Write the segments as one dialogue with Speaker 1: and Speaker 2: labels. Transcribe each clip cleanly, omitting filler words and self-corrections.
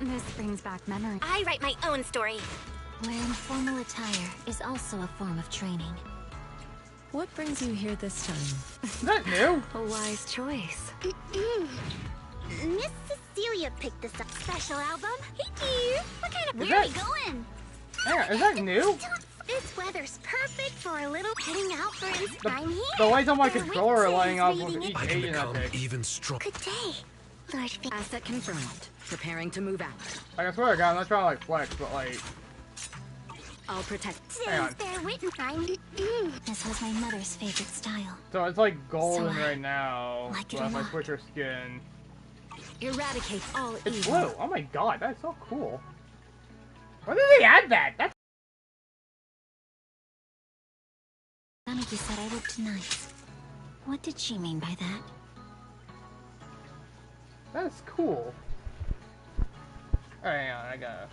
Speaker 1: This brings back memory.
Speaker 2: I write my own story.
Speaker 1: Wearing formal attire is also a form of training.
Speaker 3: What brings you here this time?
Speaker 4: Is that new?
Speaker 1: A wise choice.
Speaker 2: Miss Cecilia picked this up. Special album? Hey dear, what kind of...
Speaker 4: Is
Speaker 2: Where are
Speaker 4: that-
Speaker 2: we going?
Speaker 4: Hang on, is that new?
Speaker 2: This weather's perfect for a little heading out for instance. I'm here.
Speaker 4: The lights on my
Speaker 2: The
Speaker 4: controller are
Speaker 2: wind
Speaker 4: lighting
Speaker 2: is
Speaker 4: up with
Speaker 2: reading
Speaker 4: each
Speaker 2: it.
Speaker 5: I can
Speaker 4: agent I
Speaker 5: become
Speaker 4: pick.
Speaker 5: even stronger.
Speaker 2: Good day, Lord Fin.
Speaker 3: Asset confirmed. Preparing to move out.
Speaker 4: Like, I swear to God, I'm not trying to like flex, but like,
Speaker 3: I'll protect.
Speaker 4: hang on.
Speaker 2: Bear witness.
Speaker 1: This was my mother's favorite style.
Speaker 4: So it's like golden
Speaker 1: So,
Speaker 4: right now.
Speaker 1: like it
Speaker 4: But
Speaker 1: or
Speaker 4: if I
Speaker 1: not.
Speaker 4: switch her skin,
Speaker 3: Eradicate all
Speaker 4: it's
Speaker 3: evil.
Speaker 4: blue. Oh my God, that's so cool. When did they add that? That's
Speaker 1: Aniki said I looked nice. What did she mean by that?
Speaker 4: that's cool. Alright, hang on, I gotta.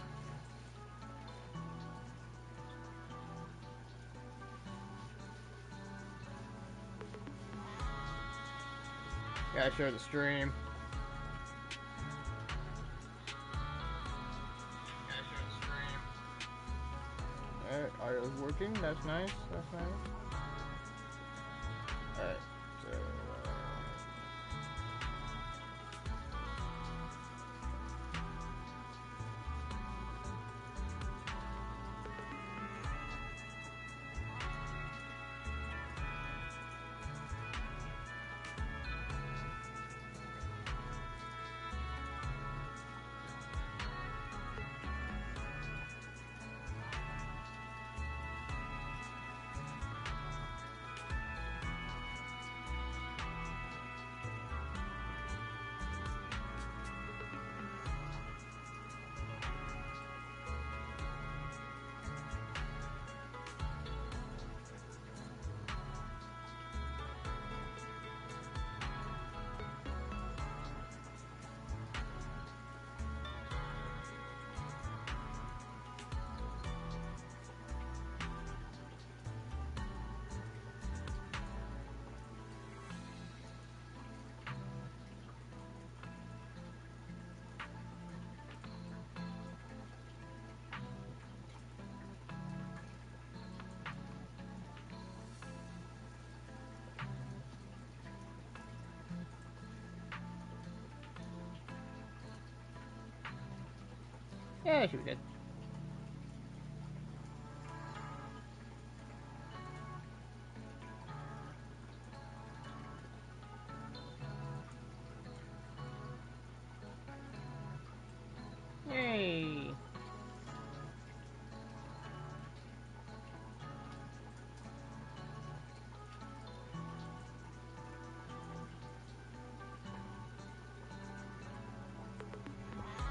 Speaker 4: Gotta share the stream. Alright, audio's working. That's nice. That's nice. Alright, so. Yeah, she did. Yay!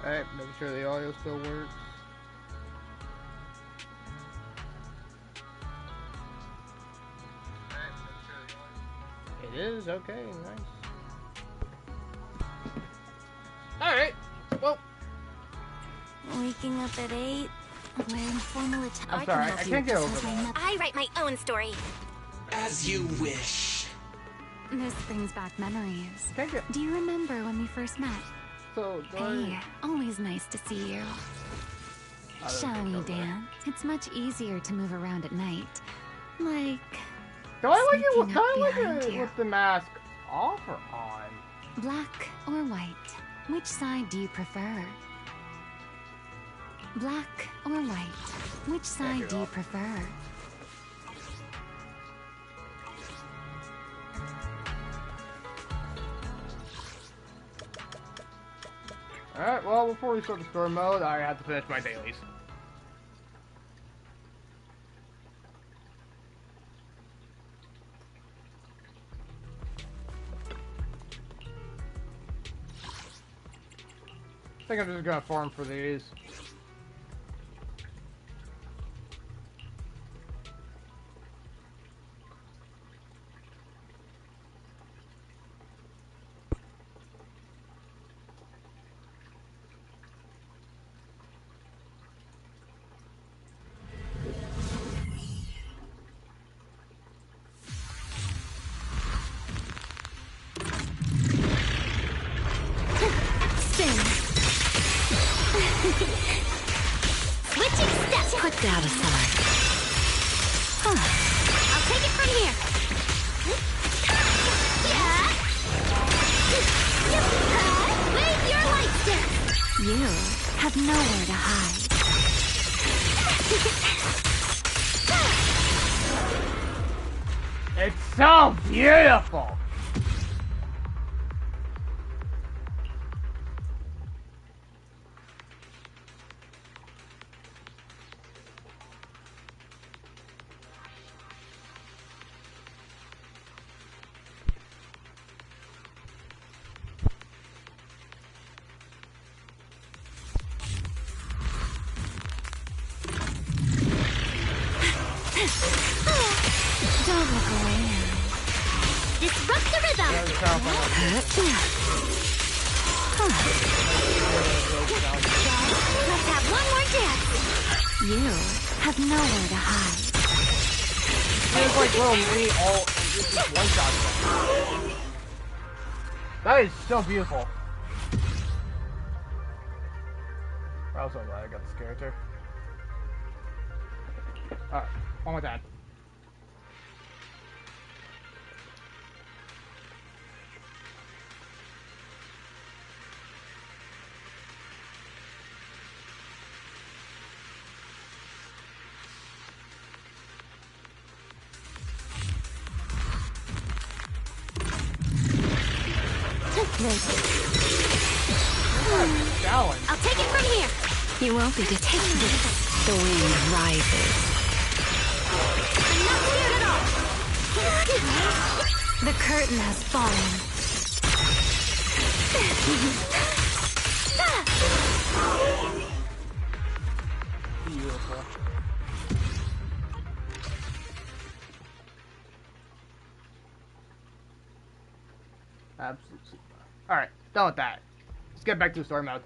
Speaker 4: Alright, making sure the audio still works. It is? Okay, nice. Alright, well.
Speaker 1: Waking up at 8, wearing formal attire.
Speaker 4: I'm sorry, I can't get over that.
Speaker 2: I write my own story.
Speaker 5: As you wish.
Speaker 1: This brings back memories.
Speaker 4: Can't get.
Speaker 1: Do you remember when we first met?
Speaker 4: So, do
Speaker 1: Hey, always nice to see you. Shall we dance? It's much easier to move around at night. Like,
Speaker 4: Do I like it?
Speaker 1: sneaking
Speaker 4: Kind
Speaker 1: up
Speaker 4: of like
Speaker 1: behind
Speaker 4: it
Speaker 1: you.
Speaker 4: with the mask off or on?
Speaker 1: black or white? Which side do you prefer? Black or white? Which side do you prefer?
Speaker 4: Alright, well, before we start the story mode, I have to finish my dailies. I think I'm just gonna farm for these.
Speaker 1: You have nowhere to hide.
Speaker 4: It's so beautiful!
Speaker 1: Don't look away now.
Speaker 2: Disrupt the rhythm!
Speaker 4: Let's
Speaker 2: have one more dance!
Speaker 1: You have nowhere to hide.
Speaker 4: There's like little mini all just one shot. That is so beautiful. I was so glad I got this character. Alright, on with that.
Speaker 2: I'll take it from here!
Speaker 1: You won't be detected. The wind rises.
Speaker 2: I'm not scared at all!
Speaker 1: The curtain has fallen.
Speaker 4: Beautiful. Absolute super. Alright, done with that. Let's get back to the story mode.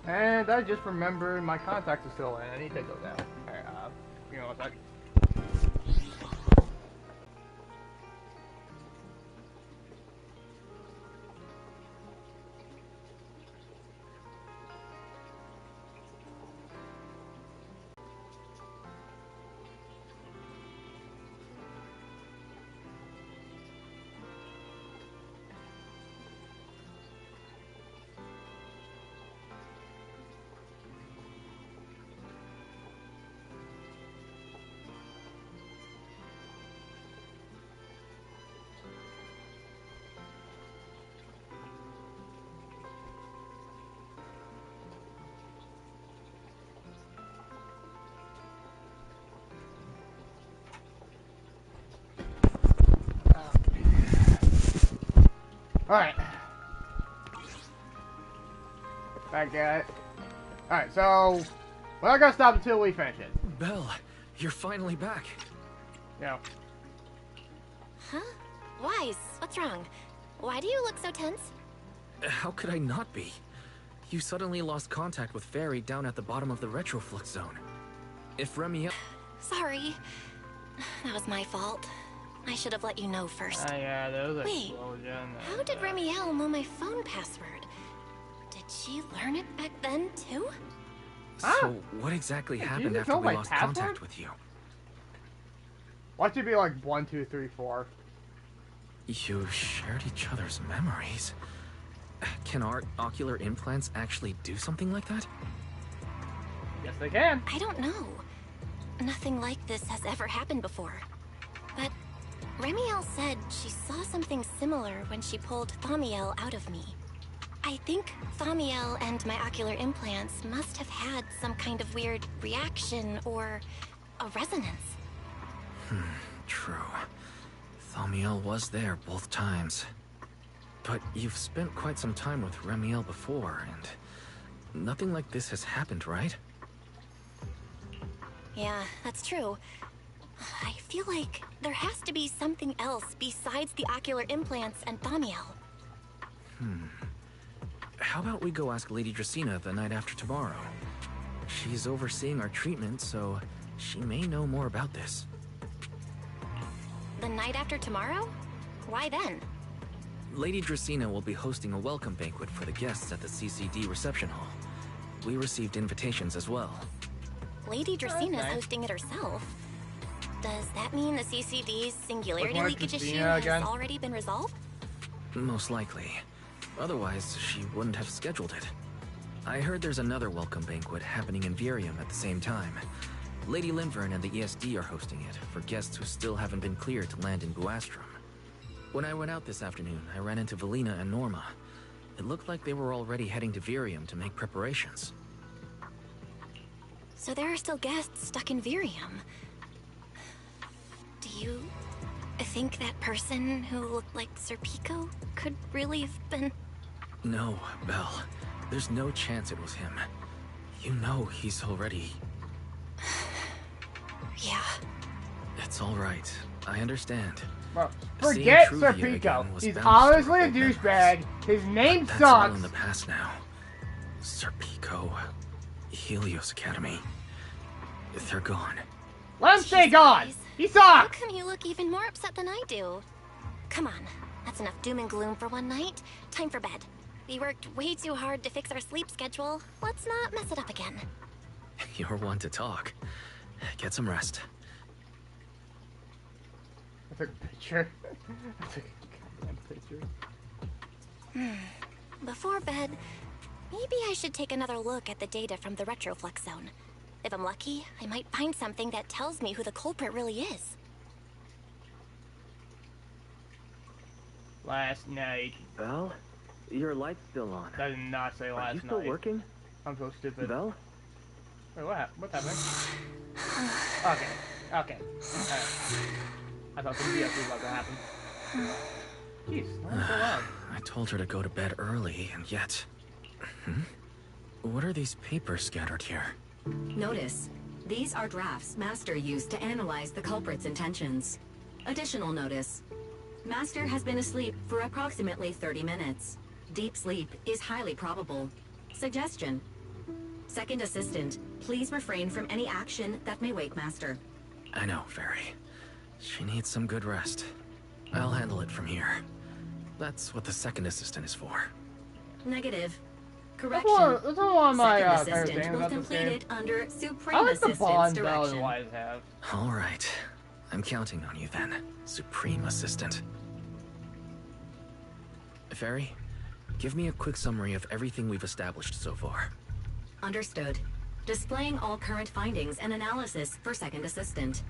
Speaker 4: And I just remembered my contacts are still in. I need to take those out. Alright, you know what's that? Alright. Back at it. Alright, so we're not gonna stop until we finish it.
Speaker 6: Belle, you're finally back.
Speaker 4: Yeah.
Speaker 2: Huh? Wise, what's wrong? Why do you look so tense?
Speaker 6: How could I not be? You suddenly lost contact with Fairy down at the bottom of the retroflux zone. If Remielle...
Speaker 2: Sorry. That was my fault. I should have let you know first.
Speaker 4: Yeah, there was a
Speaker 2: Wait,
Speaker 4: explosion.
Speaker 2: how did Remielle know my phone password? Did she learn it back then, too?
Speaker 6: So, what exactly happened after we lost contact with you?
Speaker 4: Why should it be like 1, 2, 3, 4?
Speaker 6: You shared each other's memories. Can our ocular implants actually do something like that?
Speaker 4: Yes, they can.
Speaker 2: I don't know. Nothing like this has ever happened before. But Remielle said she saw something similar when she pulled Thaumiel out of me. I think Thaumiel and my ocular implants must have had some kind of weird reaction or a resonance.
Speaker 6: True. Thaumiel was there both times. But you've spent quite some time with Remielle before, and nothing like this has happened, right?
Speaker 2: Yeah, that's true. I feel like there has to be something else besides the ocular implants and Thamiel.
Speaker 6: How about we go ask Lady Dracena the night after tomorrow? She's overseeing our treatment, so she may know more about this.
Speaker 2: The night after tomorrow? Why then?
Speaker 6: Lady Dracena will be hosting a welcome banquet for the guests at the CCD reception hall. We received invitations as well.
Speaker 2: Lady Dracena's hosting it herself. Does that mean the CCD's singularity leakage issue has already been resolved?
Speaker 6: Most likely. Otherwise, she wouldn't have scheduled it. I heard there's another welcome banquet happening in Virium at the same time. Lady Linvern and the ESD are hosting it for guests who still haven't been cleared to land in Buastrom. When I went out this afternoon, I ran into Valina and Norma. It looked like they were already heading to Virium to make preparations.
Speaker 2: So there are still guests stuck in Virium. Do you think that person who looked like Sir Pico could really have been...
Speaker 6: No, Belle. There's no chance it was him. You know he's already...
Speaker 2: Yeah.
Speaker 6: It's all right. I understand.
Speaker 4: Bro,
Speaker 6: Seeing
Speaker 4: forget Sir
Speaker 6: Truvia
Speaker 4: Pico.
Speaker 6: again was
Speaker 4: He's
Speaker 6: bound to
Speaker 4: honestly a
Speaker 6: stir up memories.
Speaker 4: douchebag. His name
Speaker 6: That's all
Speaker 4: sucks.
Speaker 6: in the past now. Sir Pico, Helios Academy. They're gone.
Speaker 4: Let him stay
Speaker 2: Jeez,
Speaker 4: gone.
Speaker 2: guys.
Speaker 4: He
Speaker 2: How
Speaker 4: sucks.
Speaker 2: come you look even more upset than I do? Come on. That's enough doom and gloom for one night. Time for bed. We worked way too hard to fix our sleep schedule. Let's not mess it up again.
Speaker 6: You're one to talk. Get some rest.
Speaker 4: I took a picture. I took a goddamn picture.
Speaker 2: Before bed, maybe I should take another look at the data from the Retroflux zone. If I'm lucky, I might find something that tells me who the culprit really is.
Speaker 4: Last night.
Speaker 6: Belle, your light's still on.
Speaker 4: That did not say last
Speaker 6: Are you still
Speaker 4: night.
Speaker 6: working?
Speaker 4: I'm so stupid.
Speaker 6: Belle?
Speaker 4: Wait, what's happening? Okay. Alright. I thought something else was about to happen. Jeez, why is it so loud?
Speaker 6: I told her to go to bed early, and yet... What are these papers scattered here?
Speaker 3: Notice, these are drafts Master used to analyze the culprit's intentions. Additional notice. Master has been asleep for approximately 30 minutes. Deep sleep is highly probable. Suggestion. Second Assistant, please refrain from any action that may wake Master.
Speaker 6: I know, Fairy. She needs some good rest. I'll handle it from here. That's what the second assistant is for.
Speaker 3: Negative.
Speaker 4: That's
Speaker 3: Correction.
Speaker 4: one of my
Speaker 3: Second
Speaker 4: favorite
Speaker 3: Assistant
Speaker 4: things
Speaker 3: will
Speaker 4: about this
Speaker 3: complete
Speaker 4: game.
Speaker 3: it under
Speaker 4: I
Speaker 3: Supreme
Speaker 4: like the
Speaker 3: Assistant's
Speaker 4: bond Belle and
Speaker 3: direction.
Speaker 4: Wise have.
Speaker 6: All right. I'm counting on you then, Supreme Assistant. Fairy, give me a quick summary of everything we've established so far.
Speaker 3: Understood. Displaying all current findings and analysis for Second Assistant.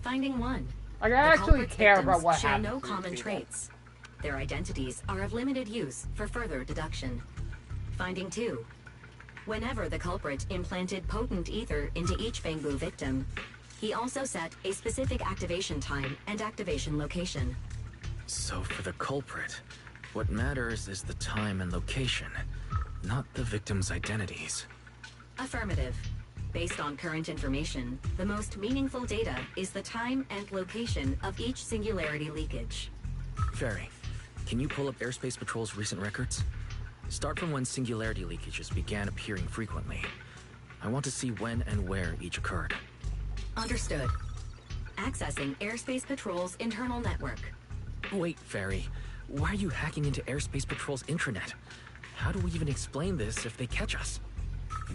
Speaker 3: Finding 1.
Speaker 4: Like, I
Speaker 3: The
Speaker 4: actually
Speaker 3: culprit's
Speaker 4: care about
Speaker 3: victims
Speaker 4: what
Speaker 3: share
Speaker 4: happens
Speaker 3: no
Speaker 4: to
Speaker 3: common
Speaker 4: these people.
Speaker 3: traits. Their identities are of limited use for further deduction. Finding 2. Whenever the culprit implanted potent ether into each Fangbu victim, he also set a specific activation time and activation location.
Speaker 6: So for the culprit, what matters is the time and location, not the victim's identities.
Speaker 3: Affirmative. Based on current information, the most meaningful data is the time and location of each singularity leakage.
Speaker 6: Fairy, can you pull up Airspace Patrol's recent records? Start from when singularity leakages began appearing frequently. I want to see when and where each occurred.
Speaker 3: Understood. Accessing Airspace Patrol's internal network.
Speaker 6: Wait, Fairy. Why are you hacking into Airspace Patrol's intranet? How do we even explain this if they catch us?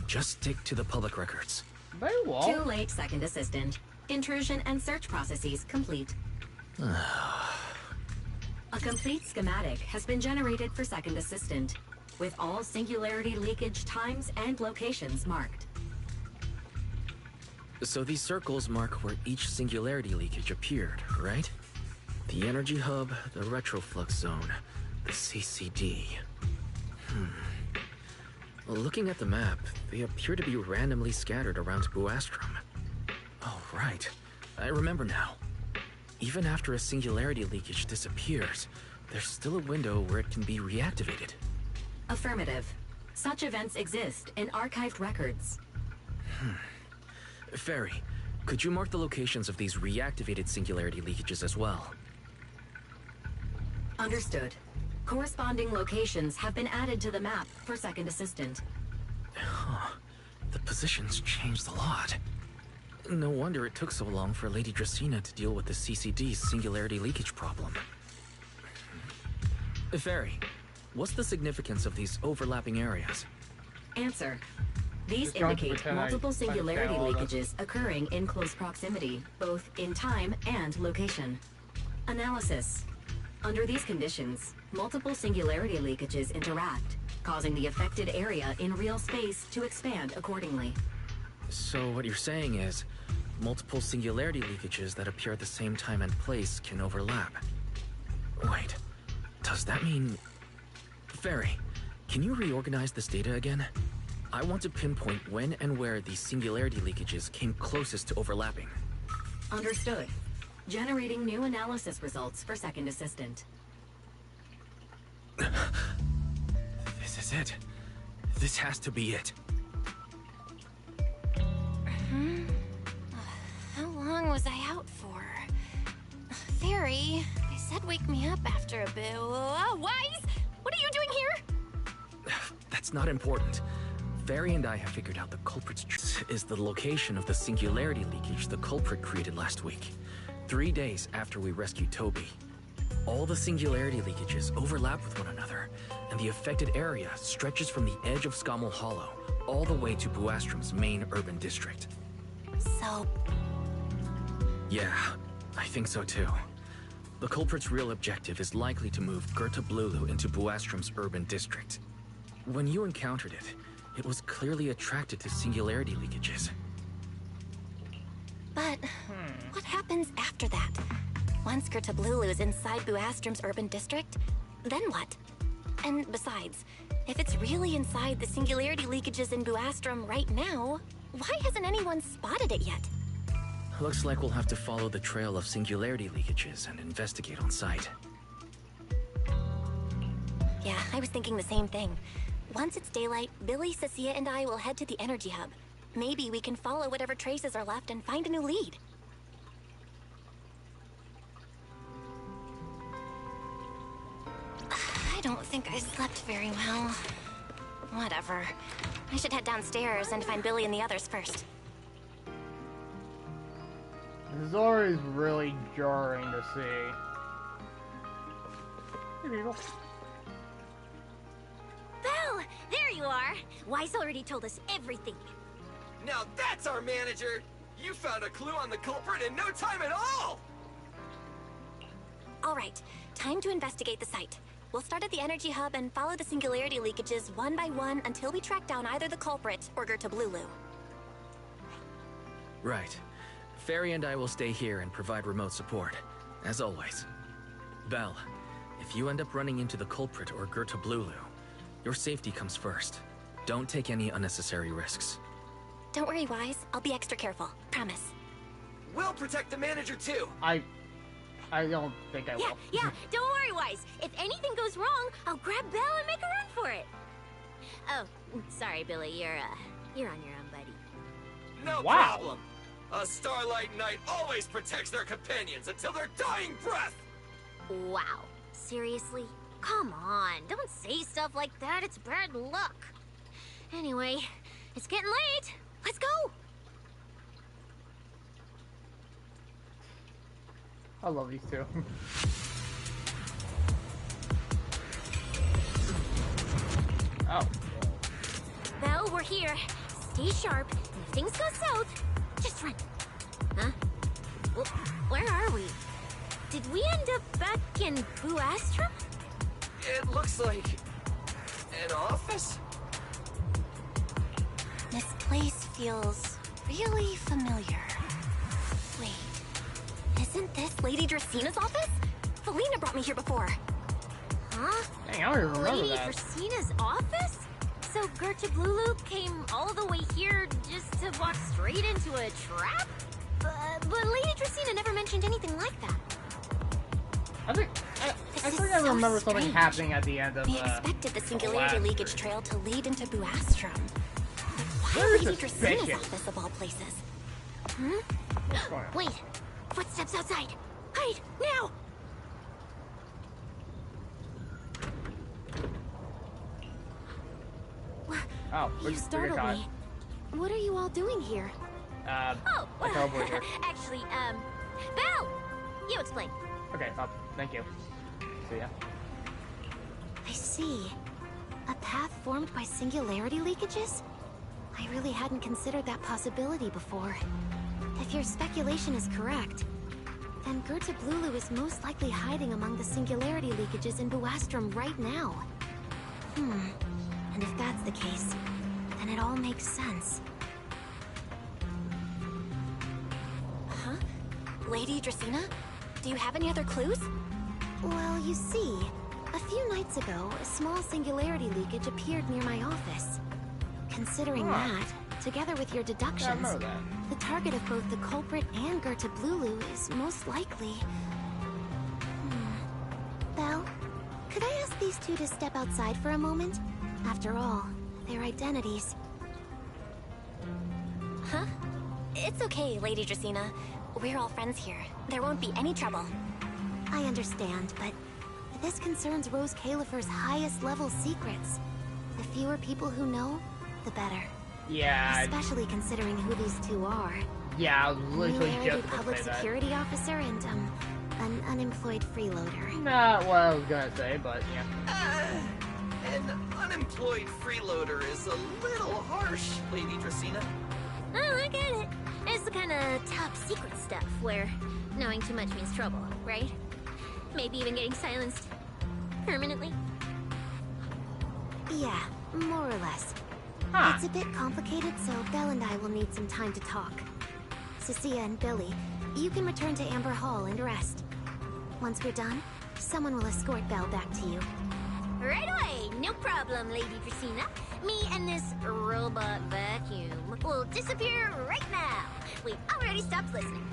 Speaker 6: Just stick to the public records.
Speaker 4: They
Speaker 3: Too
Speaker 4: won't.
Speaker 3: late, Second Assistant. Intrusion and search processes complete. A complete schematic has been generated for Second Assistant, with all singularity leakage times and locations marked.
Speaker 6: So these circles mark where each singularity leakage appeared, right? The energy hub, the retroflux zone, the CCD. Well, looking at the map, they appear to be randomly scattered around Buastrom. Oh, right. I remember now. Even after a singularity leakage disappears, there's still a window where it can be reactivated.
Speaker 3: Affirmative. Such events exist in archived records.
Speaker 6: Fairy, Could you mark the locations of these reactivated singularity leakages as well?
Speaker 3: Understood. Corresponding locations have been added to the map for Second Assistant.
Speaker 6: Huh. The positions changed a lot. No wonder it took so long for Lady Dracaena to deal with the CCD's singularity leakage problem. Fairy, what's the significance of these overlapping areas?
Speaker 3: Answer. These
Speaker 4: Just going to
Speaker 3: indicate
Speaker 4: pretend
Speaker 3: multiple
Speaker 4: I
Speaker 3: singularity
Speaker 4: understand all this.
Speaker 3: leakages occurring in close proximity, both in time and location. Analysis. Under these conditions, multiple singularity leakages interact, causing the affected area in real space to expand accordingly.
Speaker 6: So what you're saying is, multiple singularity leakages that appear at the same time and place can overlap. Wait, does that mean... Fairy, can you reorganize this data again? I want to pinpoint when and where these singularity leakages came closest to overlapping.
Speaker 3: Understood. Generating new analysis results for Second Assistant.
Speaker 6: This is it. This has to be it.
Speaker 2: How long was I out for? Fairy, they said wake me up after a bit. Wise? What are you doing here?
Speaker 6: That's not important. Fairy and I have figured out the culprit's is the location of the singularity leakage the culprit created last week, 3 days after we rescued Toby. All the singularity leakages overlap with one another, and the affected area stretches from the edge of Scommel Hollow all the way to Buastrum's main urban district.
Speaker 2: So,
Speaker 6: Yeah, I think so too. The culprit's real objective is likely to move Gerta Blulu into Buastrum's urban district. When you encountered it, it was clearly attracted to singularity leakages.
Speaker 2: but what happens after that? Once Gerta Blulu is inside Buastrum's urban district, then what? And besides, if it's really inside the singularity leakages in Buastrum right now, why hasn't anyone spotted it yet?
Speaker 6: Looks like we'll have to follow the trail of singularity leakages and investigate on site.
Speaker 2: Yeah, I was thinking the same thing. Once it's daylight, Billy, Cecilia, and I will head to the energy hub. Maybe we can follow whatever traces are left and find a new lead. I don't think I slept very well. Whatever. I should head downstairs and find Billy and the others first.
Speaker 4: This is always really jarring to see. Hey, people.
Speaker 7: Belle, there you are. Wise already told us everything.
Speaker 5: Now that's our manager! You found a clue on the culprit in no time at all!
Speaker 2: All right, time to investigate the site. We'll start at the energy hub and follow the singularity leakages one by one until we track down either the culprit or Gerta Blulu.
Speaker 6: Right. Fairy and I will stay here and provide remote support, as always. Belle, if you end up running into the culprit or Gerta Blulu, your safety comes first. Don't take any unnecessary risks.
Speaker 2: Don't worry, Wise. I'll be extra careful. Promise.
Speaker 5: We'll protect the manager too!
Speaker 4: I don't think I will.
Speaker 7: Yeah, don't worry, Wise. If anything goes wrong, I'll grab Belle and make a run for it. Oh, sorry, Billy. You're on your own, buddy.
Speaker 5: No
Speaker 4: Wow.
Speaker 5: problem! A Starlight Knight always protects their companions until their dying breath!
Speaker 7: Wow. Seriously? Come on, don't say stuff like that. It's bad luck. Anyway, it's getting late. Let's go.
Speaker 4: I love these two. Oh.
Speaker 7: Belle, we're here. Stay sharp, and if things go south, just run. Huh? Where are we? Did we end up back in Buastrum?
Speaker 5: It looks like... an office?
Speaker 2: This place feels really familiar. Wait, isn't this Lady Dracena's office? Felina brought me here before.
Speaker 7: Huh?
Speaker 4: Dang, I don't even remember
Speaker 7: Lady
Speaker 4: that.
Speaker 7: Dracena's office? So Gerta Blulu came all the way here just to walk straight into a trap? But Lady Dracena never mentioned anything like that.
Speaker 4: I think I remember something
Speaker 2: strange.
Speaker 4: happening at the end of
Speaker 2: We expected the singularity
Speaker 4: last
Speaker 2: leakage
Speaker 4: three.
Speaker 2: trail to lead into Buastrum. But why
Speaker 4: Very
Speaker 2: Lady Dracena's
Speaker 4: suspicious.
Speaker 2: office of all places? Hmm?
Speaker 4: What's going on?
Speaker 7: Wait! Footsteps outside! Hide! Now!
Speaker 4: Oh,
Speaker 7: You startled me. What are you all doing here?
Speaker 2: Oh,
Speaker 4: I teleported here.
Speaker 7: actually, Belle! You explain.
Speaker 4: Okay, thank you. See ya.
Speaker 2: I see. A path formed by singularity leakages? I really hadn't considered that possibility before. If your speculation is correct, then Goethe Blulu is most likely hiding among the singularity leakages in Buastrom right now. And if that's the case, then it all makes sense. Huh? Lady Dracaena? Do you have any other clues? Well, you see, a few nights ago, a small singularity leakage appeared near my office. Considering that, together with your deductions, the target of both the culprit and Goethe Blulu is most likely... Belle, could I ask these two to step outside for a moment? After all, their identities... Huh? It's okay, Lady Dracaena. We're all friends here. There won't be any trouble. I understand, but this concerns Rose Califer's highest level secrets. The fewer people who know, the better.
Speaker 4: Yeah.
Speaker 2: Especially considering who these two are.
Speaker 4: Yeah, I was literally
Speaker 2: New
Speaker 4: just about
Speaker 2: public
Speaker 4: to say that.
Speaker 2: security officer and, an unemployed freeloader.
Speaker 4: Not what I was gonna say, but yeah.
Speaker 5: An unemployed freeloader is a little harsh, Lady Dracaena.
Speaker 7: Oh, I get it. It's the kind of top secret stuff where knowing too much means trouble, right? Maybe even getting silenced permanently.
Speaker 2: Yeah, more or less.
Speaker 4: Huh.
Speaker 2: It's a bit complicated, so Belle and I will need some time to talk. Cecilia and Billy, you can return to Amber Hall and rest. Once we're done, someone will escort Belle back to you.
Speaker 7: Right away, no problem, Lady Dracaena. Me and this robot vacuum will disappear right now. We already stopped listening.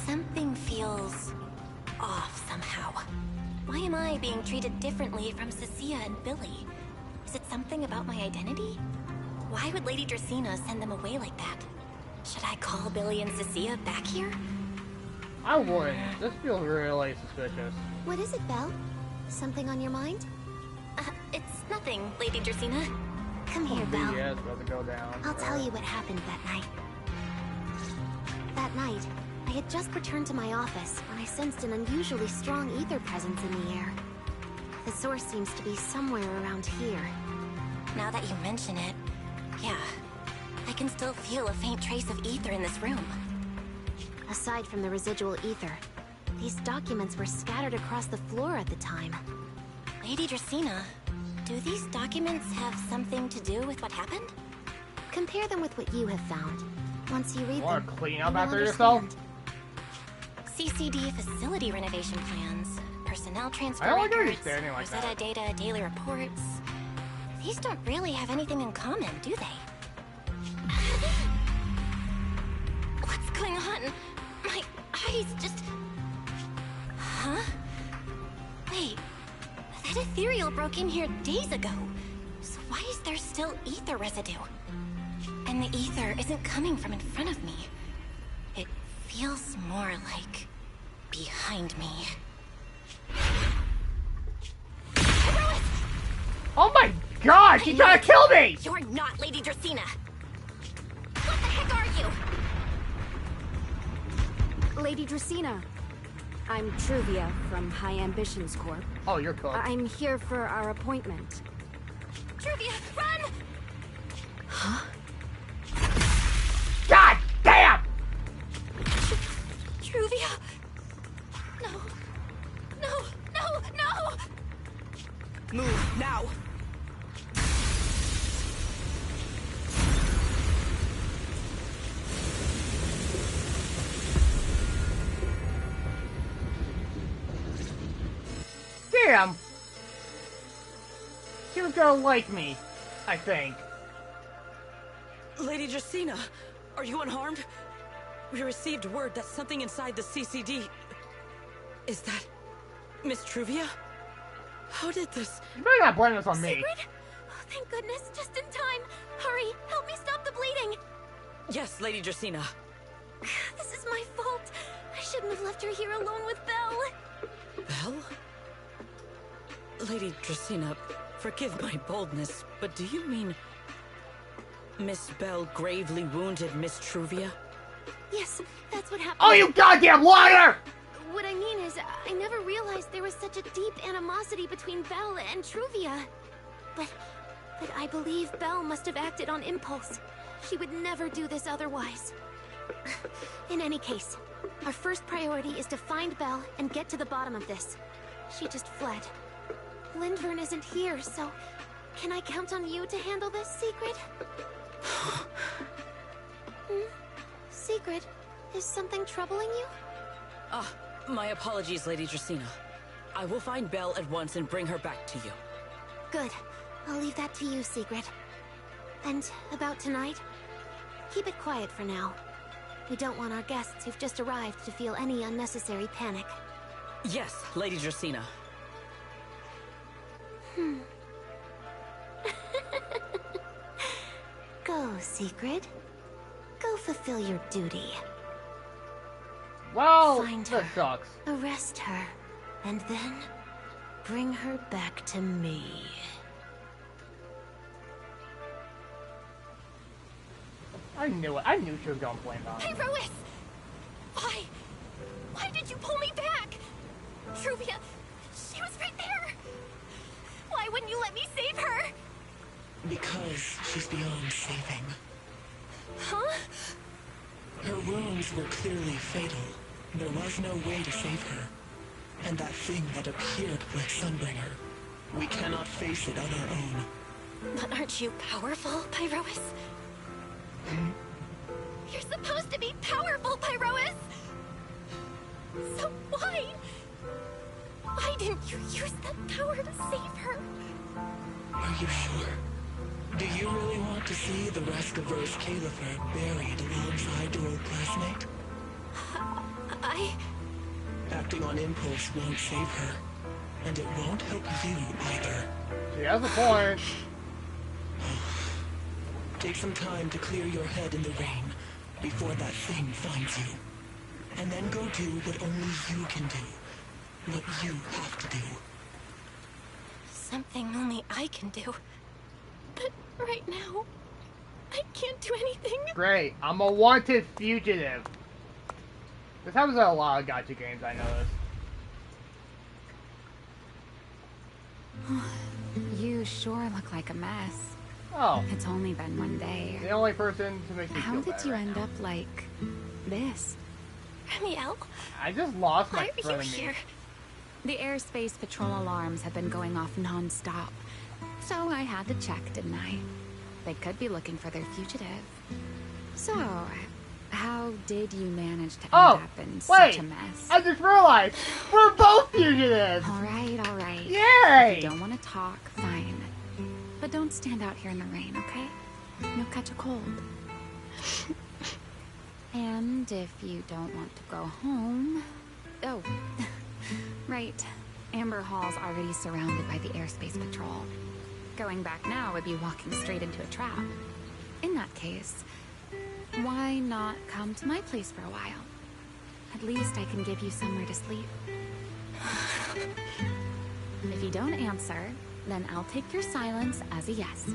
Speaker 2: Something feels off somehow. Why am I being treated differently from Cecilia and Billy? Is it something about my identity? Why would Lady Dracaena send them away like that? Should I call Billy and Cecilia back here?
Speaker 4: I wouldn't. This feels really suspicious.
Speaker 2: What is it, Belle? Something on your mind? It's nothing, Lady Dracaena. Come here, Belle.
Speaker 4: Yeah, it's about to go down.
Speaker 2: I'll tell you what happened that night. That night, I had just returned to my office when I sensed an unusually strong ether presence in the air. The source seems to be somewhere around here. Now that you mention it, yeah, I can still feel a faint trace of ether in this room. Aside from the residual ether, these documents were scattered across the floor at the time. Lady Dracaena, do these documents have something to do with what happened? Compare them with what you have found. Once you read them,
Speaker 4: Want to clean up
Speaker 2: you will
Speaker 4: after yourself?
Speaker 2: understand. CCD facility renovation plans, personnel transfer
Speaker 4: I don't like how you're
Speaker 2: records,
Speaker 4: standing like
Speaker 2: Rosetta
Speaker 4: that.
Speaker 2: data, daily reports. These don't really have anything in common, do they? What's going on? My eyes just... Huh? Wait, that ethereal broke in here days ago. So why is there still ether residue? And the ether isn't coming from in front of me. It feels more like behind me.
Speaker 4: Oh my god, she's trying to kill me!
Speaker 2: You're not Lady Dracaena! What the heck are you?
Speaker 8: Lady Dracaena, I'm Truvia from High Ambitions Corp.
Speaker 4: Oh, you're cooked.
Speaker 8: I'm here for our appointment.
Speaker 2: Truvia, run!
Speaker 8: Huh?
Speaker 4: God damn!
Speaker 2: Truvia! No. No, no, no!
Speaker 9: Move, now!
Speaker 4: Damn! She was gonna like me, I think.
Speaker 9: Lady Dracaena, are you unharmed? We received word that something inside the CCD... Is that... Miss Truvia? How did this...
Speaker 4: You better not blame this on me.
Speaker 2: Sigrid?
Speaker 7: thank goodness, just in time. Hurry, help me stop the bleeding.
Speaker 9: Yes, Lady Dracena.
Speaker 7: This is my fault. I shouldn't have left her here alone with Belle.
Speaker 9: Belle? Lady Dracena, forgive my boldness, but do you mean Miss Belle gravely wounded Miss Truvia?
Speaker 7: Yes, that's what happened.
Speaker 4: Oh, you goddamn liar!
Speaker 7: What I mean is, I never realized there was such a deep animosity between Belle and Truvia. But I believe Belle must have acted on impulse. She would never do this otherwise. In any case, our first priority is to find Belle and get to the bottom of this. She just fled. Lindvern isn't here, so can I count on you to handle this, Secret? Secret, is something troubling you?
Speaker 9: My apologies, Lady Dracena. I will find Belle at once and bring her back to you.
Speaker 7: Good. I'll leave that to you, Secret. And about tonight? Keep it quiet for now. We don't want our guests who've just arrived to feel any unnecessary panic.
Speaker 9: Yes, Lady Dracena.
Speaker 7: Go, Secret. Go fulfill your duty.
Speaker 4: Well,
Speaker 7: Find
Speaker 4: that
Speaker 7: her.
Speaker 4: sucks.
Speaker 7: Arrest her, and then bring her back to me.
Speaker 4: I knew it. I knew she was going to blame it on me.
Speaker 2: Hey, Rois! Why? Why did you pull me back? Truvia, she was right there! Why wouldn't you let me save her?
Speaker 10: Because she's beyond saving.
Speaker 2: Huh?
Speaker 10: Her wounds were clearly fatal. There was no way to save her. And that thing that appeared like Sunbringer, we cannot face it on our own.
Speaker 2: But aren't you powerful, Pyrois? You're supposed to be powerful, Pyrois! So why? Why didn't you use that power to save her?
Speaker 10: Are you sure? Do you really want to see the Rescaverse Caliphate buried alongside your old classmate? Acting on impulse won't save her. And it won't help you either.
Speaker 4: She has a point.
Speaker 10: Take some time to clear your head in the rain before that thing finds you. And then go do what only you can do. What you have to do.
Speaker 2: Something only I can do. But right now, I can't do anything.
Speaker 4: Great. I'm a wanted fugitive. This happens in a lot of gacha games, I noticed.
Speaker 1: You sure look like a mess.
Speaker 4: Oh.
Speaker 1: It's only been one day.
Speaker 4: The only person to make me
Speaker 1: How
Speaker 4: feel
Speaker 1: did
Speaker 4: better
Speaker 1: you
Speaker 4: right
Speaker 1: end
Speaker 4: now.
Speaker 1: up like this?
Speaker 2: Remielle?
Speaker 4: I just lost my
Speaker 2: Why are you
Speaker 4: frenemy.
Speaker 2: here?
Speaker 1: The airspace patrol alarms have been going off non-stop. So I had to check, didn't I? They could be looking for their fugitive. So, how did you manage to end up in such a mess?
Speaker 4: I just realized we're both fugitives.
Speaker 1: All right.
Speaker 4: Yay!
Speaker 1: If you don't want to talk, fine. But don't stand out here in the rain, okay? You'll catch a cold. And if you don't want to go home... Oh, right. Amber Hall's already surrounded by the airspace patrol. Going back now would be walking straight into a trap. In that case, why not come to my place for a while? At least I can give you somewhere to sleep. If you don't answer, then I'll take your silence as a yes.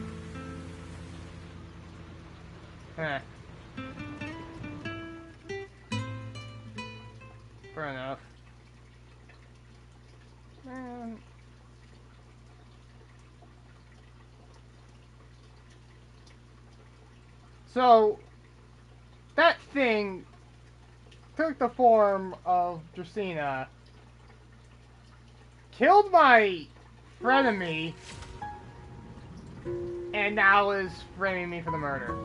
Speaker 4: Heh. Fair enough. Man. So, that thing took the form of Dracena, killed my frenemy, and now is framing me for the murder.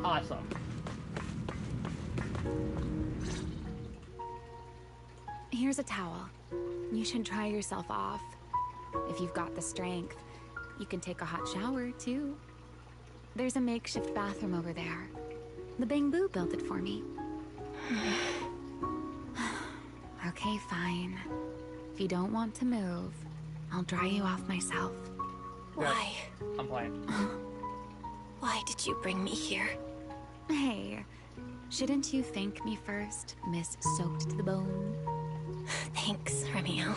Speaker 4: Awesome.
Speaker 1: Here's a towel. You should dry yourself off. If you've got the strength, you can take a hot shower, too. There's a makeshift bathroom over there. The Bangbu built it for me. Okay, fine. If you don't want to move, I'll dry you off myself.
Speaker 2: Why?
Speaker 4: I'm playing.
Speaker 2: Why did you bring me here?
Speaker 1: Hey, shouldn't you thank me first, Miss Soaked to the Bone?
Speaker 2: Thanks, Remielle.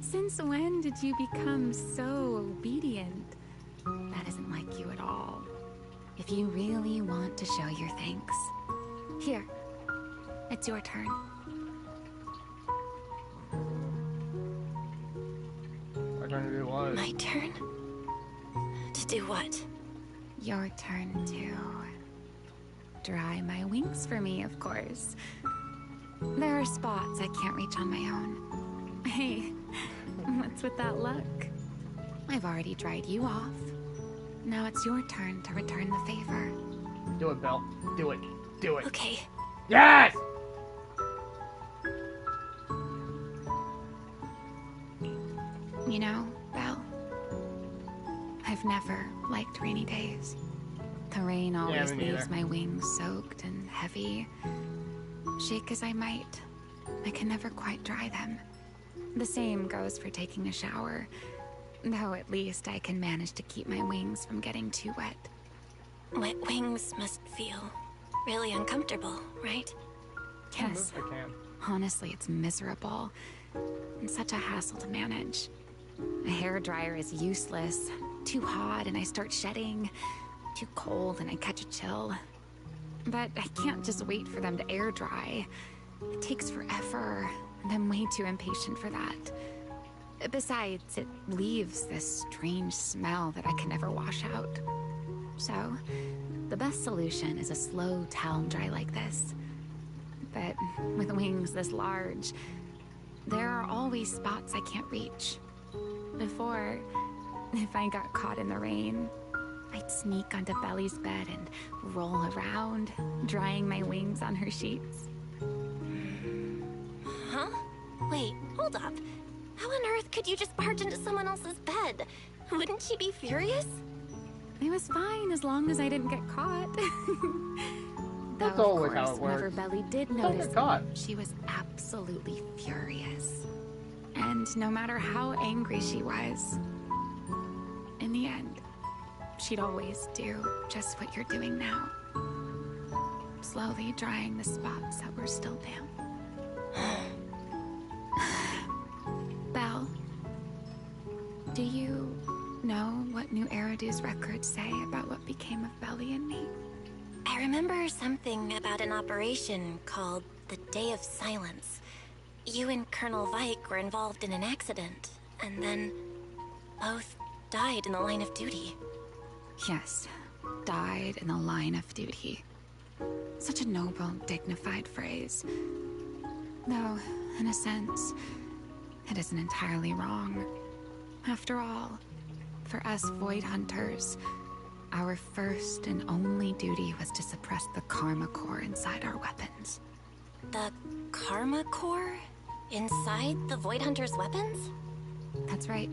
Speaker 1: Since when did you become so obedient? That isn't like you at all. If you really want to show your thanks, here, it's your turn.
Speaker 4: My turn to do what?
Speaker 2: My turn? To do what?
Speaker 1: Your turn to dry my wings for me, of course. There are spots I can't reach on my own. Hey, what's with that look? I've already dried you off. Now it's your turn to return the favor.
Speaker 4: Do it, Belle. Do it. Do it.
Speaker 2: Okay.
Speaker 4: Yes!
Speaker 1: You know, Belle, I've never liked rainy days. The rain always
Speaker 4: me
Speaker 1: leaves
Speaker 4: neither.
Speaker 1: my wings soaked and heavy. Shake as I might, I can never quite dry them. The same goes for taking a shower, though at least I can manage to keep my wings from getting too wet.
Speaker 2: Wet wings must feel really uncomfortable, right?
Speaker 1: Yes,
Speaker 4: I can.
Speaker 1: honestly, it's miserable and such a hassle to manage. A hairdryer is useless. Too hot and I start shedding. Too cold and I catch a chill. But I can't just wait for them to air dry. It takes forever, and I'm way too impatient for that. Besides, it leaves this strange smell that I can never wash out. So, the best solution is a slow towel dry like this. But with wings this large, there are always spots I can't reach. Before, if I got caught in the rain, I'd sneak onto Belly's bed and roll around, drying my wings on her sheets.
Speaker 2: Huh? Wait, hold up. How on earth could you just barge into someone else's bed? Wouldn't she be furious?
Speaker 1: It was fine as long as I didn't get caught.
Speaker 4: That's
Speaker 1: Though,
Speaker 4: always
Speaker 1: of
Speaker 4: how
Speaker 1: course,
Speaker 4: it
Speaker 1: whenever
Speaker 4: works.
Speaker 1: Belly did
Speaker 4: Don't
Speaker 1: notice
Speaker 4: get caught.
Speaker 1: me, she was absolutely furious. And no matter how angry she was, in the end, she'd always do just what you're doing now. Slowly drying the spots that were still damp. Belle, do you know what New Eridu's records say about what became of Belly and me?
Speaker 2: I remember something about an operation called the Day of Silence. You and Colonel Vike were involved in an accident, and then both died in the line of duty.
Speaker 1: Yes, died in the line of duty. Such a noble, dignified phrase. Though, in a sense, it isn't entirely wrong. After all, for us Void Hunters, our first and only duty was to suppress the Karma Core inside our weapons.
Speaker 2: The Karma Core? Inside the Void Hunter's weapons?
Speaker 1: That's right.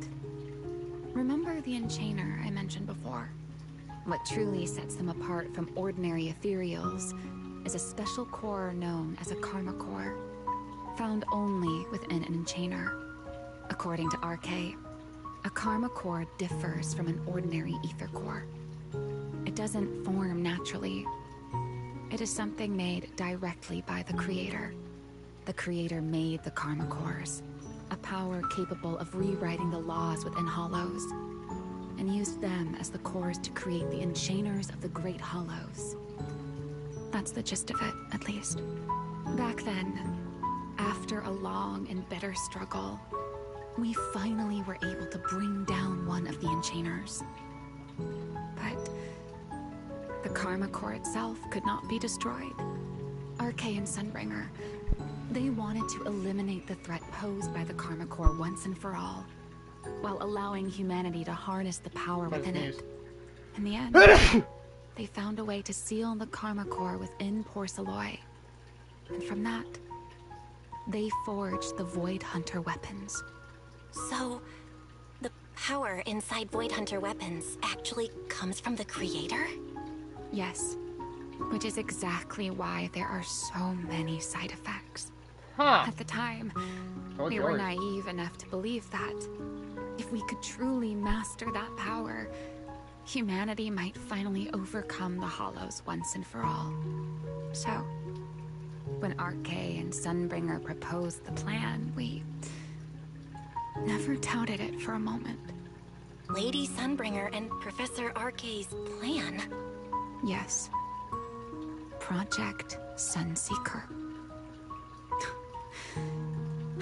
Speaker 1: Remember the Enchainer I mentioned before? What truly sets them apart from ordinary ethereals is a special core known as a Karma Core, found only within an Enchainer. According to RK, a Karma Core differs from an ordinary ether core. It doesn't form naturally. It is something made directly by the Creator. The Creator made the Karma Cores, a power capable of rewriting the laws within Hollows, and used them as the cores to create the Enchainers of the Great Hollows. That's the gist of it, at least. Back then, after a long and bitter struggle, we finally were able to bring down one of the Enchainers. But the Karma Core itself could not be destroyed. RK and Sunbringer, they wanted to eliminate the threat posed by the Karma Core once and for all, while allowing humanity to harness the power within it. In the end, they found a way to seal the Karma Core within Porceloy. And from that, they forged the Void Hunter weapons.
Speaker 2: So, the power inside Void Hunter weapons actually comes from the Creator?
Speaker 1: Yes, which is exactly why there are so many side effects.
Speaker 4: Huh.
Speaker 1: At the time,
Speaker 4: Oh,
Speaker 1: we were
Speaker 4: George.
Speaker 1: naive enough to believe that. if we could truly master that power, humanity might finally overcome the Hollows once and for all. So, when Arcay and Sunbringer proposed the plan, we never doubted it for a moment.
Speaker 2: Lady Sunbringer and Professor Arcay's plan?
Speaker 1: Yes. Project Sunseeker.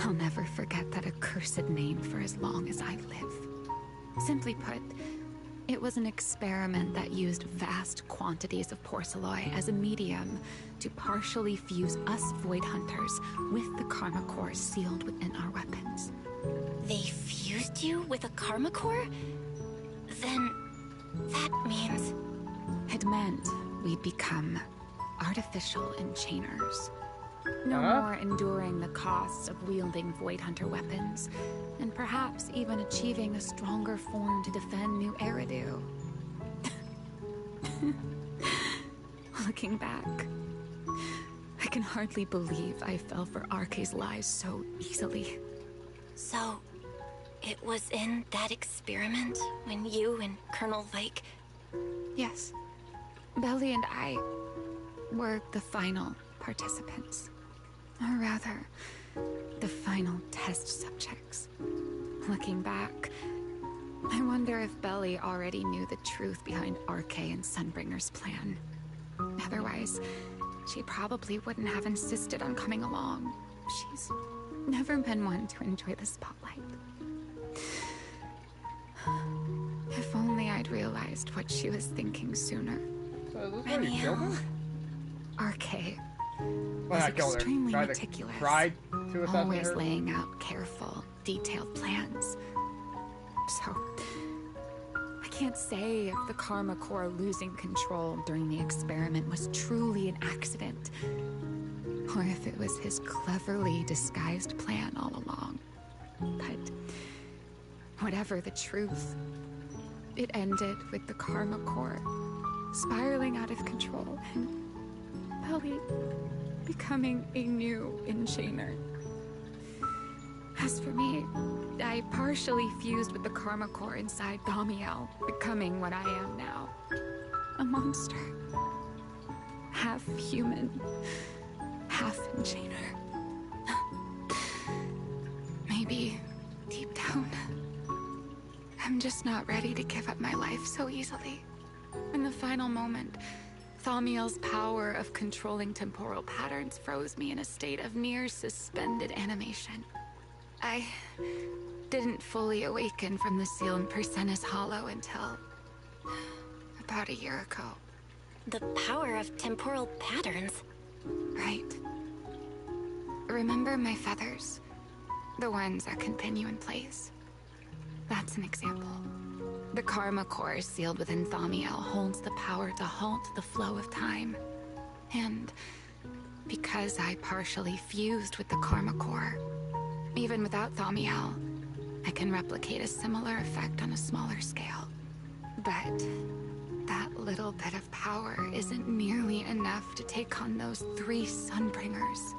Speaker 1: I'll never forget that accursed name for as long as I live. Simply put, it was an experiment that used vast quantities of porcelloi as a medium to partially fuse us Void Hunters with the Karma Core sealed within our weapons.
Speaker 2: They fused you with a Karma Core? Then that means...
Speaker 1: It meant we'd become artificial enchainers. No more enduring the costs of wielding Void Hunter weapons, and perhaps even achieving a stronger form to defend New Eridu. Looking back, I can hardly believe I fell for Arcay's lies so easily.
Speaker 2: So, it was in that experiment when you and Colonel Vike...
Speaker 1: Yes. Belly and I were the final participants. Or rather, the final test subjects. Looking back, I wonder if Belly already knew the truth behind Arcay and Sunbringer's plan. Otherwise, she probably wouldn't have insisted on coming along. She's never been one to enjoy the spotlight. If only I'd realized what she was thinking sooner.
Speaker 4: So is this where you killed her?
Speaker 1: Arcay
Speaker 4: Well,
Speaker 1: was
Speaker 4: not killed her.
Speaker 1: extremely
Speaker 4: Tried
Speaker 1: meticulous,
Speaker 4: to assassinate
Speaker 1: always
Speaker 4: her?
Speaker 1: laying out careful, detailed plans. So, I can't say if the Karma Core losing control during the experiment was truly an accident, or if it was his cleverly disguised plan all along. But whatever the truth, it ended with the Karma Core spiraling out of control and Belly becoming a new enchainer. As for me, I partially fused with the Karma Core inside Remielle, becoming what I am now. A monster. Half human, half enchainer. Maybe, deep down, I'm just not ready to give up my life so easily. In the final moment, Thaumiel's power of controlling temporal patterns froze me in a state of near suspended animation. I didn't fully awaken from the sealed Persena's Hollow until about a year ago.
Speaker 2: The power of temporal patterns?
Speaker 1: Right. Remember my feathers? The ones that can pin you in place? That's an example. The Karma Core sealed within Thaumiel holds the power to halt the flow of time. And because I partially fused with the Karma Core, even without Thaumiel, I can replicate a similar effect on a smaller scale. But that little bit of power isn't nearly enough to take on those 3 Sunbringers.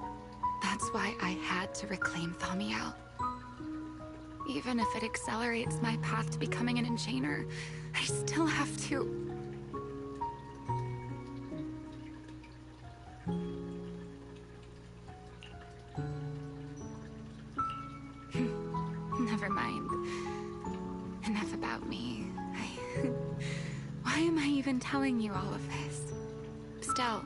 Speaker 1: That's why I had to reclaim Thaumiel. Even if it accelerates my path to becoming an enchainer, I still have to... Never mind. Enough about me. Why am I even telling you all of this? Still,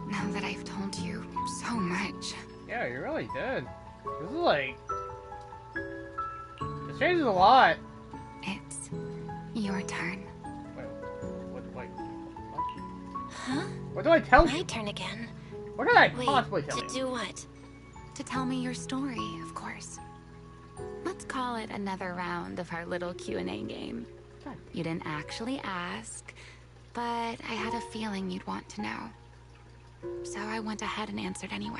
Speaker 1: now that I've told you so much...
Speaker 4: Yeah, you really did. This is like... This changes a lot.
Speaker 1: It's your turn.
Speaker 4: Wait, what?
Speaker 2: Huh?
Speaker 4: What do I tell you?
Speaker 2: My turn again.
Speaker 4: What can I
Speaker 2: Wait,
Speaker 4: possibly tell
Speaker 2: to
Speaker 4: you?
Speaker 2: do what?
Speaker 1: To tell me your story, of course. Let's call it another round of our little Q&A game. You didn't actually ask, but I had a feeling you'd want to know. So I went ahead and answered anyway.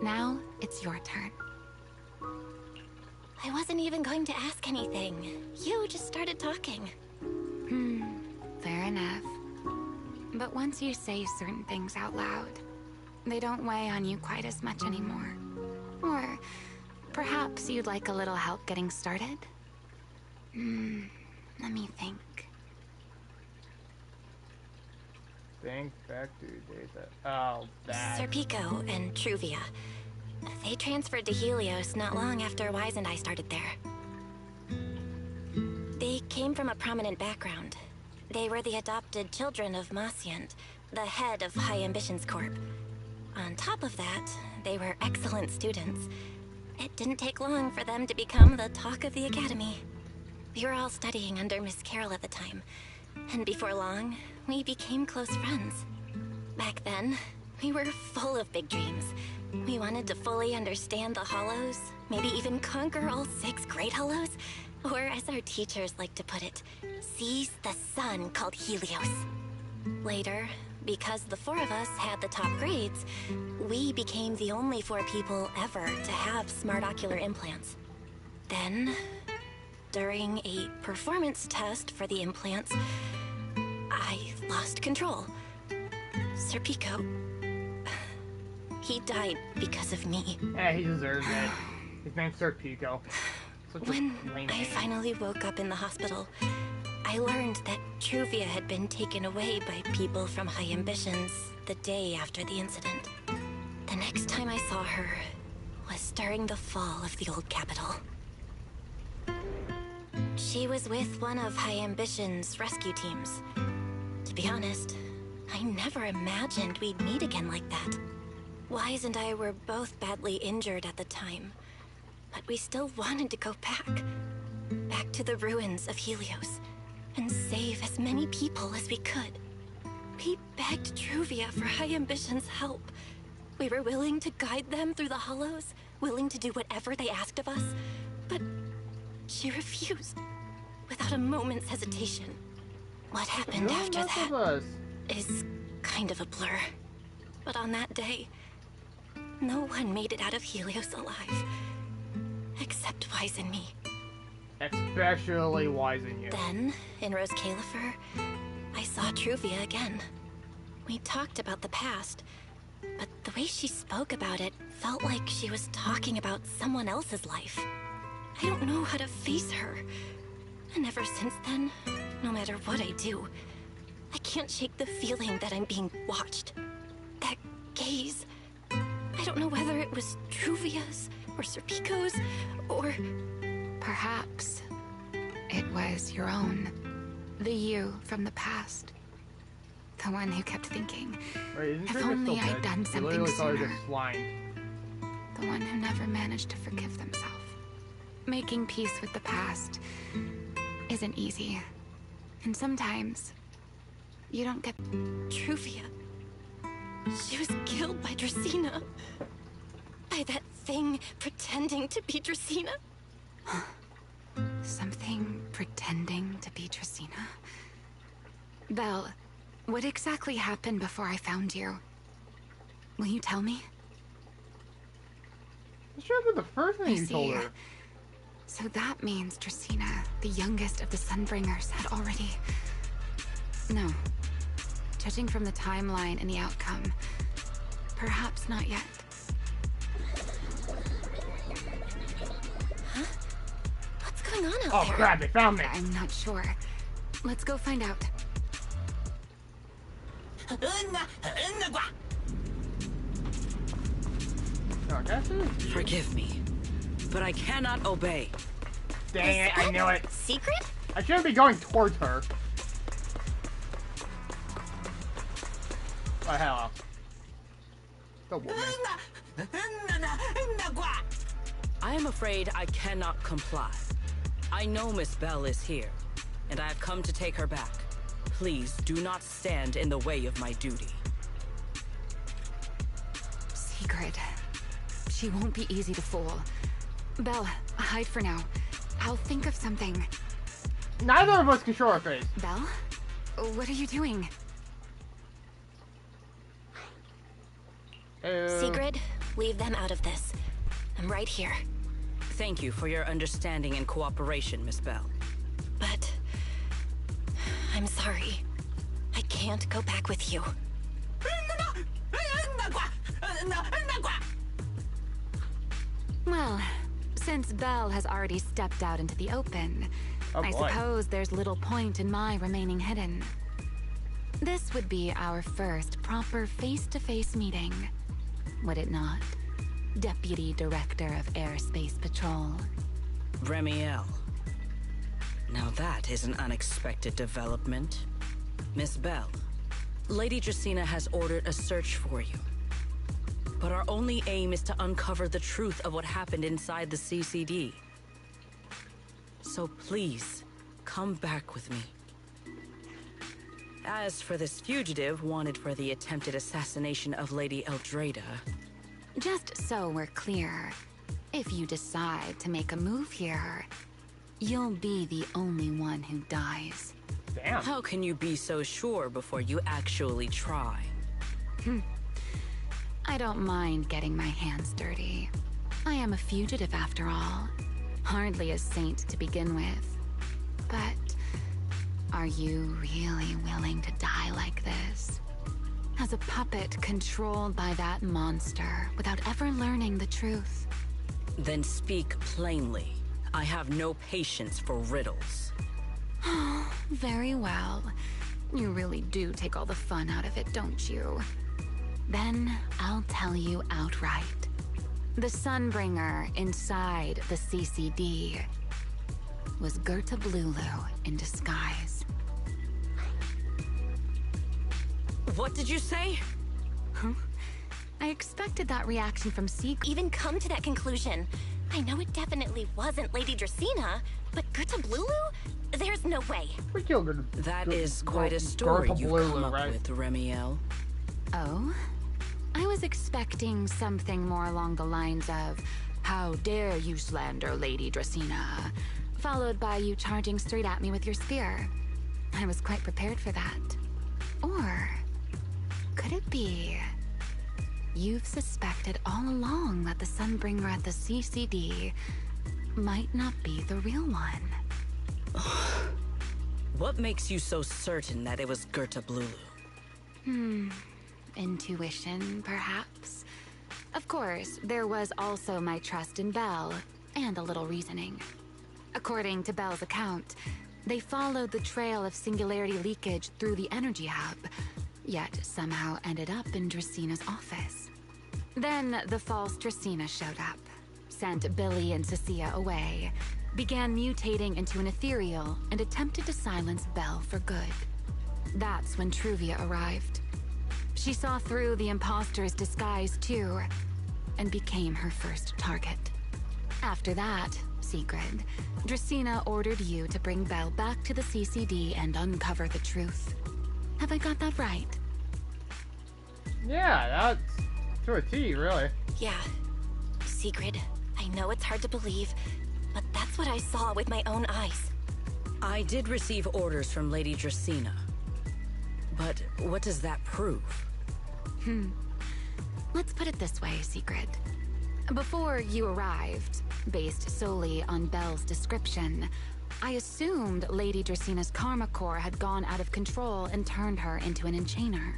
Speaker 1: Now, it's your turn.
Speaker 2: I wasn't even going to ask anything. You just started talking.
Speaker 1: Fair enough. But once you say certain things out loud, they don't weigh on you quite as much anymore. Or perhaps you'd like a little help getting started? Let me think.
Speaker 4: Think back to days that. Oh, that.
Speaker 2: Serpico and Truvia. They transferred to Helios not long after Wise and I started there. They came from a prominent background. They were the adopted children of Masyant, the head of High Ambitions Corp. On top of that, they were excellent students. It didn't take long for them to become the talk of the academy. We were all studying under Miss Carroll at the time, and before long, we became close friends. Back then, we were full of big dreams. We wanted to fully understand the Hollows, maybe even conquer all 6 Great Hollows, or as our teachers like to put it, seize the sun called Helios. Later, because the 4 of us had the top grades, we became the only 4 people ever to have smart ocular implants. Then, during a performance test for the implants, I lost control. Serpico, he died because of me.
Speaker 4: Yeah, he deserves it. His name's Serpico.
Speaker 2: When I finally woke up in the hospital, I learned that Truvia had been taken away by people from High Ambitions the day after the incident. The next time I saw her was during the fall of the old capital. She was with one of High Ambition's rescue teams. To be honest, I never imagined we'd meet again like that. Wise and I were both badly injured at the time, but we still wanted to go back to the ruins of Helios, and save as many people as we could. We begged Truvia for High Ambition's help. We were willing to guide them through the Hollows, willing to do whatever they asked of us, but she refused, without a moment's hesitation. What happened after that is kind of a blur. But on that day, no one made it out of Helios alive, except Wise and me.
Speaker 4: Especially Wise and you.
Speaker 2: Then, in Rose Califer, I saw Truvia again. We talked about the past, but the way she spoke about it felt like she was talking about someone else's life. I don't know how to face her. And ever since then, no matter what I do, I can't shake the feeling that I'm being watched. That gaze. I don't know whether it was Truvia's, or Serpico's, or...
Speaker 1: Perhaps it was your own. The you from the past. The one who kept thinking,
Speaker 4: Wait,
Speaker 1: if only I'd done something sooner.
Speaker 4: Blind.
Speaker 1: The one who never managed to forgive themselves. Making peace with the past isn't easy. And sometimes, you don't get...
Speaker 2: Truvia. She was killed by Dracena. By that thing pretending to be Dracena.
Speaker 1: Something pretending to be Dracena? Belle, what exactly happened before I found you? Will you tell me?
Speaker 4: This should have been the first thing you told her.
Speaker 1: So that means Dracena, the youngest of the Sunbringers, had already... No. Judging from the timeline and the outcome, perhaps not yet.
Speaker 2: Huh? What's going on out there?
Speaker 4: Oh crap, they found me!
Speaker 1: I'm not sure. Let's go find out.
Speaker 9: Forgive me, but I cannot obey.
Speaker 4: Dang it, I knew it.
Speaker 2: Secret?
Speaker 4: I shouldn't be going towards her. What the hell? Don't whoop me.
Speaker 9: I am afraid I cannot comply. I know Miss Belle is here, and I have come to take her back. Please do not stand in the way of my duty.
Speaker 1: Secret. She won't be easy to fool. Belle, hide for now. I'll think of something.
Speaker 4: Neither of us can show our face.
Speaker 1: Belle? What are you doing?
Speaker 2: Sigrid, leave them out of this. I'm right here.
Speaker 9: Thank you for your understanding and cooperation, Miss Belle.
Speaker 2: But... I'm sorry. I can't go back with you.
Speaker 1: Well, since Belle has already stepped out into the open,
Speaker 4: Oh,
Speaker 1: I
Speaker 4: boy.
Speaker 1: suppose there's little point in my remaining hidden. This would be our first proper face-to-face meeting, would it not? Deputy Director of Airspace Patrol.
Speaker 9: Remielle. Now that is an unexpected development. Miss Bell, Lady Dracaena has ordered a search for you. But our only aim is to uncover the truth of what happened inside the CCD. So please, come back with me. As for this fugitive wanted for the attempted assassination of Lady Eldrada...
Speaker 1: Just so we're clear, if you decide to make a move here, you'll be the only one who dies.
Speaker 4: Damn.
Speaker 9: How can you be so sure before you actually try?
Speaker 1: I don't mind getting my hands dirty. I am a fugitive after all. Hardly a saint to begin with. But are you really willing to die like this? As a puppet controlled by that monster without ever learning the truth?
Speaker 9: Then speak plainly. I have no patience for riddles.
Speaker 1: Very well. You really do take all the fun out of it, don't you? Then I'll tell you outright. The Sunbringer inside the CCD was Gerta Blulu in disguise.
Speaker 9: What did you say?
Speaker 1: I expected that reaction from Secret.
Speaker 2: Even come to that conclusion. I know it definitely wasn't Lady Dracaena, but Gerta Blulu? There's no way.
Speaker 4: We killed her.
Speaker 9: That is quite a story
Speaker 4: Gerta
Speaker 9: you've
Speaker 4: Blulu,
Speaker 9: come up
Speaker 4: right?
Speaker 9: with, Remielle.
Speaker 1: Oh? I was expecting something more along the lines of, "How dare you slander Lady Dracaena?" followed by you charging straight at me with your spear. I was quite prepared for that. Or could it be you've suspected all along that the Sunbringer at the CCD might not be the real one?
Speaker 9: What makes you so certain that it was Gerta Blulu?
Speaker 1: Intuition, perhaps? Of course, there was also my trust in Belle, and a little reasoning. According to Belle's account, they followed the trail of singularity leakage through the energy hub, yet somehow ended up in Dracena's office. Then the false Dracaena showed up, sent Billy and Cecilia away, began mutating into an ethereal, and attempted to silence Belle for good. That's when Truvia arrived. She saw through the imposter's disguise too, and became her first target. After that, Sigrid, Dracaena ordered you to bring Belle back to the CCD and uncover the truth. Have I got that right?
Speaker 4: Yeah, that's to a T, really.
Speaker 2: Yeah. Sigrid, I know it's hard to believe, but that's what I saw with my own eyes.
Speaker 9: I did receive orders from Lady Dracaena. But what does that prove?
Speaker 1: Let's put it this way, Sigrid. Before you arrived, based solely on Belle's description, I assumed Lady Dracena's karma core had gone out of control and turned her into an enchainer.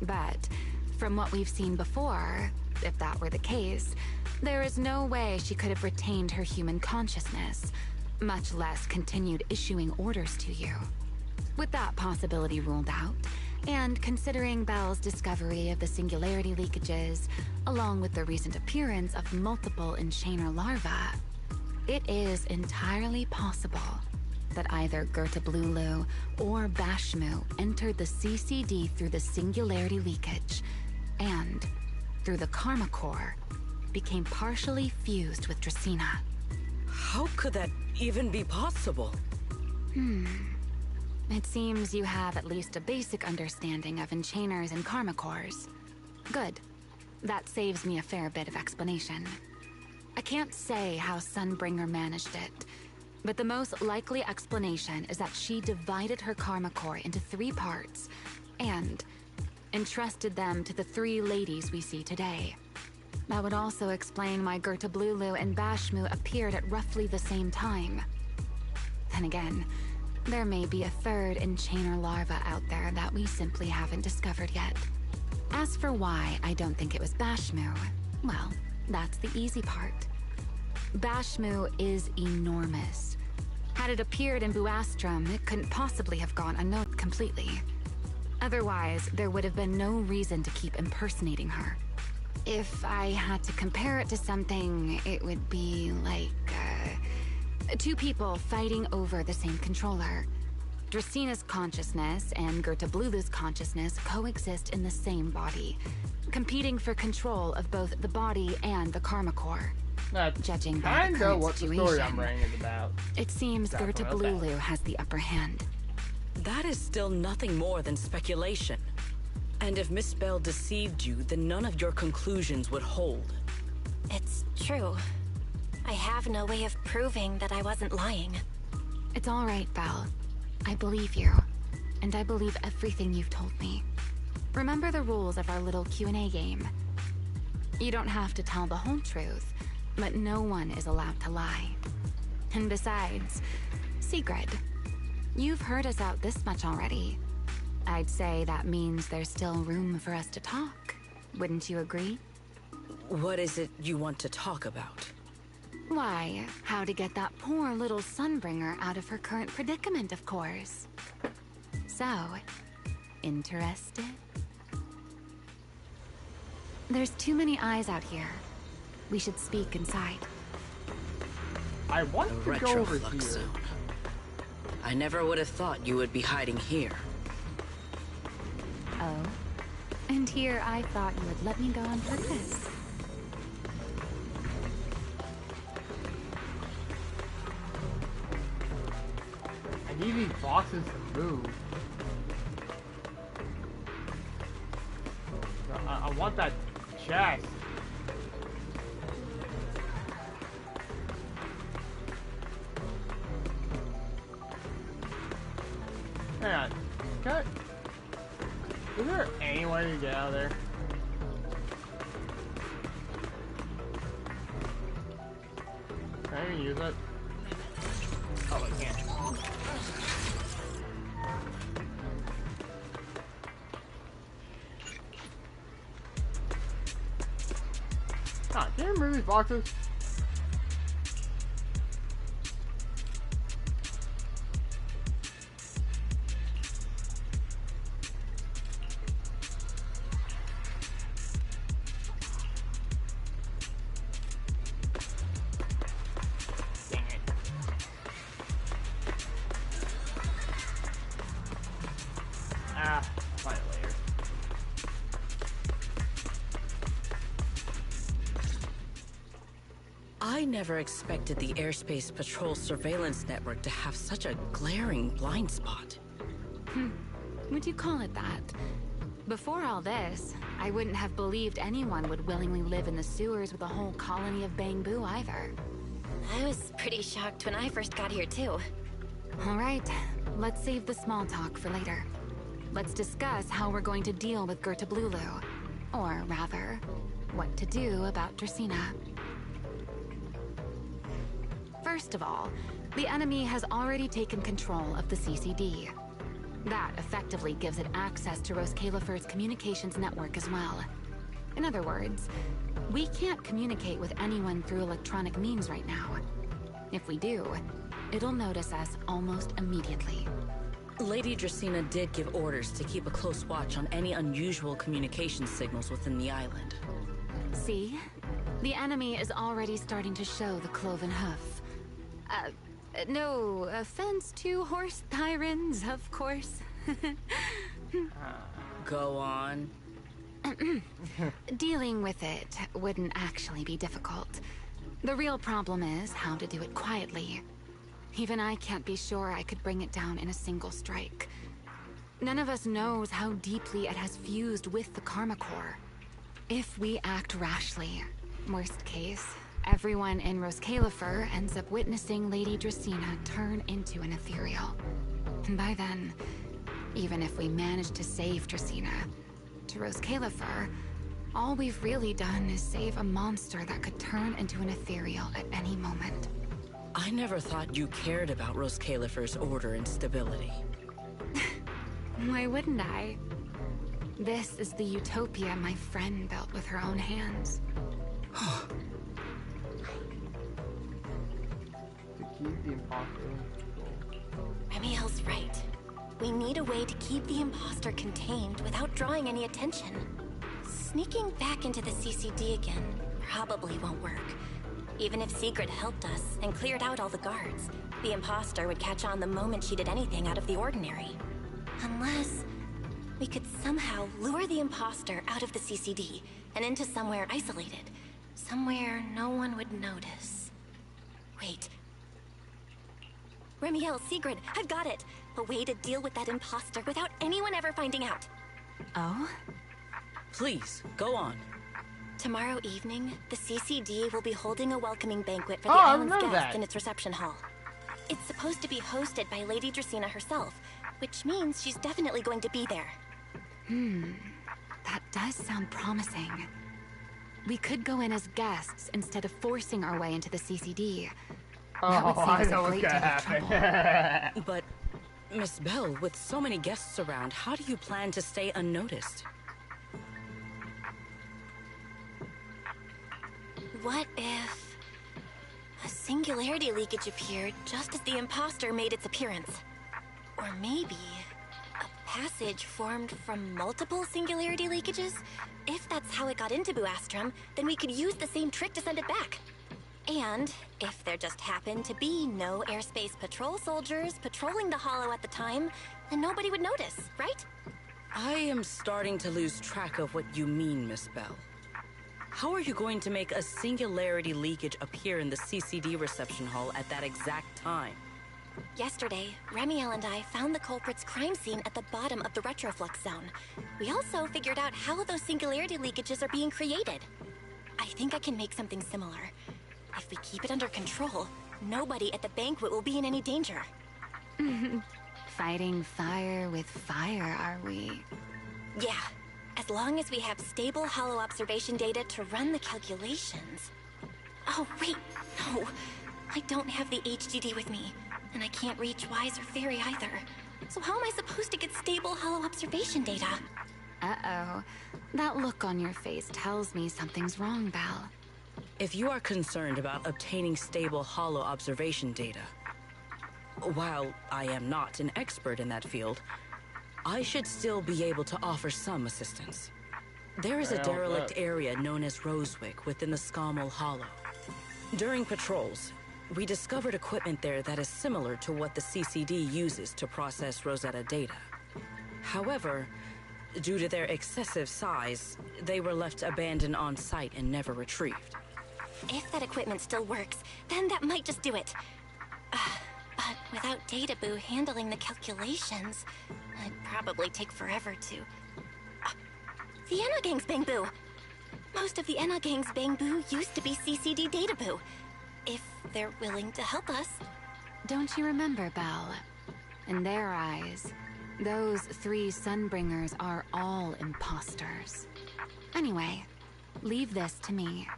Speaker 1: But from what we've seen before, if that were the case, there is no way she could have retained her human consciousness, much less continued issuing orders to you. With that possibility ruled out, and considering Belle's discovery of the singularity leakages, along with the recent appearance of multiple enchainer larvae, it is entirely possible that either Gerta Blulu or Bashmu entered the CCD through the singularity leakage, and, through the karma core, became partially fused with Dracaena.
Speaker 9: How could that even be possible?
Speaker 1: It seems you have at least a basic understanding of enchainers and karma cores. Good. That saves me a fair bit of explanation. I can't say how Sunbringer managed it, but the most likely explanation is that she divided her karma core into 3 parts and entrusted them to the 3 ladies we see today. That would also explain why Gerta Blulu and Bashmu appeared at roughly the same time. Then again, there may be a 3rd enchainer larva out there that we simply haven't discovered yet. As for why I don't think it was Bashmu, well, that's the easy part. Bashmu is enormous. Had it appeared in Buastrum, it couldn't possibly have gone unnoticed completely. Otherwise, there would have been no reason to keep impersonating her. If I had to compare it to something, it would be like, two people fighting over the same controller. Dracina's consciousness and Gerta consciousness coexist in the same body, competing for control of both the body and the Karma Core.
Speaker 4: That's
Speaker 1: judging by the current
Speaker 4: what
Speaker 1: situation,
Speaker 4: the story I'm writing is about.
Speaker 1: It seems Gerta has the upper hand.
Speaker 9: That is still nothing more than speculation. And if Miss Bell deceived you, then none of your conclusions would hold.
Speaker 2: It's true. I have no way of proving that I wasn't lying.
Speaker 1: It's all right, Belle. I believe you, and I believe everything you've told me. Remember the rules of our little Q&A game. You don't have to tell the whole truth, but no one is allowed to lie. And besides, Sigrid, you've heard us out this much already. I'd say that means there's still room for us to talk. Wouldn't you agree?
Speaker 9: What is it you want to talk about?
Speaker 1: Why, how to get that poor little Sunbringer out of her current predicament, of course. So, interested? There's too many eyes out here. We should speak inside.
Speaker 4: I want to go over here.
Speaker 9: Zone. I never would have thought you would be hiding here.
Speaker 1: Oh? And here I thought you would let me go on purpose.
Speaker 4: I need these boxes to move. I want that chest. Hang on. Is there any way to get out of there? Can I even use it? Oh, I can't. Ah, can you remove these boxes?
Speaker 9: I never expected the Airspace Patrol surveillance network to have such a glaring blind spot.
Speaker 1: Would you call it that? Before all this, I wouldn't have believed anyone would willingly live in the sewers with a whole colony of Bangbu either.
Speaker 2: I was pretty shocked when I first got here too.
Speaker 1: All right, let's save the small talk for later. Let's discuss how we're going to deal with Gerta Blulu. Or rather, what to do about Dracina. First of all, the enemy has already taken control of the CCD. That effectively gives it access to Roskalifer's communications network as well. In other words, we can't communicate with anyone through electronic means right now. If we do, it'll notice us almost immediately.
Speaker 9: Lady Dracina did give orders to keep a close watch on any unusual communication signals within the island.
Speaker 1: See? The enemy is already starting to show the cloven hoof. No offense to horse tyrants, of course.
Speaker 9: Go on.
Speaker 1: Dealing with it wouldn't actually be difficult. The real problem is how to do it quietly. Even I can't be sure I could bring it down in a single strike. None of us knows how deeply it has fused with the Karma Core. If we act rashly, worst case, everyone in Roskalifer ends up witnessing Lady Dracina turn into an ethereal. And by then, even if we manage to save Dracina, to Roskalifer, all we've really done is save a monster that could turn into an ethereal at any moment.
Speaker 9: I never thought you cared about Roskalifer's order and stability.
Speaker 1: Why wouldn't I? This is the utopia my friend built with her own hands.
Speaker 4: To keep the imposter.
Speaker 2: Remielle's right. We need a way to keep the imposter contained without drawing any attention. Sneaking back into the CCD again probably won't work. Even if Sigrid helped us and cleared out all the guards, the imposter would catch on the moment she did anything out of the ordinary. Unless we could somehow lure the imposter out of the CCD and into somewhere isolated. Somewhere no one would notice. Wait. Remielle, Sigrid, I've got it! A way to deal with that imposter without anyone ever finding out.
Speaker 1: Oh?
Speaker 9: Please, go on.
Speaker 2: Tomorrow evening, the CCD will be holding a welcoming banquet for the
Speaker 4: Oh, I
Speaker 2: island's
Speaker 4: remember
Speaker 2: guests
Speaker 4: that.
Speaker 2: in its reception hall. It's supposed to be hosted by Lady Dracena herself, which means she's definitely going to be there.
Speaker 1: That does sound promising. We could go in as guests instead of forcing our way into the CCD. That would
Speaker 4: Oh,
Speaker 1: save
Speaker 4: I
Speaker 1: us a
Speaker 4: know what's
Speaker 1: great
Speaker 4: gonna
Speaker 1: deal of
Speaker 4: happen.
Speaker 1: trouble.
Speaker 9: But, Miss Bell, with so many guests around, how do you plan to stay unnoticed?
Speaker 2: What if a singularity leakage appeared just as the imposter made its appearance? Or maybe a passage formed from multiple singularity leakages? If that's how it got into Buastrom, then we could use the same trick to send it back. And if there just happened to be no airspace patrol soldiers patrolling the Hollow at the time, then nobody would notice, right?
Speaker 9: I am starting to lose track of what you mean, Miss Bell. How are you going to make a singularity leakage appear in the CCD reception hall at that exact time?
Speaker 2: Yesterday, Remielle and I found the culprit's crime scene at the bottom of the retroflux zone. We also figured out how those singularity leakages are being created. I think I can make something similar. If we keep it under control, nobody at the banquet will be in any danger.
Speaker 1: Fighting fire with fire, are we?
Speaker 2: Yeah, as long as we have stable hollow observation data to run the calculations. Oh, wait, no. I don't have the HDD with me, and I can't reach Wise or Fairy either. So how am I supposed to get stable hollow observation data?
Speaker 1: Uh-oh. That look on your face tells me something's wrong, Belle.
Speaker 9: If you are concerned about obtaining stable hollow observation data, while I am not an expert in that field, I should still be able to offer some assistance. There is a derelict area known as Rosewick within the Scommel Hollow. During patrols, we discovered equipment there that is similar to what the CCD uses to process Rosetta data. However, due to their excessive size, they were left abandoned on site and never retrieved.
Speaker 2: If that equipment still works, then that might just do it. But without Databoo handling the calculations, it'd probably take forever to... the Enogang's Bangboo! Most of the Enogang's Bangboo used to be CCD Databoo. If they're willing to help us.
Speaker 1: Don't you remember, Belle? In their eyes, those 3 Sunbringers are all imposters. Anyway, leave this to me.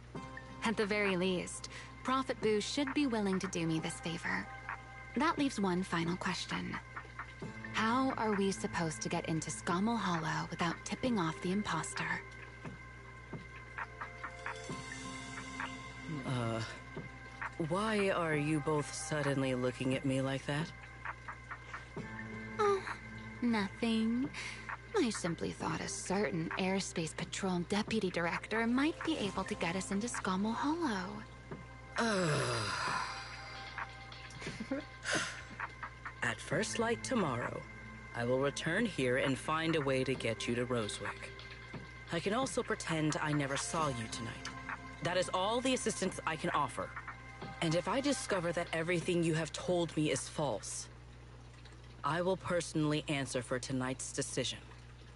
Speaker 1: At the very least, Prophet Boo should be willing to do me this favor. That leaves one final question. How are we supposed to get into Scommel Hollow without tipping off the imposter?
Speaker 9: Why are you both suddenly looking at me like that?
Speaker 1: Oh, nothing. I simply thought a certain airspace patrol deputy director might be able to get us into Scommel Hollow.
Speaker 9: At first light tomorrow, I will return here and find a way to get you to Rosewick. I can also pretend I never saw you tonight. That is all the assistance I can offer. And if I discover that everything you have told me is false, I will personally answer for tonight's decision,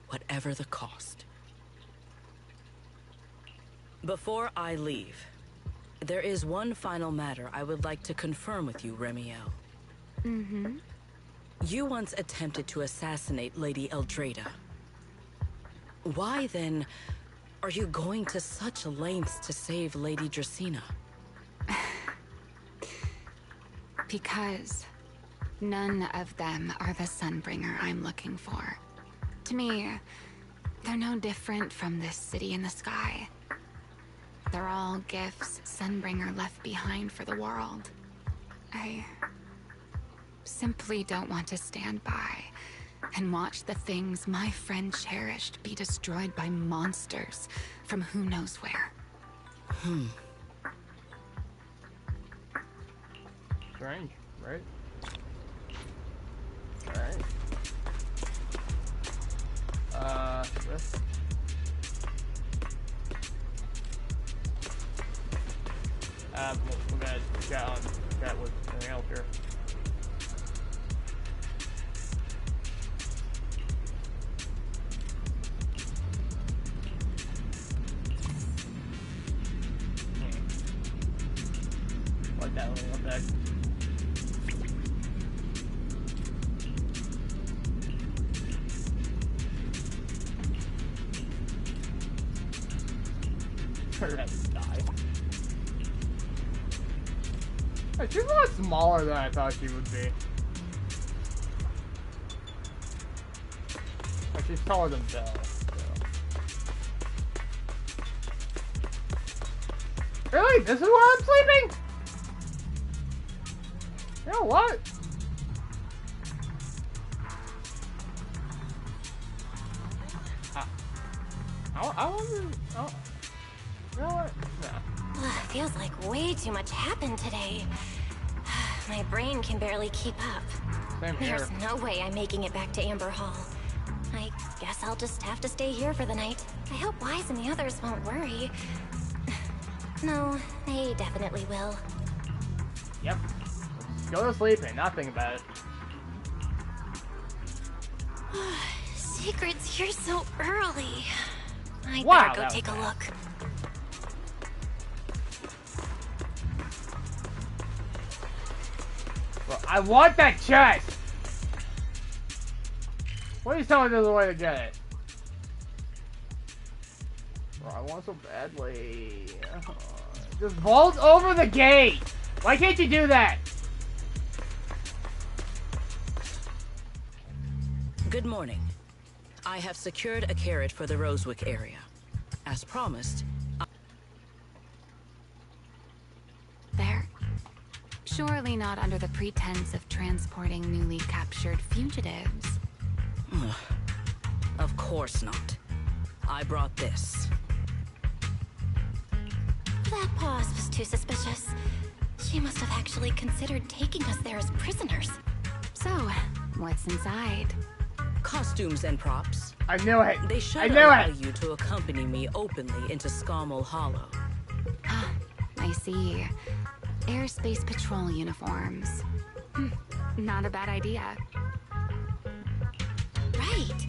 Speaker 9: whatever the cost. Before I leave, there is one final matter I would like to confirm with you, Remielle.
Speaker 1: Mm-hmm.
Speaker 9: You once attempted to assassinate Lady Eldrada. Why, then, are you going to such lengths to save Lady Dracena?
Speaker 1: Because none of them are the Sunbringer I'm looking for. To me, they're no different from this city in the sky. They're all gifts Sunbringer left behind for the world. I simply don't want to stand by and watch the things my friend cherished be destroyed by monsters from who knows where.
Speaker 4: Strange, right? Alright. This. We're gonna chat with Remielle here. Like that little effect. Her head die. Hey, she's a lot smaller than I thought she would be. Like, she's taller than Belle. So. Really? This is where I'm sleeping? You know what? I wonder. Oh. You know what? Nah.
Speaker 2: Feels like way too much happened today. My brain can barely keep up.
Speaker 4: Same here.
Speaker 2: There's no way I'm making it back to Amber Hall. I guess I'll just have to stay here for the night. I hope Wise and the others won't worry. No, they definitely will.
Speaker 4: Yep. Let's go to sleep and not think about it.
Speaker 2: Secret's here so early. I
Speaker 4: Wow,
Speaker 2: better go take a look.
Speaker 4: Well, I want that chest! What are you telling me there's a way to get it? Bro, I want so badly. Just vault over the gate! Why can't you do that?
Speaker 9: Good morning. I have secured a carriage for the Rosewick area. As promised,
Speaker 1: There? Surely not under the pretense of transporting newly captured fugitives.
Speaker 9: Of course not. I brought this.
Speaker 2: That pause was too suspicious. She must have actually considered taking us there as prisoners.
Speaker 1: So, what's inside?
Speaker 9: Costumes and props.
Speaker 4: I knew it.
Speaker 9: They should
Speaker 4: I knew
Speaker 9: allow
Speaker 4: it.
Speaker 9: you to accompany me openly into Scommel Hollow.
Speaker 1: Ah, I see. Airspace patrol uniforms. Not a bad idea.
Speaker 2: Right.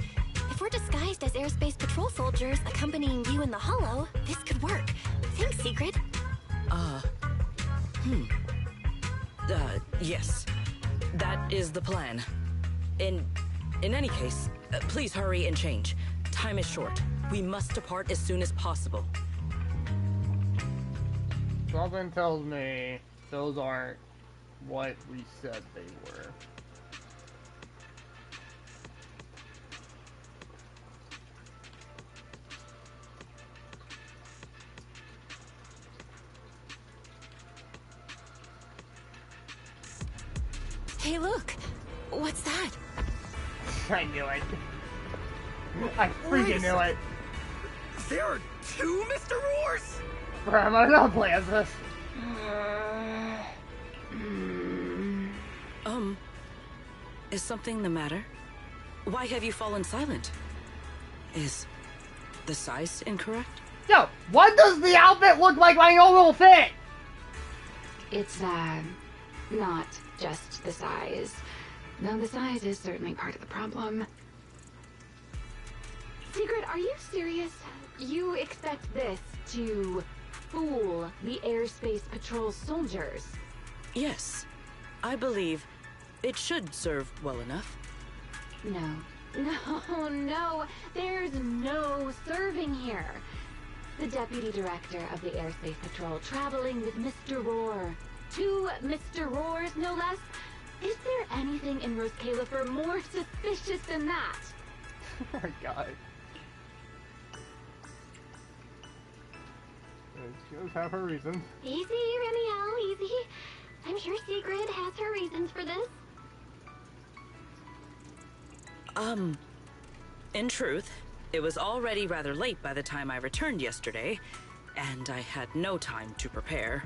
Speaker 2: If we're disguised as airspace patrol soldiers accompanying you in the Hollow, this could work. Thanks, Secret.
Speaker 9: Yes. That is the plan. In any case, please hurry and change. Time is short. We must depart as soon as possible.
Speaker 4: Something tells me those aren't what we said they were.
Speaker 1: Hey, look! What's that?
Speaker 4: I knew it. I freaking knew it.
Speaker 5: There are two Mr. Roars?
Speaker 4: Bro, am I gonna play as this?
Speaker 9: Is something the matter? Why have you fallen silent? Is the size incorrect?
Speaker 4: Yo, what does the outfit look like my normal fit?
Speaker 1: It's, not just the size. Though the size is certainly part of the problem. Secret, are you serious? You expect this to fool the airspace patrol soldiers?
Speaker 9: Yes. I believe it should serve well enough.
Speaker 1: No, there's no serving here. The deputy director of the airspace patrol traveling with Mr. Roar. Two Mr. Roars, no less. Is there anything in Rose Califer more suspicious than that?
Speaker 4: Oh my god. She does have her reasons.
Speaker 2: Easy, Remielle, easy. I'm sure Secret has her reasons for this.
Speaker 9: In truth, it was already rather late by the time I returned yesterday, and I had no time to prepare.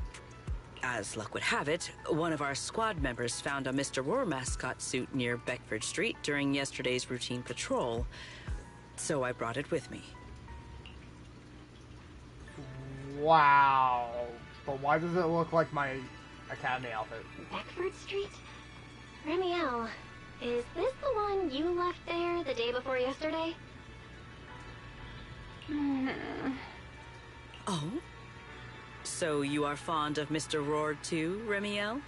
Speaker 9: As luck would have it, one of our squad members found a Mr. Roar mascot suit near Beckford Street during yesterday's routine patrol, so I brought it with me.
Speaker 4: Wow. But why does it look like my academy outfit?
Speaker 2: Beckford Street? Remielle, is this the one you left there the day before yesterday?
Speaker 9: Oh? So you are fond of Mr. Roar too, Remielle?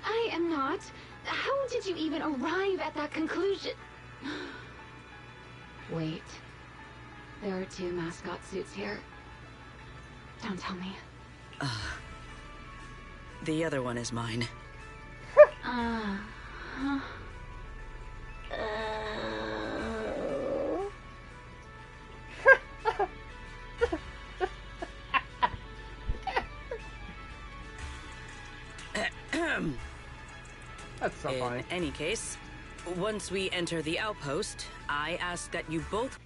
Speaker 1: I am not. How did you even arrive at that conclusion? Wait. There are 2 mascot suits here. Don't tell me.
Speaker 9: The other one is mine.
Speaker 4: That's so funny.
Speaker 9: In any case, once we enter the outpost, I ask that you both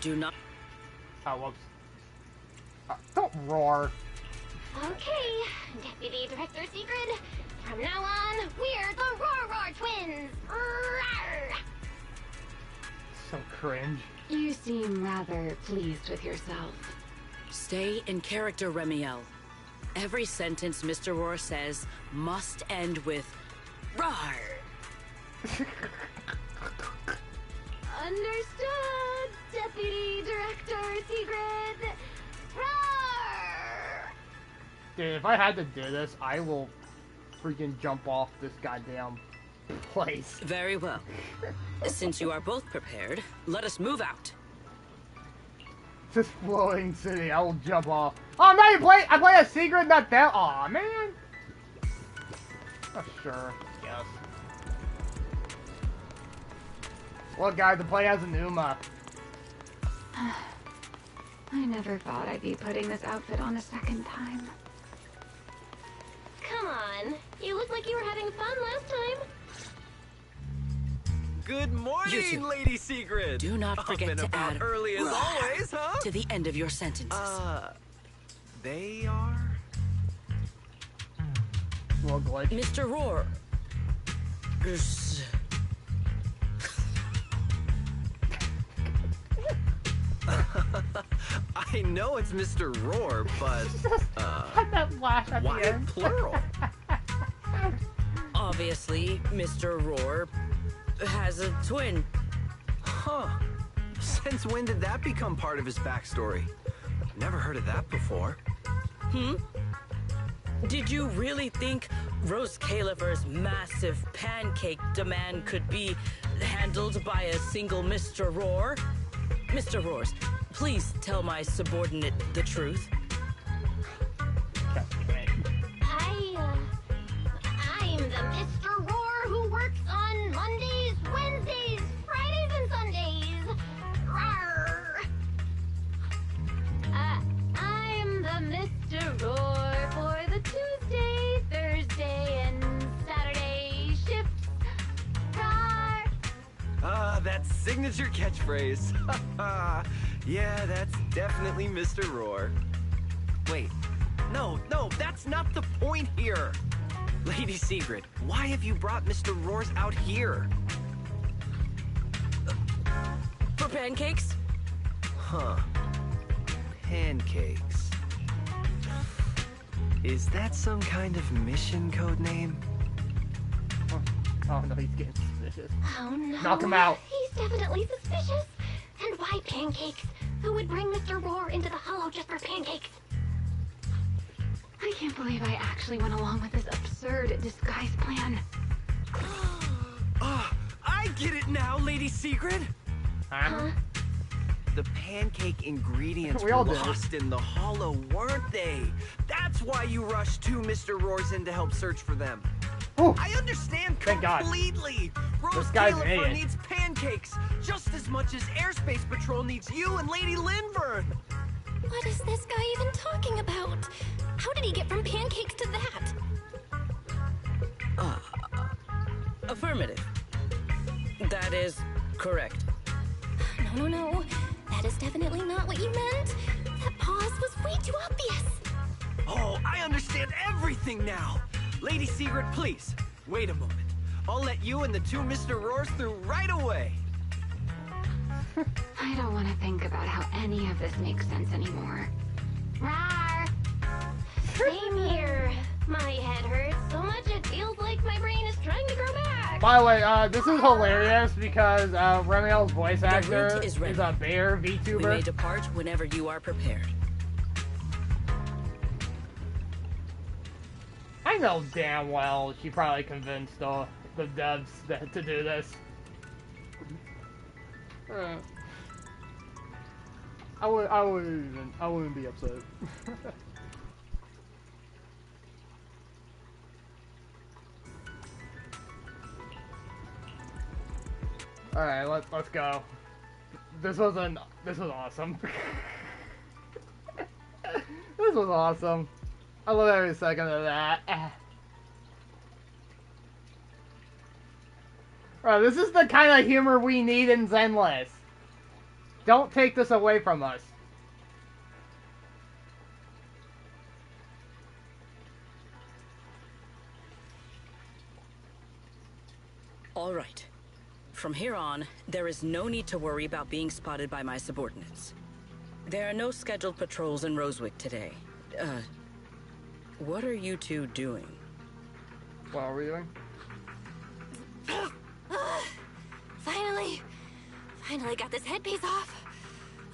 Speaker 9: do not...
Speaker 4: Oh, whoops. Don't roar.
Speaker 2: Okay, Deputy Director Secret. From now on, we're the Roar Twins. Rawr!
Speaker 4: So cringe.
Speaker 1: You seem rather pleased with yourself.
Speaker 9: Stay in character, Remielle. Every sentence Mr. Roar says must end with "Rawr."
Speaker 1: Understood, Deputy Director Secret. Roar!
Speaker 4: Dude, if I had to do this, I will freaking jump off this goddamn place.
Speaker 9: Very well. Since you are both prepared, let us move out.
Speaker 4: This floating city, I will jump off. Oh no, I play a secret, not that. Aw, man. Oh, sure, yes. Look, guys, the play has an Uma.
Speaker 1: I never thought I'd be putting this outfit on a second time.
Speaker 2: Come on, you look like you were having fun last time.
Speaker 5: Good
Speaker 9: You
Speaker 5: morning,
Speaker 9: two.
Speaker 5: Lady Secret.
Speaker 9: Do not
Speaker 5: Up
Speaker 9: forget
Speaker 5: and
Speaker 9: to
Speaker 5: about
Speaker 9: add
Speaker 5: early as
Speaker 9: "Rawr"
Speaker 5: always, huh?
Speaker 9: to the end of your sentences.
Speaker 5: They are.
Speaker 4: Little glitch.
Speaker 9: Mr. Roar.
Speaker 5: I know it's Mr. Roar, but
Speaker 4: That flash at
Speaker 5: why
Speaker 4: the end.
Speaker 5: plural?
Speaker 9: Obviously, Mr. Roar has a twin.
Speaker 5: Huh. Since when did that become part of his backstory? Never heard of that before.
Speaker 9: Did you really think Rose Caliver's massive pancake demand could be handled by a single Mr. Roar? Mr. Roars, please tell my subordinate the truth.
Speaker 2: I'm the Mr. Roar who works on Mondays, Wednesdays, Fridays, and Sundays. Rawr!
Speaker 1: I'm the Mr. Roar for the Tuesday, Thursday, and Saturday shifts. Roar!
Speaker 5: That signature catchphrase. Yeah, that's definitely Mr. Roar. Wait, no, that's not the point here. Lady Secret, why have you brought Mr. Roars out here?
Speaker 9: For pancakes?
Speaker 5: Huh. Pancakes. Is that some kind of mission code name?
Speaker 4: Oh no, he's getting suspicious.
Speaker 2: Oh no.
Speaker 4: Knock him out.
Speaker 2: He's definitely suspicious. And why pancakes? Who would bring Mr. Roar into the Hollow just for pancakes?
Speaker 1: I can't believe I actually went along with this absurd disguise plan.
Speaker 5: I get it now, Lady Secret!
Speaker 4: Huh?
Speaker 5: The pancake ingredients
Speaker 4: We
Speaker 5: were
Speaker 4: all did.
Speaker 5: lost in the Hollow, weren't they? That's why you rushed 2 Mr. Roars in to help search for them.
Speaker 4: Ooh.
Speaker 5: I understand
Speaker 4: Thank God.
Speaker 5: completely. Rose
Speaker 4: This guy's an
Speaker 5: Califer
Speaker 4: idiot.
Speaker 5: needs pancakes just as much as Airspace Patrol needs you and Lady Linvern.
Speaker 2: What is this guy even talking about? How did he get from pancakes to that?
Speaker 9: Affirmative. That is correct.
Speaker 2: No. That is definitely not what you meant. That pause was way too obvious.
Speaker 5: Oh, I understand everything now. Lady Secret, please, wait a moment. I'll let you and the two Mr. Roars through right away.
Speaker 1: I don't want to think about how any of this makes sense anymore.
Speaker 7: Rar! Same here. My head hurts so much it feels like my brain is trying to grow back.
Speaker 4: By the way, this is hilarious because Remielle's voice actor
Speaker 9: is
Speaker 4: a bear
Speaker 9: We
Speaker 4: VTuber.
Speaker 9: may depart whenever you are prepared.
Speaker 4: I know damn well she probably convinced the devs to do this. I wouldn't be upset. All right, let's go. This was awesome. This was awesome. I love every second of that. Bro, this is the kind of humor we need in Zenless. Don't take this away from us.
Speaker 9: All right. From here on, there is no need to worry about being spotted by my subordinates. There are no scheduled patrols in Rosewick today. What are you two doing?
Speaker 4: What are we doing?
Speaker 2: Finally got this headpiece off.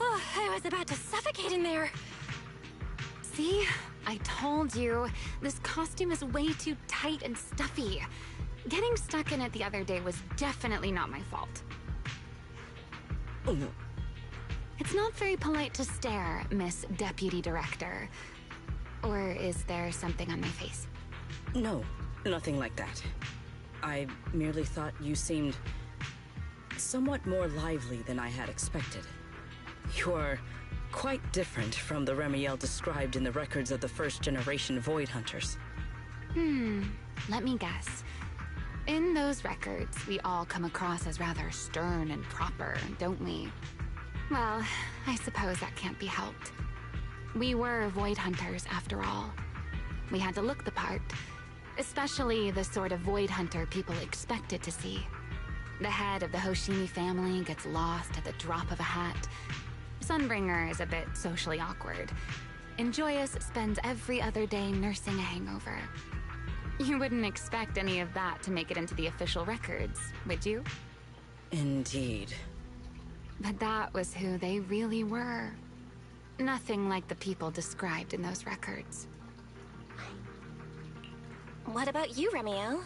Speaker 2: Oh, I was about to suffocate in there.
Speaker 1: See? I told you. This costume is way too tight and stuffy. Getting stuck in it the other day was definitely not my fault.
Speaker 9: Oh.
Speaker 1: It's not very polite to stare, Miss Deputy Director. Or is there something on my face?
Speaker 9: No, nothing like that. I merely thought you seemed somewhat more lively than I had expected. You are quite different from the Remielle described in the records of the first-generation Void Hunters.
Speaker 1: Let me guess. In those records, we all come across as rather stern and proper, don't we? Well, I suppose that can't be helped. We were Void Hunters, after all. We had to look the part, especially the sort of Void Hunter people expected to see. The head of the Hoshimi family gets lost at the drop of a hat. Sunbringer is a bit socially awkward. And Joyous spends every other day nursing a hangover. You wouldn't expect any of that to make it into the official records, would you?
Speaker 9: Indeed.
Speaker 1: But that was who they really were. Nothing like the people described in those records.
Speaker 2: What about you, Remielle?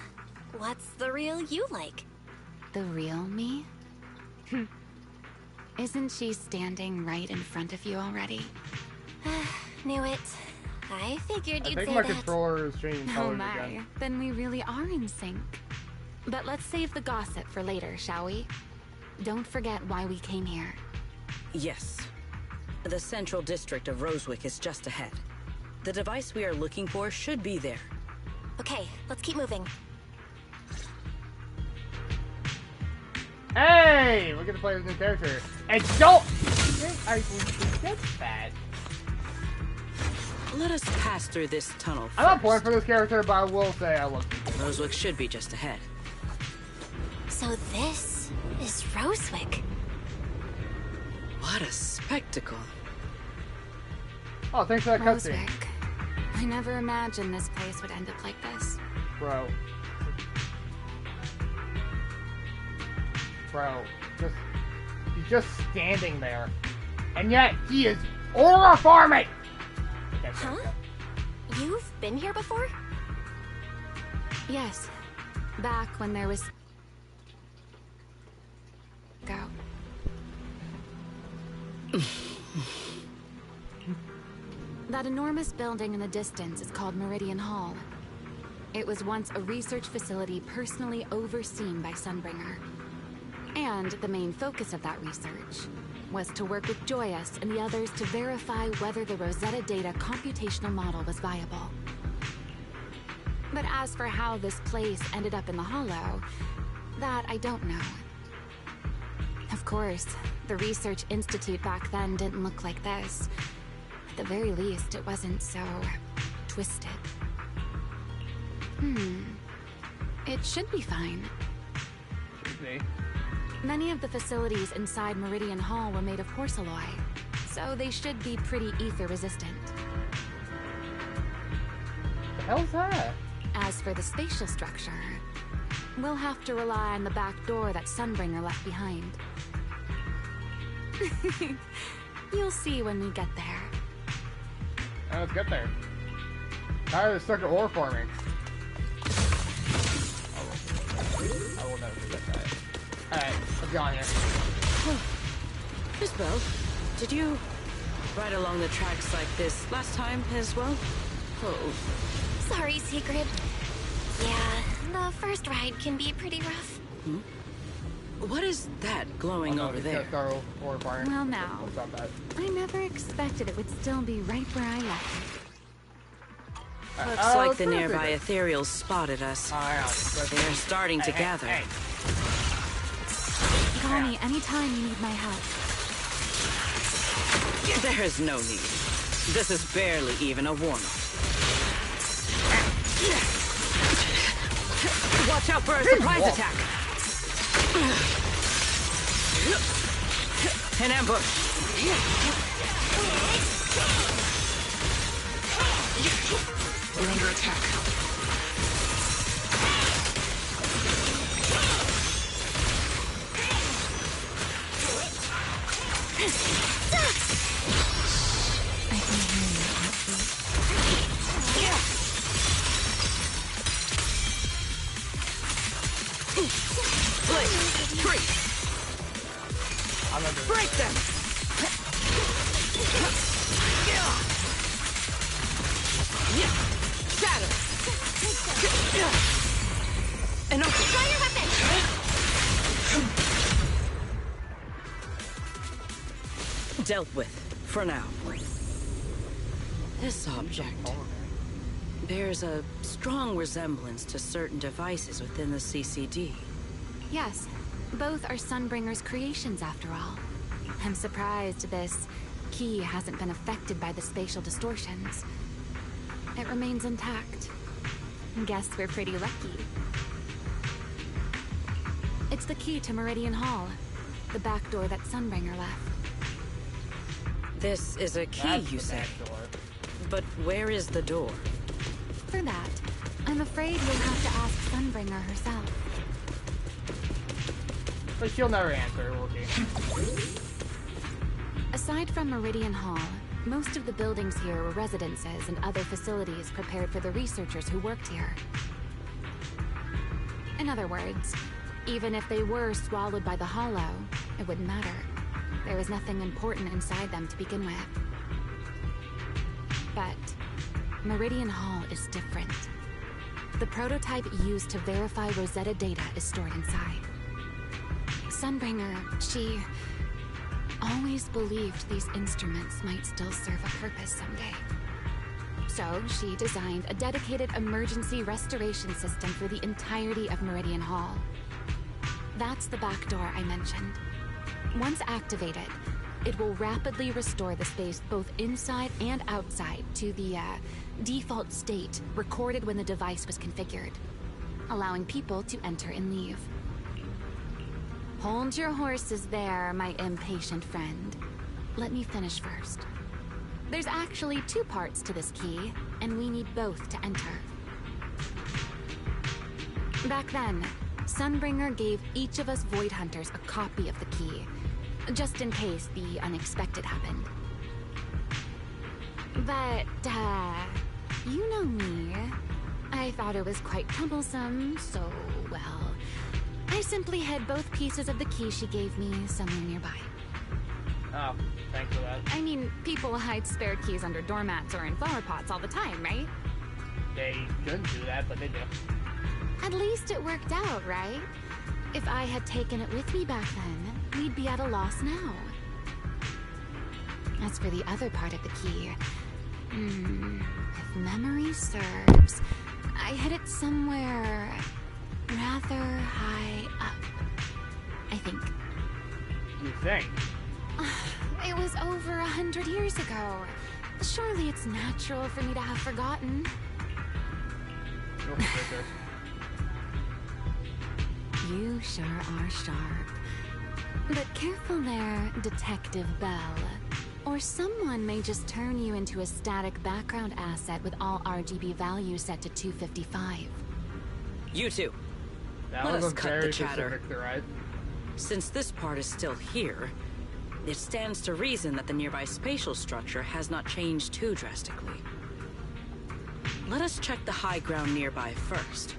Speaker 2: What's the real you like?
Speaker 1: The real me? Isn't she standing right in front of you already?
Speaker 2: Knew it. I figured
Speaker 4: I
Speaker 2: you'd
Speaker 4: think
Speaker 2: say
Speaker 4: my
Speaker 2: that.
Speaker 4: controller is changing
Speaker 1: Oh
Speaker 4: colors
Speaker 1: my,
Speaker 4: again.
Speaker 1: then we really are in sync. But let's save the gossip for later, shall we? Don't forget why we came here.
Speaker 9: Yes. The central district of Rosewick is just ahead. The device we are looking for should be there.
Speaker 2: Okay, let's keep moving.
Speaker 4: Hey, we're gonna play with a new character. And don't. I get that.
Speaker 9: Let us pass through this tunnel
Speaker 4: I'm not
Speaker 9: first.
Speaker 4: born for this character, but I will say I look.
Speaker 9: Rosewick should be just ahead.
Speaker 2: So this is Rosewick.
Speaker 9: What a spectacle.
Speaker 4: Oh, thanks for that cutscene,
Speaker 1: Rosewick. I never imagined this place would end up like this.
Speaker 4: bro. Bro, he's just standing there, and yet he is aura farming.
Speaker 2: Huh? You've been here before?
Speaker 1: Yes. Back when there was... Go. That enormous building in the distance is called Meridian Hall. It was once a research facility personally overseen by Sunbringer. And the main focus of that research was to work with Joyous and the others to verify whether the Rosetta Data computational model was viable. But as for how this place ended up in the Hollow, That I don't know. Of course, the Research Institute back then didn't look like this. At the very least, it wasn't so twisted. It should be fine.
Speaker 4: Okay.
Speaker 1: Many of the facilities inside Meridian Hall were made of porcelain, so they should be pretty ether resistant.
Speaker 4: The hell's that?
Speaker 1: As for the spatial structure, we'll have to rely on the back door that Sunbringer left behind. You'll see when we get there.
Speaker 4: Let's get there. How is stuck at ore farming? I will never forget that. Alright, let's go on here.
Speaker 9: Miss Bell, did you ride along the tracks like this last time as well? Oh.
Speaker 2: Sorry, Secret. Yeah, the first ride can be pretty rough.
Speaker 9: What is that glowing over there?
Speaker 4: Ore farming.
Speaker 1: Well, now,
Speaker 4: It's not bad.
Speaker 1: I never expected it would still be right where I left it.
Speaker 9: Looks like the nearby ethereals spotted us. They're starting to gather.
Speaker 4: Hey.
Speaker 1: Call me anytime you need my help.
Speaker 9: There is no need. This is barely even a warm-up. Watch out for a surprise attack! An ambush!
Speaker 10: We're under attack.
Speaker 1: I can hear you, Archie.
Speaker 9: Blade! Tree! Break them! Shatter! And open!
Speaker 2: Draw your weapon!
Speaker 9: Dealt with, for now. This object bears a strong resemblance to certain devices within the CCD.
Speaker 1: Yes, both are Sunbringer's creations after all. I'm surprised this key hasn't been affected by the spatial distortions. It remains intact. Guess we're pretty lucky. It's the key to Meridian Hall, the back door that Sunbringer left.
Speaker 9: This is a key, you say? But where is the door?
Speaker 1: For that, I'm afraid you'll have to ask Sunbringer herself.
Speaker 4: But she'll never answer, will she?
Speaker 1: Aside from Meridian Hall, most of the buildings here were residences and other facilities prepared for the researchers who worked here. In other words, even if they were swallowed by the Hollow, it wouldn't matter. There was nothing important inside them to begin with. But Meridian Hall is different. The prototype used to verify Rosetta data is stored inside. Sunbringer, she always believed these instruments might still serve a purpose someday. So she designed a dedicated emergency restoration system for the entirety of Meridian Hall. That's the back door I mentioned. Once activated, it will rapidly restore the space both inside and outside to the default state recorded when the device was configured, allowing people to enter and leave. Hold your horses there, my impatient friend. Let me finish first. There's actually two parts to this key, and we need both to enter. Back then, Sunbringer gave each of us Void Hunters a copy of the key, just in case the unexpected happened. But, you know me. I thought it was quite troublesome, so, well, I simply hid both pieces of the key she gave me somewhere nearby.
Speaker 4: Oh, thanks for that.
Speaker 1: I mean, people hide spare keys under doormats or in flower pots all the time, right?
Speaker 4: They shouldn't do that, but they do.
Speaker 1: At least it worked out, right? If I had taken it with me back then, we'd be at a loss now. As for the other part of the key, if memory serves, I hid it somewhere rather high up. I think.
Speaker 4: You think?
Speaker 1: It was over 100 years ago. Surely it's natural for me to have forgotten.
Speaker 4: You'll forget this.
Speaker 1: You sure are sharp. But careful there, Detective Bell. Or someone may just turn you into a static background asset with all RGB values set to 255.
Speaker 9: You two.
Speaker 4: That
Speaker 9: Let
Speaker 4: was
Speaker 9: us
Speaker 4: a
Speaker 9: cut
Speaker 4: very
Speaker 9: the chatter.
Speaker 4: specific threat.
Speaker 9: Since this part is still here, it stands to reason that the nearby spatial structure has not changed too drastically. Let us check the high ground nearby first.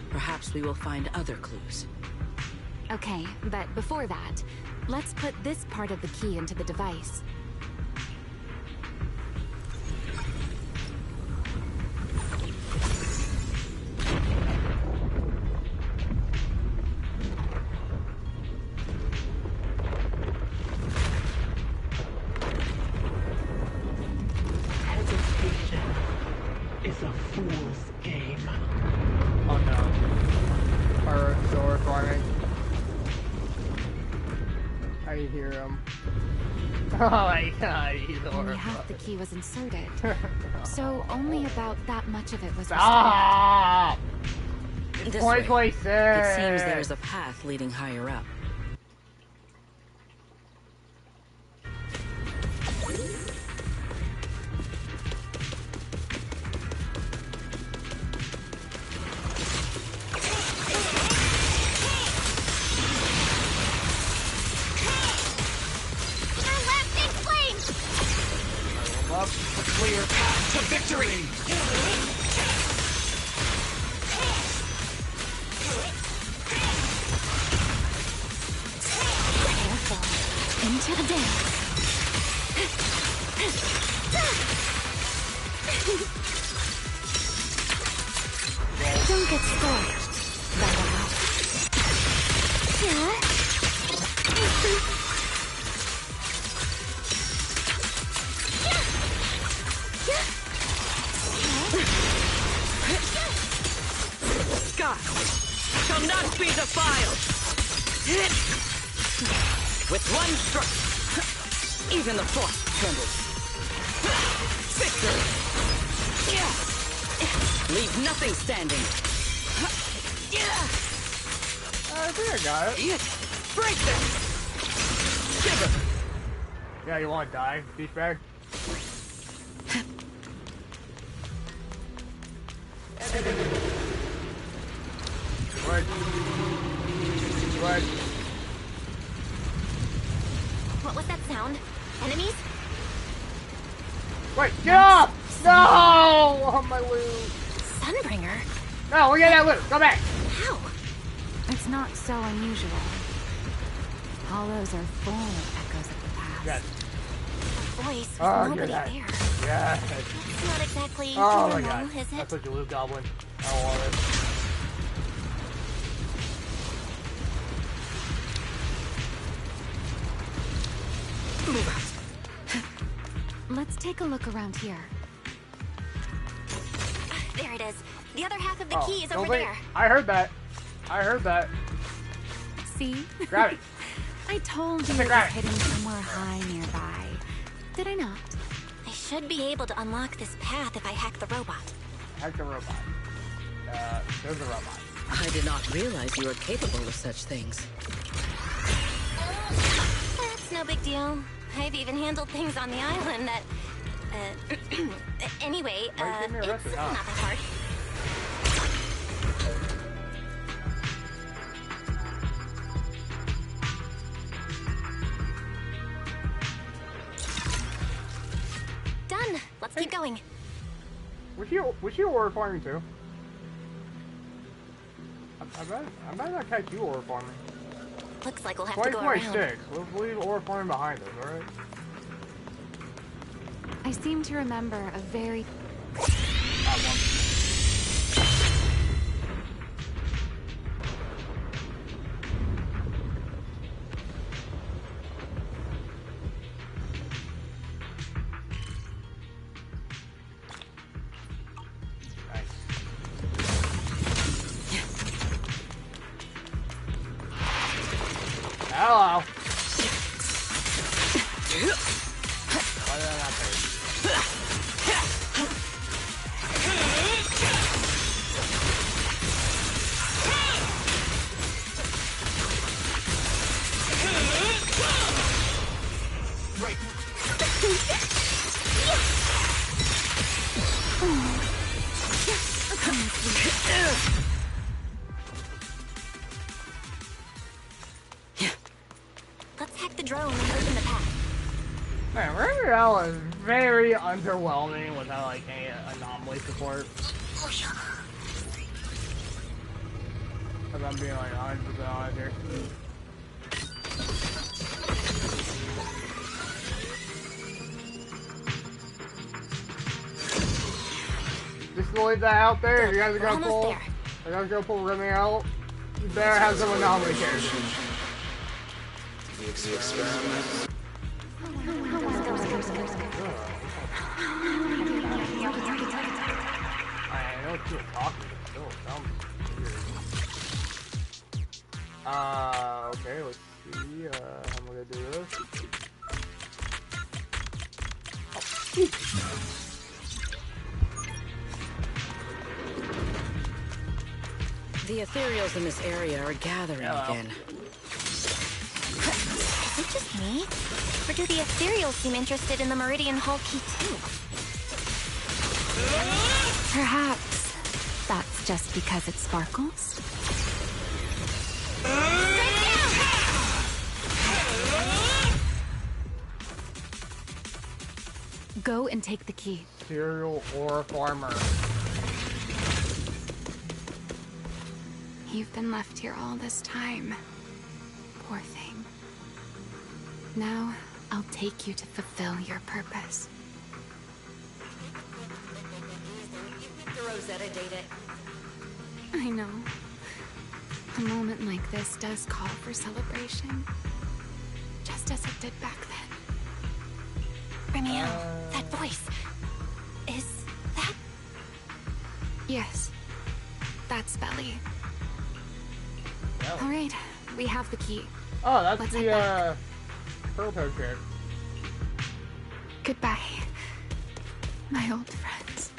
Speaker 9: Perhaps we will find other clues.
Speaker 1: Okay, but before that, let's put this part of the key into the device.
Speaker 10: Hesitation is a fool's game.
Speaker 4: Oh no. Our door farming. I hear him. Oh my god, he's
Speaker 1: Only
Speaker 4: horrible.
Speaker 1: half the key was inserted. So only about that much of it was restored.
Speaker 4: Stop!
Speaker 9: This way.
Speaker 4: 2026!
Speaker 9: It seems there is a path leading higher up.
Speaker 4: Up, clear.
Speaker 10: To victory!
Speaker 1: Careful. Into the dance. Don't get scorched. That'll help.
Speaker 9: Sky shall not be defiled! With one stroke, even the force trembles. Victory! Leave nothing standing.
Speaker 4: I think I got it.
Speaker 9: Break them! Shiver!
Speaker 4: Yeah, you want to die, douchebag? What? What?
Speaker 7: What was that sound? Enemies?
Speaker 4: Wait, get off! No! On my loot.
Speaker 7: Sunbringer?
Speaker 4: No, we get that loot. Go back.
Speaker 7: How?
Speaker 1: It's not so unusual. Hollows are full of echoes of the past.
Speaker 4: Yes.
Speaker 7: A voice with
Speaker 4: Oh,
Speaker 7: nobody
Speaker 4: you're that.
Speaker 7: there.
Speaker 4: Yes.
Speaker 7: It's not exactly
Speaker 4: Oh my
Speaker 7: normal,
Speaker 4: god.
Speaker 7: is it?
Speaker 4: That's what you loot, goblin. I don't want it.
Speaker 9: Move out.
Speaker 1: Let's take a look around here.
Speaker 7: There it is. The other half of the
Speaker 4: Oh,
Speaker 7: key is
Speaker 4: don't
Speaker 7: over
Speaker 4: wait.
Speaker 7: there.
Speaker 4: I heard that. I heard that.
Speaker 1: See?
Speaker 4: Grab it.
Speaker 1: I told you it was
Speaker 4: Grab it.
Speaker 1: hidden somewhere high nearby. Did I not?
Speaker 7: I should be able to unlock this path if I hack the robot.
Speaker 4: Hack the robot. There's a robot.
Speaker 9: I did not realize you were capable of such things.
Speaker 7: That's no big deal. I've even handled things on the island that... anyway,
Speaker 4: Why you getting
Speaker 7: it's
Speaker 4: arrested, huh?
Speaker 7: not that hard. Done. Let's keep going.
Speaker 4: Was she ore farming too? I bet not catch you ore farming.
Speaker 7: Looks like we'll have to go around.
Speaker 4: 2026. We'll leave ore farming behind us, alright?
Speaker 1: I seem to remember a very...
Speaker 4: Remielle is very underwhelming without like any anomaly support. If I'm being like 100% honest here. Just leave that out there. If you guys are gonna pull, Remielle, you better have some anomaly characters.
Speaker 6: The experiment.
Speaker 4: I know what you're talking, but still, it sounds weird. Okay, let's see, how am I gonna do this?
Speaker 9: The ethereals in this area are gathering again.
Speaker 2: Is it just me? Or do the ethereals seem interested in the Meridian Hall key too?
Speaker 1: Perhaps that's just because it sparkles. Go and take the key.
Speaker 4: Cereal or farmer.
Speaker 1: You've been left here all this time. Poor thing. Now, I'll take you to fulfill your purpose.
Speaker 3: The Rosetta data.
Speaker 1: I know. A moment like this does call for celebration. Just as it did back then.
Speaker 2: Remielle, that voice. Is that...
Speaker 1: Yes. That's Belly.
Speaker 4: Oh.
Speaker 1: Alright, we have the key.
Speaker 4: Oh, that's
Speaker 1: Let's
Speaker 4: the, Pearl Toad chair.
Speaker 1: Goodbye, my old friends.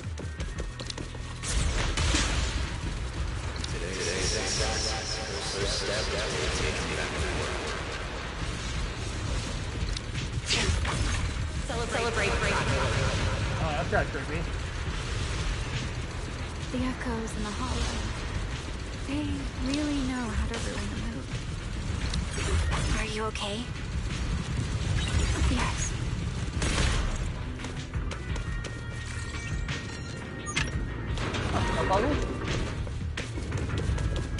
Speaker 6: Today's first step will take me back to work.
Speaker 3: Celebrate.
Speaker 4: Oh, that's kind of creepy.
Speaker 1: The echoes in the hollow. They really know how to ruin the mood.
Speaker 2: Are you okay?
Speaker 1: Yes.
Speaker 4: A puzzle?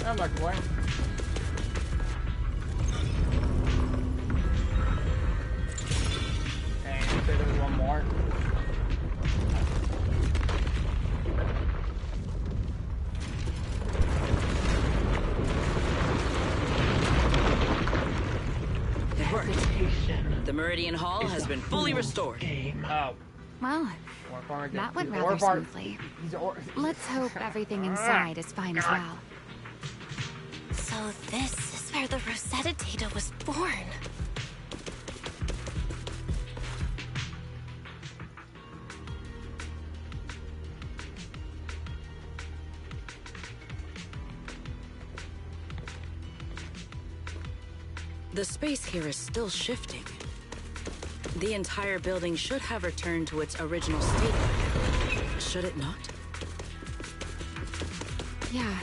Speaker 4: I'm not complaining. Dang, you say there's one more.
Speaker 9: The Meridian Hall has been fully restored.
Speaker 4: Oh.
Speaker 1: Well, that went rather smoothly. Let's hope everything inside is fine as well.
Speaker 2: So this is where the Rosetta data was born.
Speaker 9: The space here is still shifting. The entire building should have returned to its original state. Should it not?
Speaker 1: Yeah,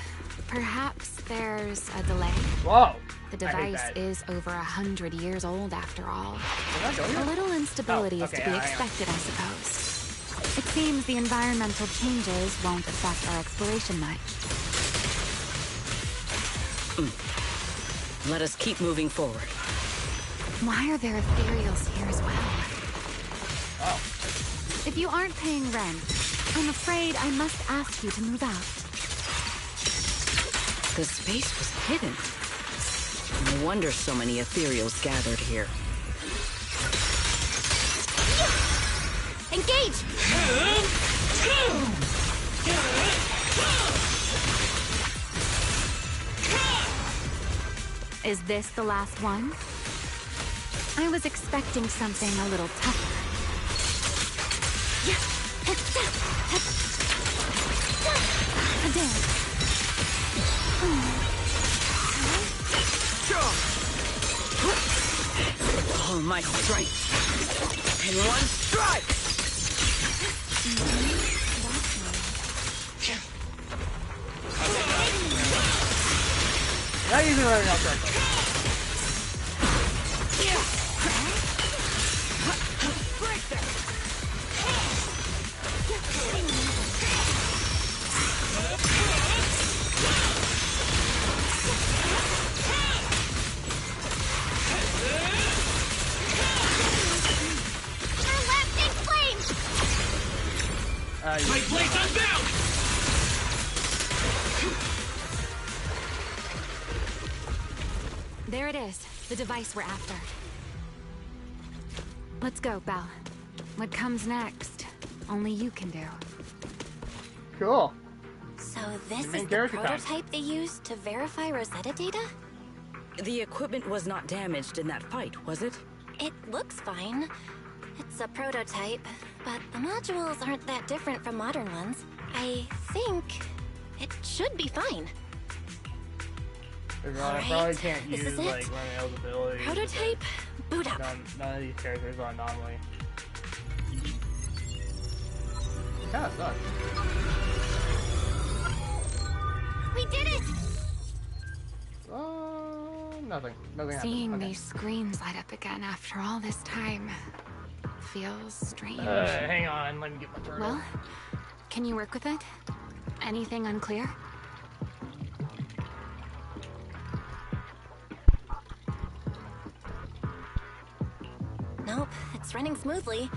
Speaker 1: perhaps there's a delay.
Speaker 4: Whoa!
Speaker 1: The device is over 100 years old after all. A little instability is to be expected, I suppose. It seems the environmental changes won't affect our exploration much.
Speaker 9: Let us keep moving forward.
Speaker 1: Why are there ethereals here as well?
Speaker 4: Oh.
Speaker 1: If you aren't paying rent, I'm afraid I must ask you to move out.
Speaker 9: The space was hidden. No wonder so many ethereals gathered here.
Speaker 2: Engage!
Speaker 1: Is this the last one? I was expecting something a little tougher. A dance.
Speaker 9: All my strength in one strike!
Speaker 4: Not even running out correctly.
Speaker 9: Break that!
Speaker 4: My
Speaker 11: place unbound!
Speaker 1: There it is, the device we're after. Let's go, Belle. What comes next, only you can do.
Speaker 4: Cool.
Speaker 2: So this
Speaker 4: Main
Speaker 2: is the
Speaker 4: character
Speaker 2: prototype they used to verify Rosetta data?
Speaker 9: The equipment was not damaged in that fight, was it?
Speaker 2: It looks fine. It's a prototype, but the modules aren't that different from modern ones. I think it should be fine.
Speaker 4: I probably can't
Speaker 2: this
Speaker 4: use
Speaker 2: is it.
Speaker 4: like Remielle's abilities.
Speaker 2: Prototype, boot up.
Speaker 4: None of these characters are anomaly. Kinda sucks.
Speaker 7: We did it!
Speaker 4: Nothing. Nothing
Speaker 1: Seeing
Speaker 4: happened.
Speaker 1: these screens light up again after all this time feels strange.
Speaker 4: Hang on, let me get my turn.
Speaker 1: Well, can you work with it? Anything unclear?
Speaker 2: Nope, it's running smoothly.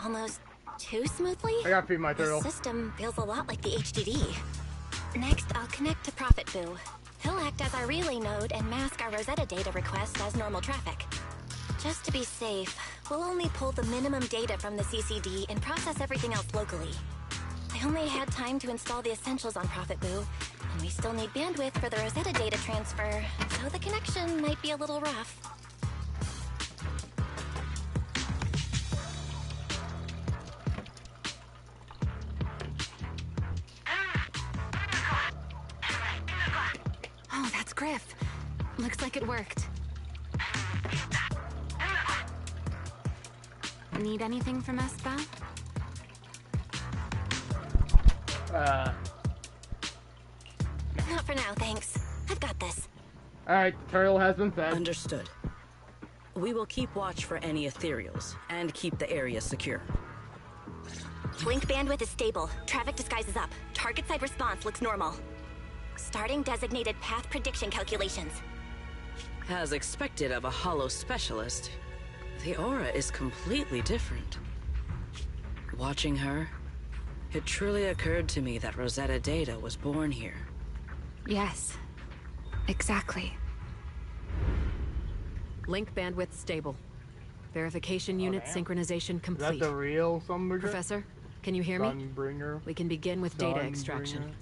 Speaker 2: Almost too smoothly.
Speaker 4: I gotta feed my turtle.
Speaker 2: The system feels a lot like the HDD. Next, I'll connect to Prophet Boo. He'll act as our relay node and mask our Rosetta data request as normal traffic. Just to be safe, we'll only pull the minimum data from the CCD and process everything else locally. I only had time to install the essentials on Prophet Boo, and we still need bandwidth for the Rosetta data transfer, so the connection might be a little rough.
Speaker 1: Oh, that's Griff. Looks like it worked. Need anything from us, Belle?
Speaker 2: Not for now, thanks. I've got this.
Speaker 4: Alright, the turtle has been fed.
Speaker 9: Understood. We will keep watch for any ethereals and keep the area secure.
Speaker 2: Link bandwidth is stable. Traffic disguise is up. Target side response looks normal. Starting designated path prediction calculations.
Speaker 9: As expected of a hollow specialist, the aura is completely different. Watching her, it truly occurred to me that Rosetta Data was born here.
Speaker 1: Yes, exactly.
Speaker 8: Link bandwidth stable. Verification unit
Speaker 4: damn.
Speaker 8: synchronization complete.
Speaker 4: Is that the real Sunbringer?
Speaker 8: Professor, can you hear me?
Speaker 4: Sunbringer.
Speaker 8: We can begin with data extraction.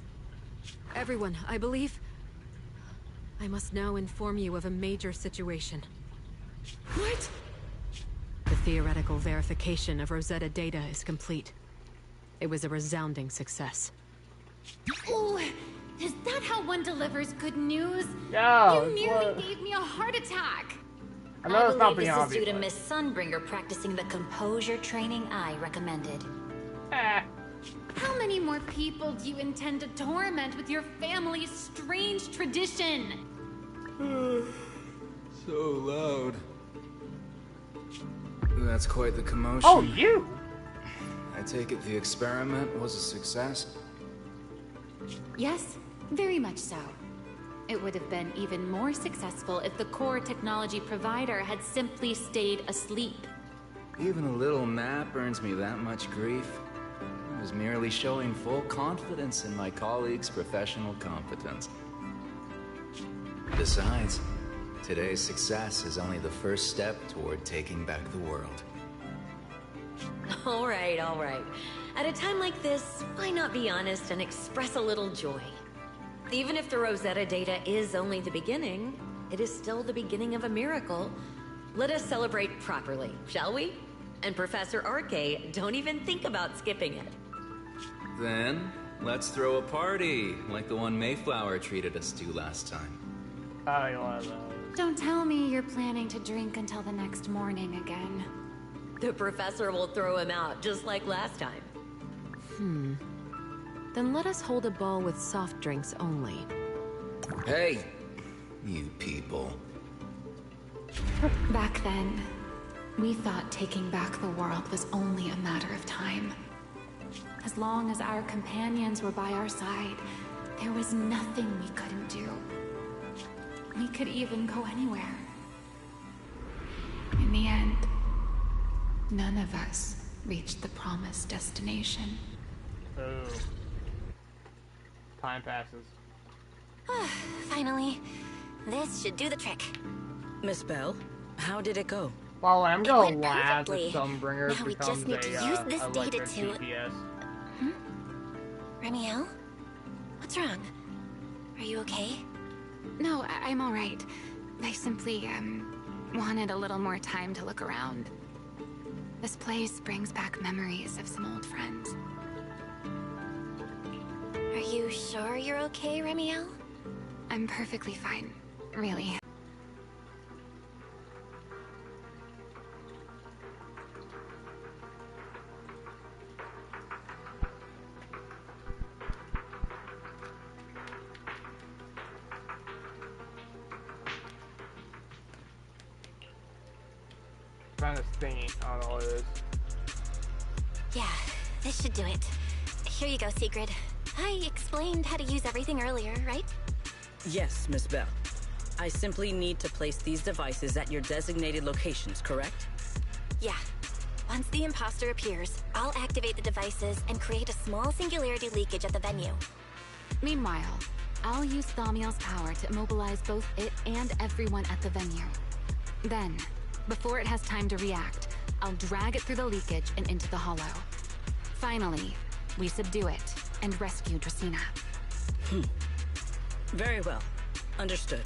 Speaker 8: Everyone, I believe... I must now inform you of a major situation. What? The theoretical verification of Rosetta data is complete. It was a resounding success.
Speaker 7: Oh, is that how one delivers good news?
Speaker 4: Yeah,
Speaker 7: You nearly gave me a heart attack.
Speaker 4: I know it's not
Speaker 12: believe
Speaker 4: being
Speaker 12: this is due
Speaker 4: obvious.
Speaker 12: to Miss Sunbringer practicing the composure training I recommended.
Speaker 7: How many more people do you intend to torment with your family's strange tradition?
Speaker 13: So loud. That's quite the commotion.
Speaker 4: Oh, you!
Speaker 13: I take it the experiment was a success?
Speaker 1: Yes, very much so. It would have been even more successful if the core technology provider had simply stayed asleep.
Speaker 13: Even a little nap earns me that much grief. I was merely showing full confidence in my colleagues' professional competence. Besides, today's success is only the first step toward taking back the world.
Speaker 12: All right, all right. At a time like this, why not be honest and express a little joy? Even if the Rosetta data is only the beginning, it is still the beginning of a miracle. Let us celebrate properly, shall we? And Professor Arke, don't even think about skipping it.
Speaker 13: Then, let's throw a party, like the one Mayflower treated us to last time.
Speaker 4: I don't want those.
Speaker 1: Don't tell me you're planning to drink until the next morning again.
Speaker 12: The professor will throw him out, just like last time.
Speaker 8: Then let us hold a ball with soft drinks only.
Speaker 13: Hey, you people.
Speaker 1: Back then, we thought taking back the world was only a matter of time. As long as our companions were by our side, there was nothing we couldn't do. We could even go anywhere. In the end, none of us reached the promised destination.
Speaker 4: Oh. Time passes.
Speaker 2: Finally. This should do the trick.
Speaker 9: Miss Bell, how did it go?
Speaker 4: Well, I'm
Speaker 2: It
Speaker 4: gonna
Speaker 2: went
Speaker 4: laugh
Speaker 2: perfectly.
Speaker 4: if Sunbringer
Speaker 2: Now we
Speaker 4: becomes
Speaker 2: just need to use this
Speaker 4: a
Speaker 2: data
Speaker 4: like a
Speaker 2: to...
Speaker 4: GPS.
Speaker 2: Remielle? What's wrong? Are you okay?
Speaker 1: No, I'm all right. I simply, wanted a little more time to look around. This place brings back memories of some old friends.
Speaker 2: Are you sure you're okay, Remielle?
Speaker 1: I'm perfectly fine, really.
Speaker 4: Found this thingy. I don't know what it is.
Speaker 2: Yeah, this should do it. Here you go, Sigrid. I explained how to use everything earlier, right?
Speaker 9: Yes, Miss Bell. I simply need to place these devices at your designated locations, correct?
Speaker 2: Yeah. Once the imposter appears, I'll activate the devices and create a small singularity leakage at the venue.
Speaker 1: Meanwhile, I'll use Thamiel's power to immobilize both it and everyone at the venue. Then, before it has time to react, I'll drag it through the leakage and into the hollow. Finally, we subdue it and rescue Dracaena.
Speaker 9: Very well. Understood.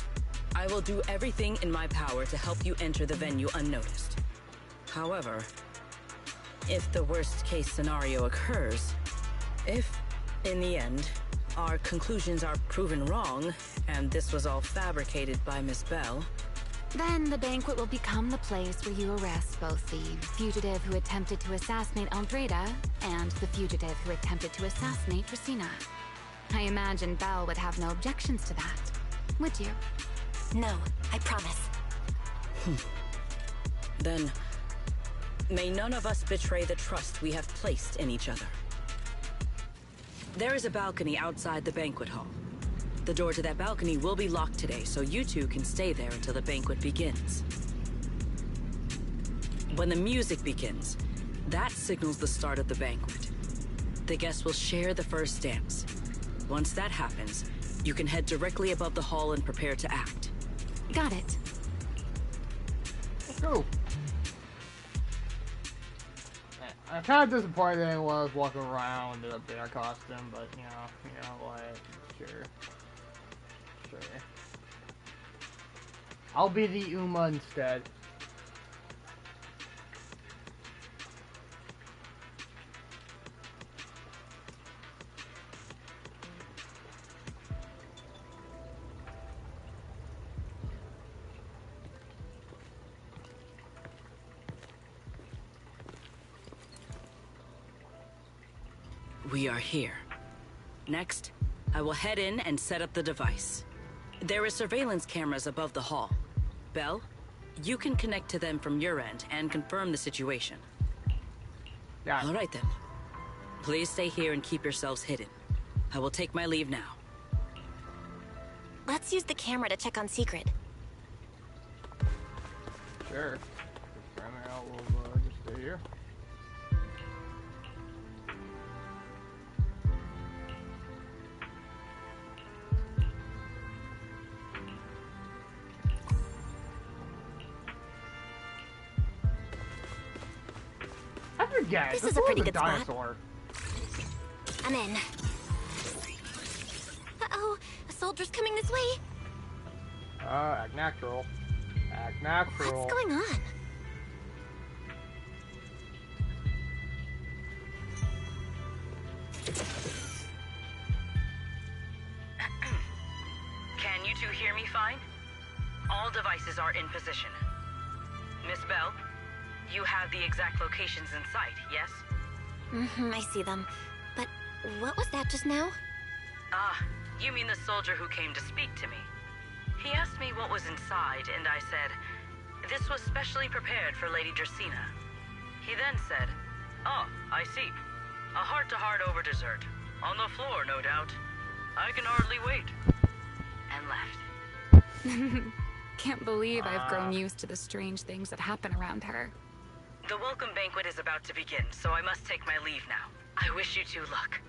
Speaker 9: I will do everything in my power to help you enter the venue unnoticed. However, if the worst case scenario occurs, if, in the end, our conclusions are proven wrong, and this was all fabricated by Miss Bell,
Speaker 1: Then the banquet will become the place where you arrest both the fugitive who attempted to assassinate Albreda and the fugitive who attempted to assassinate Dracaena. I imagine Belle would have no objections to that. Would you?
Speaker 2: No, I promise.
Speaker 9: then may none of us betray the trust we have placed in each other. There is a balcony outside the banquet hall. The door to that balcony will be locked today, so you two can stay there until the banquet begins. When the music begins, that signals the start of the banquet. The guests will share the first dance. Once that happens, you can head directly above the hall and prepare to act.
Speaker 1: Got it.
Speaker 4: Let's go. I'm kind of disappointed that I was walking around in a bear costume, but you know what? Sure. I'll be the Uma instead.
Speaker 9: We are here. Next, I will head in and set up the device. There are surveillance cameras above the hall. Belle, you can connect to them from your end and confirm the situation.
Speaker 4: Yeah.
Speaker 9: All right then. Please stay here and keep yourselves hidden. I will take my leave now.
Speaker 2: Let's use the camera to check on Sigrid.
Speaker 4: Sure. We'll just stay here. Yeah,
Speaker 2: this is a pretty good
Speaker 4: dinosaur.
Speaker 2: Spot. I'm in. Uh-oh, a soldier's coming this way.
Speaker 4: Act natural. Act natural.
Speaker 2: What's going on?
Speaker 9: Can you two hear me fine? All devices are in position. Miss Bell, you have the exact locations in sight, yes?
Speaker 2: I see them. But what was that just now?
Speaker 9: Ah, you mean the soldier who came to speak to me. He asked me what was inside, and I said, this was specially prepared for Lady Dracaena. He then said, oh, I see. A heart-to-heart over dessert. On the floor, no doubt. I can hardly wait. And left.
Speaker 1: Can't believe I've grown used to the strange things that happen around her.
Speaker 9: The welcome banquet is about to begin, so I must take my leave now. I wish you two luck.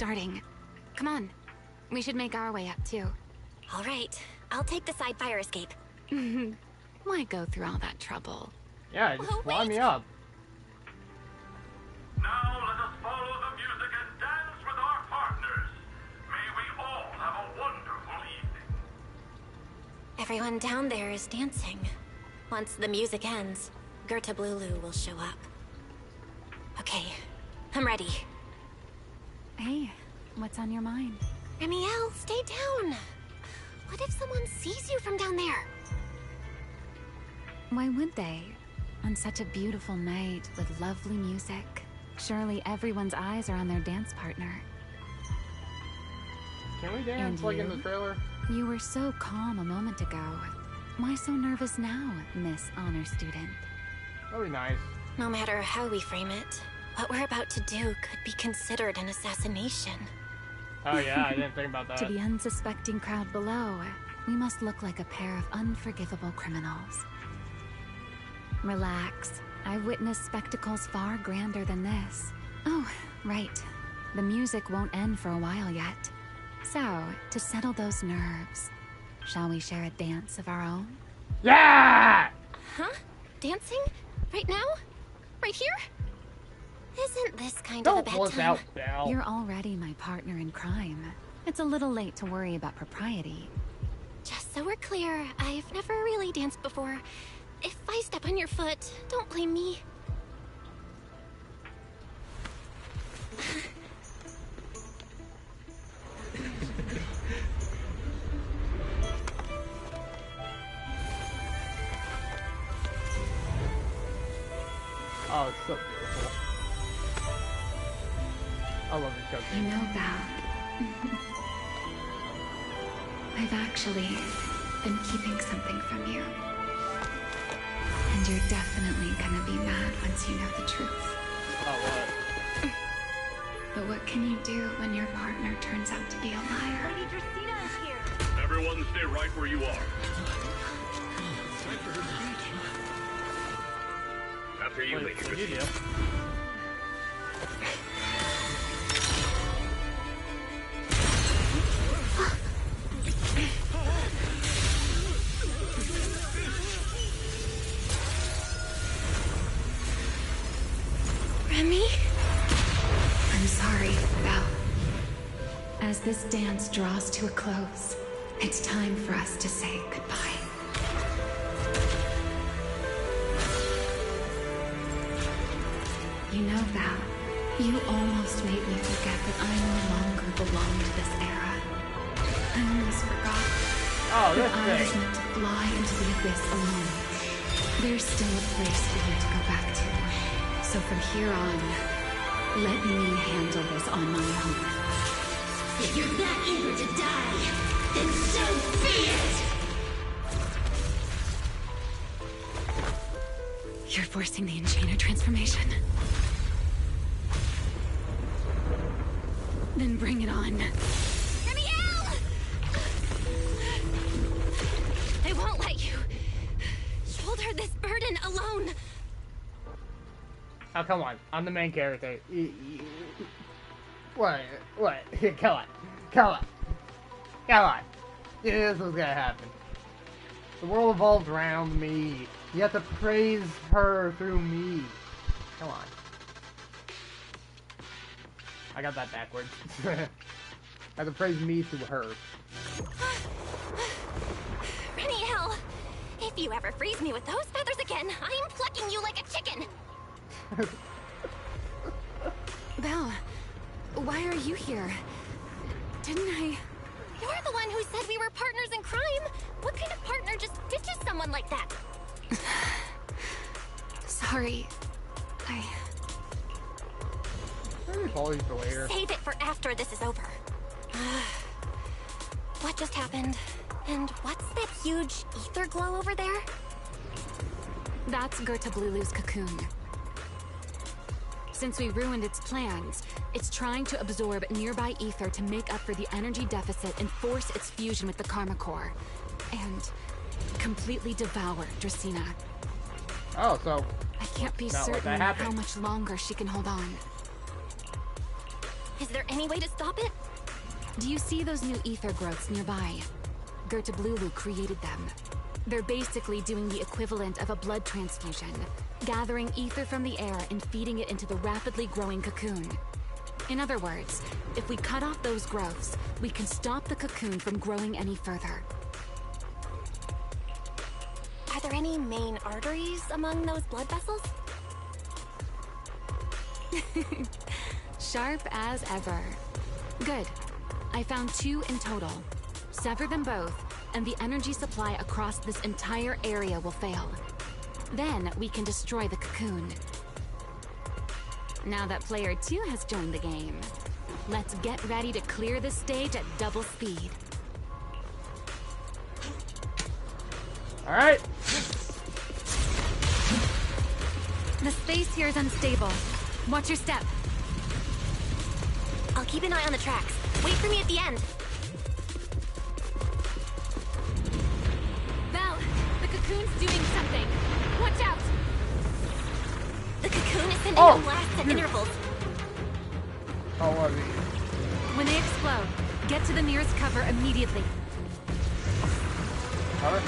Speaker 1: starting. Come on. We should make our way up, too.
Speaker 2: All right. I'll take the side fire escape.
Speaker 1: Why go through all that trouble?
Speaker 4: Yeah, just fly me up.
Speaker 11: Now let us follow the music and dance with our partners. May we all have a wonderful evening.
Speaker 2: Everyone down there is dancing. Once the music ends, Gerta Blulu will show up. Okay, I'm ready.
Speaker 1: Hey, what's on your mind?
Speaker 2: Remielle, stay down. What if someone sees you from down there?
Speaker 1: Why would they? On such a beautiful night with lovely music. Surely everyone's eyes are on their dance partner.
Speaker 4: Can we dance like in the trailer?
Speaker 1: You were so calm a moment ago. Why so nervous now, Miss Honor Student?
Speaker 4: That'd be nice.
Speaker 2: No matter how we frame it, what we're about to do could be considered an assassination.
Speaker 4: Oh yeah, I didn't think about that.
Speaker 1: To the unsuspecting crowd below, we must look like a pair of unforgivable criminals. Relax. I've witnessed spectacles far grander than this. Oh, right. The music won't end for a while yet. So, to settle those nerves, shall we share a dance of our own?
Speaker 4: Yeah!
Speaker 2: Huh? Dancing? Right now? Right here? Isn't this kind
Speaker 4: Don't
Speaker 2: of a
Speaker 4: pull us
Speaker 2: bedtime?
Speaker 4: out, Belle.
Speaker 1: You're already my partner in crime. It's a little late to worry about propriety.
Speaker 2: Just so we're clear, I've never really danced before. If I step on your foot, don't blame me.
Speaker 4: Oh, it's so beautiful. I love this cookie.
Speaker 1: You know, Val, I've actually been keeping something from you. And you're definitely gonna be mad once you know the truth.
Speaker 4: Oh, what?
Speaker 1: But what can you do when your partner turns out to be a liar?
Speaker 7: Lady Dracena is here.
Speaker 11: Everyone stay right where you are. After you, Lady Dracena.
Speaker 2: Remy?
Speaker 1: I'm sorry, Val. As this dance draws to a close, it's time for us to say goodbye. You know, Val, you almost made me forget that I no longer belong to this era. I almost forgot that I was meant to fly into the abyss alone. There's still a place for you to go back to. So from here on, let me handle this on my own.
Speaker 7: If you're that eager to die, then so be it!
Speaker 1: You're forcing the Enchainer transformation. Then bring it on.
Speaker 2: Remielle! I won't let you shoulder this burden alone.
Speaker 4: Oh, come on. I'm the main character. What? Come on. Come on. This was gonna happen. The world evolved around me. You have to praise her through me. Come on. I got that backwards. I have to praise me through her.
Speaker 2: Remielle, if you ever freeze me with those feathers again, I'm plucking you like a chicken.
Speaker 1: Val, why are you here? Didn't I...
Speaker 2: You're the one who said we were partners in crime. What kind of partner just ditches someone like that?
Speaker 1: Sorry.
Speaker 4: For later.
Speaker 2: Save it for after this is over. What just happened? And what's that huge ether glow over there?
Speaker 1: That's Gerta Blulu's cocoon. Since we ruined its plans, it's trying to absorb nearby ether to make up for the energy deficit and force its fusion with the Karma Core. And completely devour Dracena.
Speaker 4: Oh, so...
Speaker 1: I can't be certain how much longer she can hold on.
Speaker 2: Is there any way to stop it?
Speaker 1: Do you see those new ether growths nearby? Gertablulu created them. They're basically doing the equivalent of a blood transfusion, gathering ether from the air and feeding it into the rapidly growing cocoon. In other words, if we cut off those growths, we can stop the cocoon from growing any further.
Speaker 2: Are there any main arteries among those blood vessels?
Speaker 1: Sharp as ever. Good. I found 2 in total. Sever them both, and the energy supply across this entire area will fail. Then we can destroy the cocoon. Now that player 2 has joined the game, let's get ready to clear the stage at double speed.
Speaker 4: Alright.
Speaker 1: The space here is unstable. Watch your step.
Speaker 2: I'll keep an eye on the tracks. Wait for me at the end.
Speaker 1: Val, the cocoon's doing something. Watch out!
Speaker 2: The cocoon is sending out blasts at intervals.
Speaker 4: Oh, what are these?
Speaker 1: When they explode, get to the nearest cover immediately.
Speaker 4: Cover?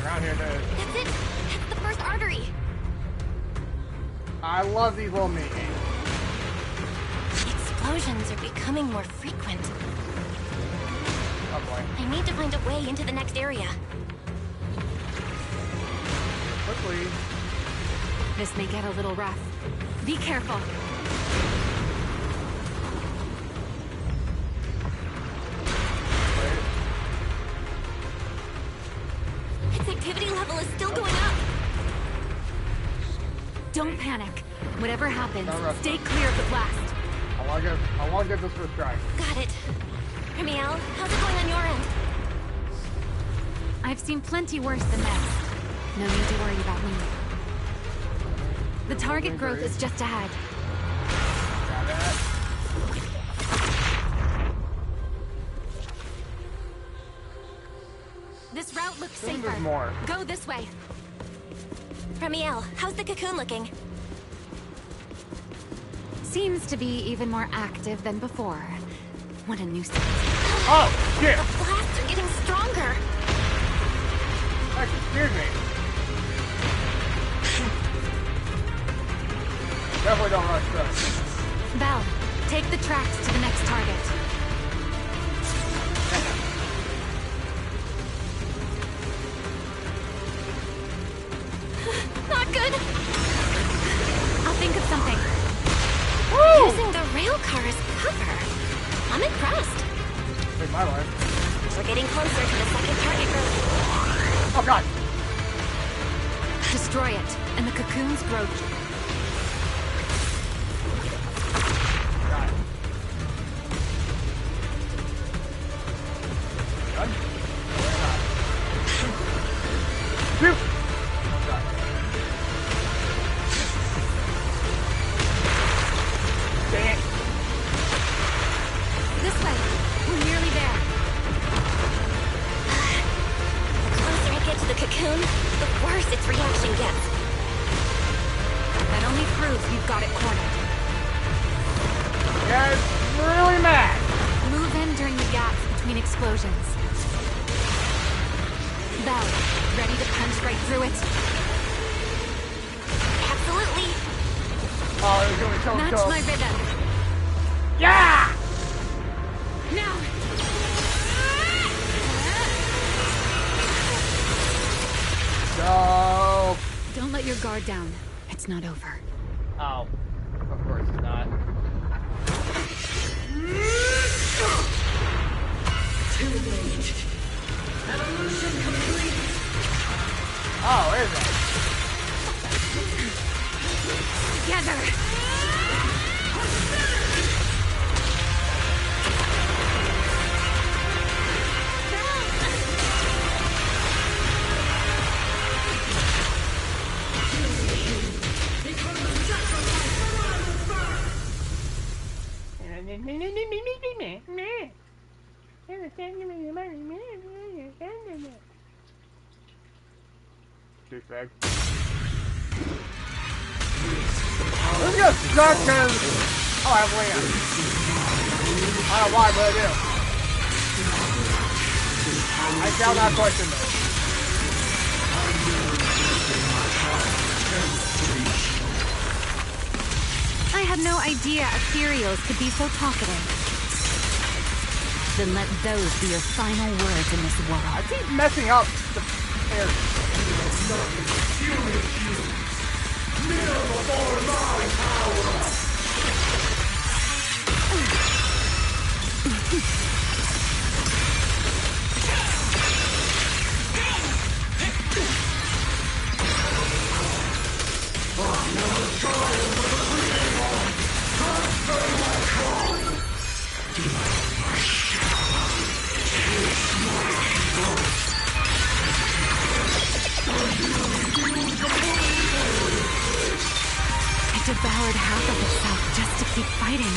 Speaker 4: Around here, dude.
Speaker 2: That's it. That's the first artery.
Speaker 4: I love these little mini games.
Speaker 2: Explosions are becoming more frequent.
Speaker 4: Oh boy.
Speaker 2: I need to find a way into the next area.
Speaker 4: Quickly.
Speaker 1: This may get a little rough. Be careful.
Speaker 2: Its activity level is still going up.
Speaker 1: Don't panic. Whatever happens,
Speaker 4: Don't rush.
Speaker 1: stay clear of the blast.
Speaker 4: I want to get this first try.
Speaker 2: Got it. Remielle, how's it going on your end?
Speaker 1: I've seen plenty worse than this. No need to worry about me. The target growth is just ahead.
Speaker 4: Got that.
Speaker 1: This route looks
Speaker 4: Think
Speaker 1: safer.
Speaker 4: there's more.
Speaker 1: Go this way.
Speaker 2: Remielle, how's the cocoon looking?
Speaker 1: Seems to be even more active than before. What a nuisance.
Speaker 4: Oh, shit!
Speaker 2: The blasts are getting stronger.
Speaker 4: That scared me. Definitely don't rush this.
Speaker 1: Val, take the tracks to the next target.
Speaker 2: Not good.
Speaker 1: I'll think of something.
Speaker 4: Woo!
Speaker 2: Using the rail car as cover. I'm impressed.
Speaker 4: Saved my life.
Speaker 2: We're getting closer to the second target group.
Speaker 4: Oh god!
Speaker 1: Destroy it, and the cocoon's growth.
Speaker 4: Got it. Done? Shoot! Oh god. Dang it!
Speaker 1: This way. We're nearly there.
Speaker 2: The closer I get to the cocoon, the worse its reaction gets.
Speaker 1: That only proves we've got it cornered.
Speaker 4: Yeah, it's really mad!
Speaker 1: Move in during the gaps between explosions. Val, ready to punch right through it?
Speaker 2: Absolutely.
Speaker 4: Oh, it was gonna be so
Speaker 1: Match
Speaker 4: close.
Speaker 1: my rhythm.
Speaker 4: Yeah!
Speaker 1: Now!
Speaker 4: Go!
Speaker 1: Don't let your guard down. It's not over.
Speaker 4: Oh. Of course it's not.
Speaker 12: Too late. Evolution complete.
Speaker 4: Oh, where is that?
Speaker 1: Together!
Speaker 4: Douchebag. This is gonna suck because... Oh, I have land. I don't know why, but I do. I shall not question this.
Speaker 1: I had no idea Ethereals could be so talkative. Then let those be your final words in this world.
Speaker 4: I keep messing up the air.
Speaker 1: It devoured half of itself just to keep fighting.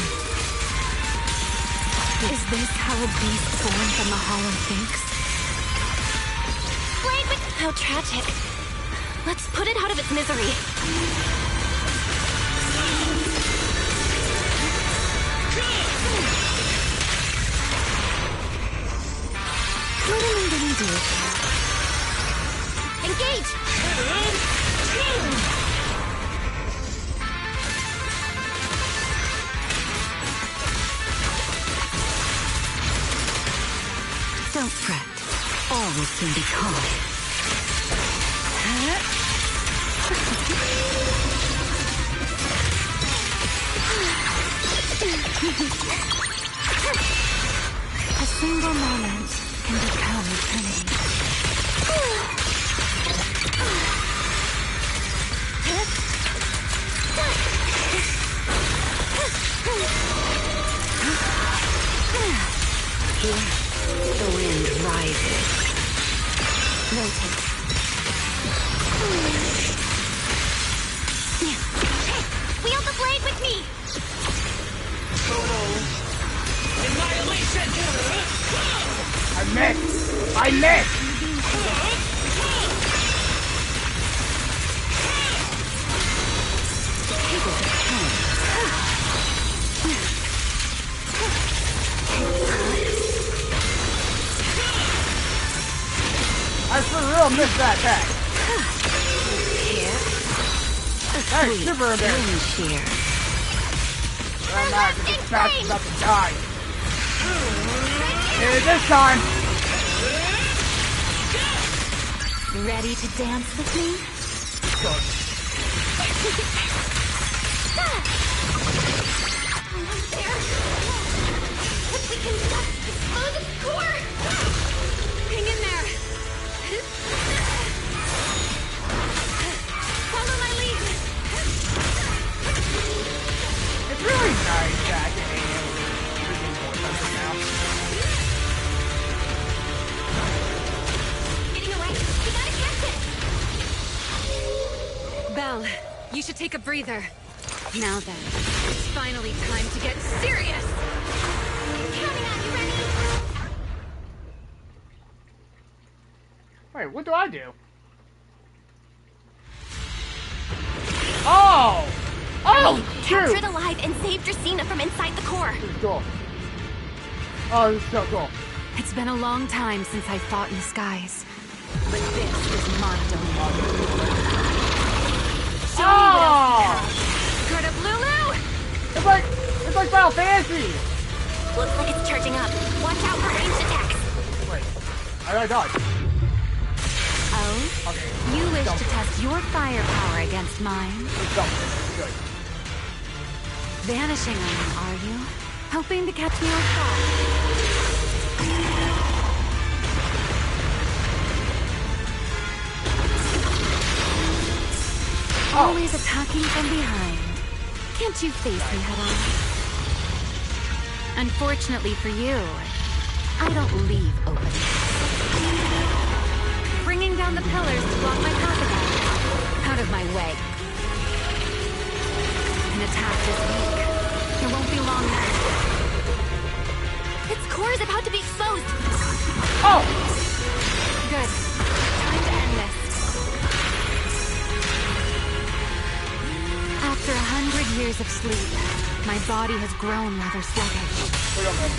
Speaker 1: Is this how a beast born from the hollow thinks?
Speaker 2: Wait, how tragic. Let's put it out of its misery.
Speaker 1: What am I gonna do?
Speaker 2: Engage!
Speaker 1: Don't fret. All will soon be calm. A single moment can become eternity. The wind rises. Rotate.
Speaker 2: Wield the blade with me!
Speaker 10: Annihilation!
Speaker 4: I missed! I missed! I for real missed that attack. That is super embarrassing. I'm not just fast about to die. Here, this time.
Speaker 1: Ready to dance with me?
Speaker 4: Good.
Speaker 2: Almost there. If we can just explode its core! Hang in there. Follow my lead.
Speaker 4: It's really nice that I can freaking voice hunter now.
Speaker 2: Getting away. We gotta catch it.
Speaker 8: Belle, you should take a breather. Now then, it's finally time to get serious!
Speaker 2: Counting on you, Remy.
Speaker 4: Wait, what do I do? Oh! Oh,
Speaker 2: Captured
Speaker 4: shoot!
Speaker 2: alive and saved Dracena from inside the core.
Speaker 4: This is cool. Oh, this is so cool.
Speaker 1: It's been a long time since I fought in the skies. But this is my domain. Show me what else you have. Good of Lulu!
Speaker 4: It's like Final Fantasy!
Speaker 2: Looks like it's charging up. Watch out for ranged attacks.
Speaker 4: Wait, I dodged.
Speaker 1: Oh?
Speaker 4: Okay.
Speaker 1: You wish
Speaker 4: Jump.
Speaker 1: to test your firepower against mine?
Speaker 4: It's something. Good.
Speaker 1: Vanishing on me, are you? Hoping to catch me off guard? Always attacking from behind. Can't you face me head on? Unfortunately for you, I don't leave openings. Bringing down the pillars to block my path again. Out of my way. An attack this weak. It won't be long now.
Speaker 2: Its core is about to be exposed.
Speaker 4: Oh!
Speaker 1: Good. Time to end this. After 100
Speaker 8: years of sleep, my body has grown rather sluggish.
Speaker 4: Wait a minute.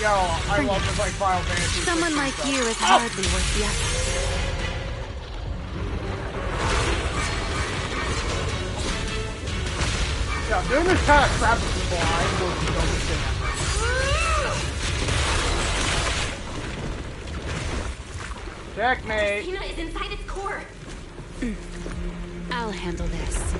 Speaker 4: Yo, I love this like Final Fantasy.
Speaker 8: Someone like
Speaker 4: stuff.
Speaker 8: you is hardly worth the effort.
Speaker 4: Yeah, doing this kind of crap with people, I will be double shit ever. Checkmate.
Speaker 7: Tina is inside its core.
Speaker 1: I'll handle this.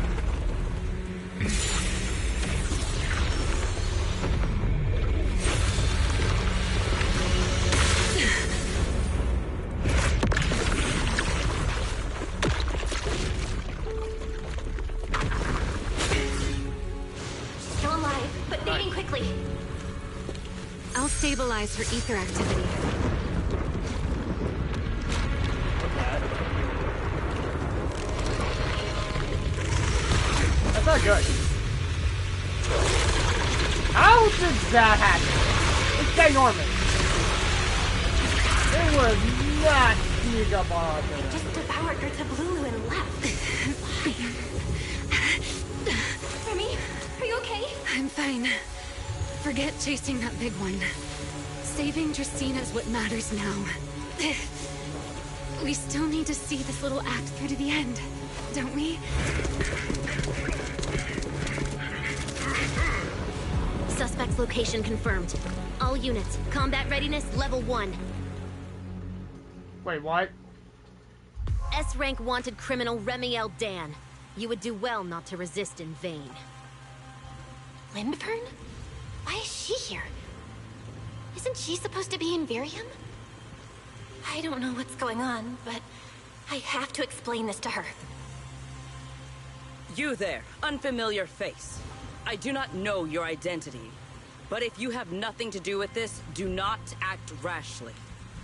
Speaker 7: Still alive, but fading quickly.
Speaker 8: I'll stabilize her ether activity.
Speaker 4: That's not good. How did that happen? It's ginormous. It was not sneak up on us.
Speaker 7: Just devoured her Tablulu and left. Remy, are you okay?
Speaker 1: I'm fine. Forget chasing that big one. Saving Dracaena is what matters now. We still need to see this little act through to the end, don't we?
Speaker 7: Suspect's location confirmed. All units, combat readiness level 1.
Speaker 4: Wait, what?
Speaker 7: S-rank wanted criminal Remielle Dan. You would do well not to resist in vain. Lindburn? Why is she here? Isn't she supposed to be in Virium? I don't know what's going on, but I have to explain this to her.
Speaker 9: You there, unfamiliar face. I do not know your identity, but if you have nothing to do with this, do not act rashly.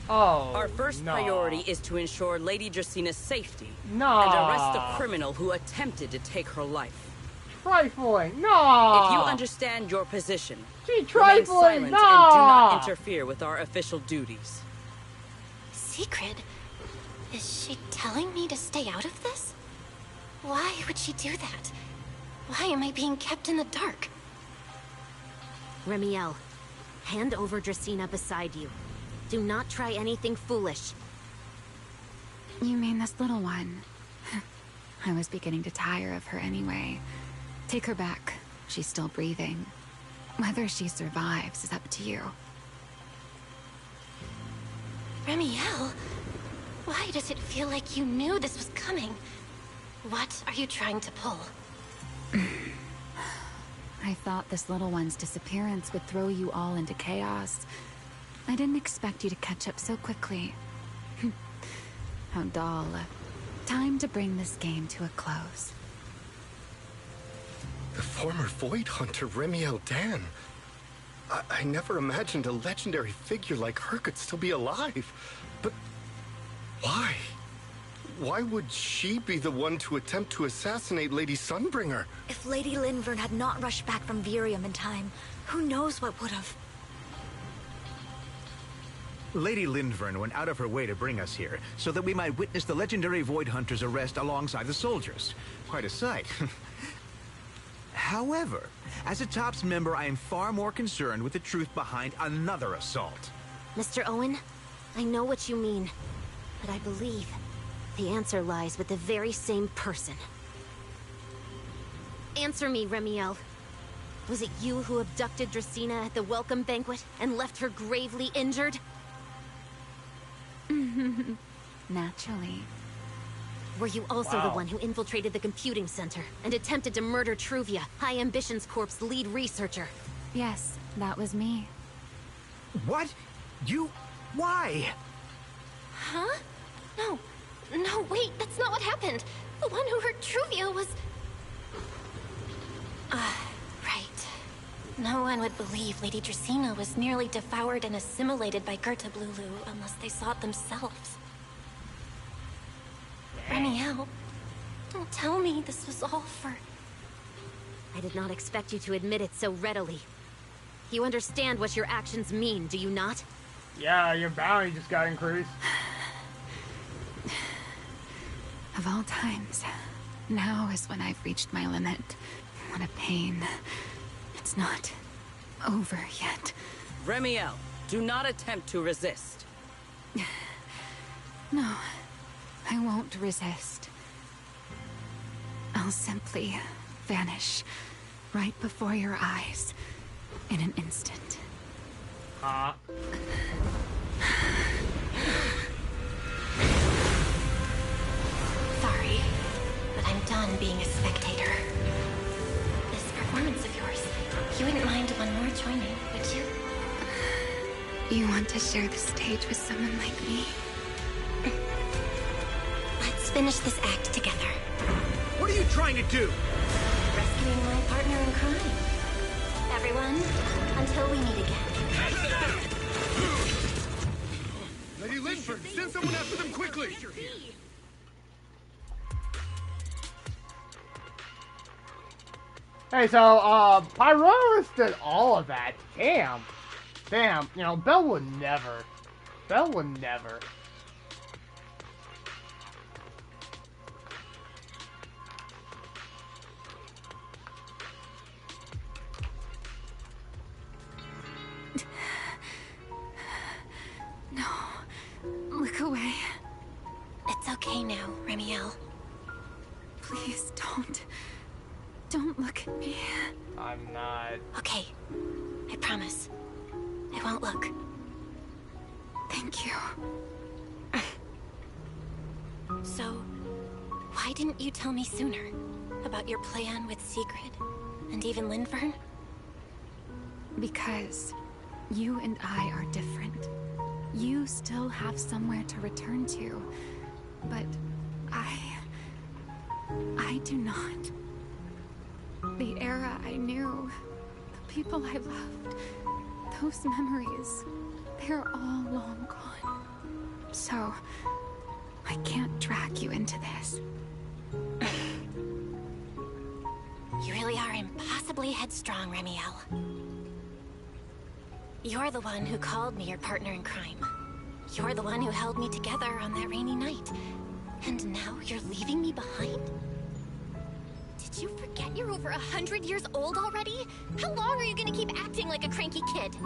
Speaker 4: Oh,
Speaker 9: our first priority is to ensure Lady Dracina's safety
Speaker 4: No.
Speaker 9: and arrest the criminal who attempted to take her life.
Speaker 4: Trifling, no.
Speaker 9: If you understand your position, remain
Speaker 4: trifling,
Speaker 9: silent
Speaker 4: no.
Speaker 9: and do not interfere with our official duties.
Speaker 7: Secret? Is she telling me to stay out of this? Why would she do that? Why am I being kept in the dark?
Speaker 14: Remielle, hand over Dracaena beside you. Do not try anything foolish.
Speaker 1: You mean this little one? I was beginning to tire of her anyway. Take her back. She's still breathing. Whether she survives is up to you.
Speaker 7: Remielle? Why does it feel like you knew this was coming? What are you trying to pull?
Speaker 1: I thought this little one's disappearance would throw you all into chaos. I didn't expect you to catch up so quickly. How dull. Time to bring this game to a close.
Speaker 15: The former Void Hunter Remielle Dan. I never imagined a legendary figure like her could still be alive. But why? Why would she be the one to attempt to assassinate Lady Sunbringer?
Speaker 16: If Lady Lindburn had not rushed back from Virium in time, who knows what would have.
Speaker 17: Lady Lindburn went out of her way to bring us here, so that we might witness the legendary Void Hunter's arrest alongside the soldiers. Quite a sight. However, as a TOPS member, I am far more concerned with the truth behind another assault.
Speaker 14: Mr. Owen, I know what you mean, but I believe the answer lies with the very same person. Answer me, Remielle. Was it you who abducted Dracaena at the welcome banquet and left her gravely injured?
Speaker 1: Naturally.
Speaker 14: Were you also the one who infiltrated the computing center and attempted to murder Truvia, High Ambitions Corp's lead researcher?
Speaker 1: Yes, that was me.
Speaker 17: What? You? Why?
Speaker 7: Huh? No, wait, that's not what happened. The one who hurt Truvia was... right. No one would believe Lady Dracaena was nearly devoured and assimilated by Gertablulu unless they saw it themselves. Remielle, don't tell me this was all for...
Speaker 14: I did not expect you to admit it so readily. You understand what your actions mean, do you not?
Speaker 4: Yeah, your bounty just got increased.
Speaker 1: Of all times, Now is when I've reached my limit. What a pain. It's not over yet.
Speaker 9: Remielle, do not attempt to resist.
Speaker 1: No, I won't resist. I'll simply vanish right before your eyes in an instant.
Speaker 4: Huh?
Speaker 2: Sorry, but I'm done being a spectator. This performance of yours, you wouldn't mind one more joining, would you?
Speaker 1: You want to share the stage with someone like me?
Speaker 2: Let's finish this act together.
Speaker 17: What are you trying to do?
Speaker 2: Rescuing my partner in crime. Everyone, until we meet again.
Speaker 15: Lady Linford, send someone after them quickly!
Speaker 4: Hey, so, Pyroris did all of that. Damn. Damn, you know, Belle would never. Belle would never.
Speaker 1: No. Look away.
Speaker 2: It's okay now, Remielle.
Speaker 1: Please don't. Don't look at me.
Speaker 4: I'm not.
Speaker 2: Okay. I promise. I won't look.
Speaker 1: Thank you.
Speaker 2: So, why didn't you tell me sooner about your plan with Sigrid and even Linfern?
Speaker 1: Because you and I are different. You still have somewhere to return to, but I do not. The era I knew, the people I loved, those memories, they're all long gone. So, I can't drag you into this.
Speaker 2: You really are impossibly headstrong, Remielle. You're the one who called me your partner in crime. You're the one who held me together on that rainy night. And now you're leaving me behind?
Speaker 7: Did you forget you're over 100 years old already? How long are you gonna keep acting like a cranky kid?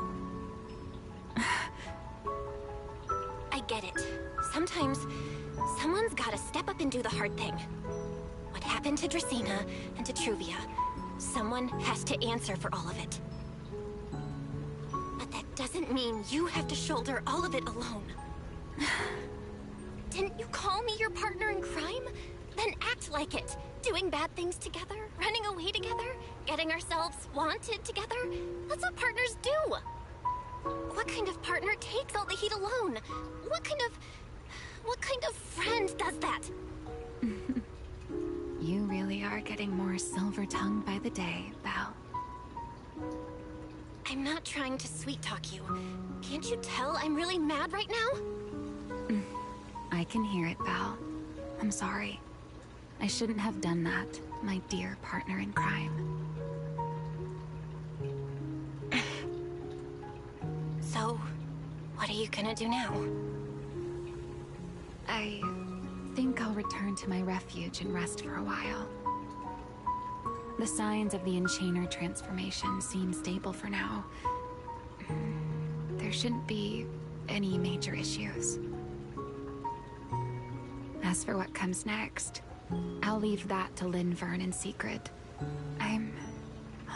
Speaker 2: I get it. Sometimes, someone's gotta step up and do the hard thing. What happened to Dracaena and to Truvia, someone has to answer for all of it. But that doesn't mean you have to shoulder all of it alone.
Speaker 7: Didn't you call me your partner in crime? Then act like it. Doing bad things together, running away together, getting ourselves wanted together. That's what partners do. What kind of partner takes all the heat alone? What kind of friend does that?
Speaker 1: You really are getting more silver-tongued by the day, Belle.
Speaker 2: I'm not trying to sweet-talk you. Can't you tell I'm really mad right now?
Speaker 1: I can hear it, Belle. I'm sorry. I shouldn't have done that, my dear partner in crime.
Speaker 2: So, what are you gonna do now?
Speaker 1: I think I'll return to my refuge and rest for a while. The signs of the Enchainer transformation seem stable for now. There shouldn't be any major issues. As for what comes next, I'll leave that to Linfern and Sigrid. I'm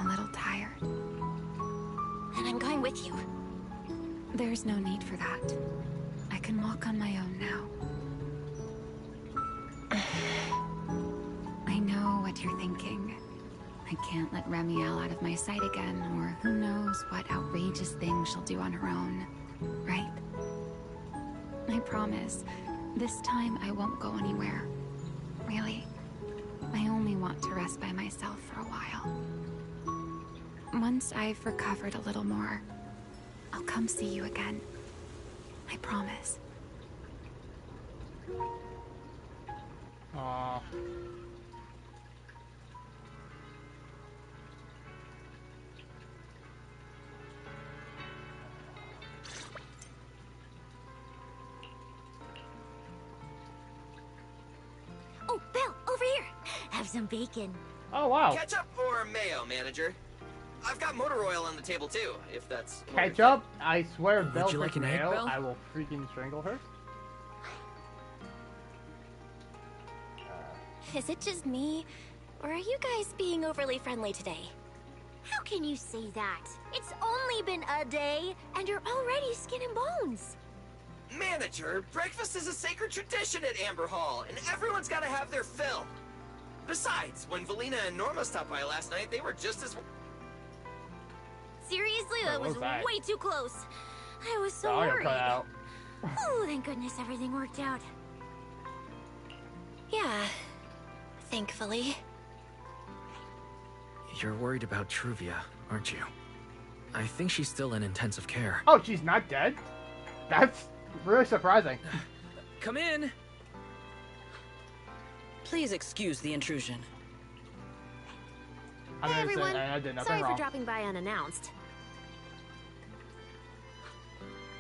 Speaker 1: a little tired.
Speaker 2: And I'm going with you.
Speaker 1: There's no need for that. I can walk on my own now. I know what you're thinking. I can't let Remielle out of my sight again, or who knows what outrageous thing she'll do on her own, right? I promise, this time I won't go anywhere. Really, I only want to rest by myself for a while. Once I've recovered a little more, I'll come see you again. I promise.
Speaker 4: Aww.
Speaker 7: Oh, Belle, over here. have some bacon.
Speaker 4: Oh, wow.
Speaker 5: Ketchup or mayo, manager? I've got motor oil on the table too, if that's...
Speaker 4: Ketchup? I swear,
Speaker 6: Would
Speaker 4: Belle
Speaker 6: you like
Speaker 4: takes
Speaker 6: an egg,
Speaker 4: mayo,
Speaker 6: Belle?
Speaker 4: I will freaking strangle her.
Speaker 2: Is it just me? Or are you guys being overly friendly today?
Speaker 7: How can you say that? It's only been a day, and you're already skin and bones.
Speaker 5: Manager, breakfast is a sacred tradition at Amber Hall, and everyone's gotta have their fill. Besides, when Valina and Norma stopped by last night, they were just as...
Speaker 7: Seriously,
Speaker 4: Oh,
Speaker 7: that
Speaker 4: what
Speaker 7: was
Speaker 4: was that?
Speaker 7: way too close. I was so
Speaker 4: Oh, I got
Speaker 7: worried.
Speaker 4: cut out.
Speaker 7: Oh, thank goodness everything worked out.
Speaker 2: Yeah, thankfully.
Speaker 6: You're worried about Truvia, aren't you? I think she's still in intensive care.
Speaker 4: Oh, she's not dead? That's really surprising.
Speaker 6: Come in!
Speaker 9: Please excuse the intrusion.
Speaker 4: I'm
Speaker 14: Hey
Speaker 4: gonna
Speaker 14: everyone,
Speaker 4: say I did nothing
Speaker 14: sorry
Speaker 4: wrong.
Speaker 14: for dropping by unannounced.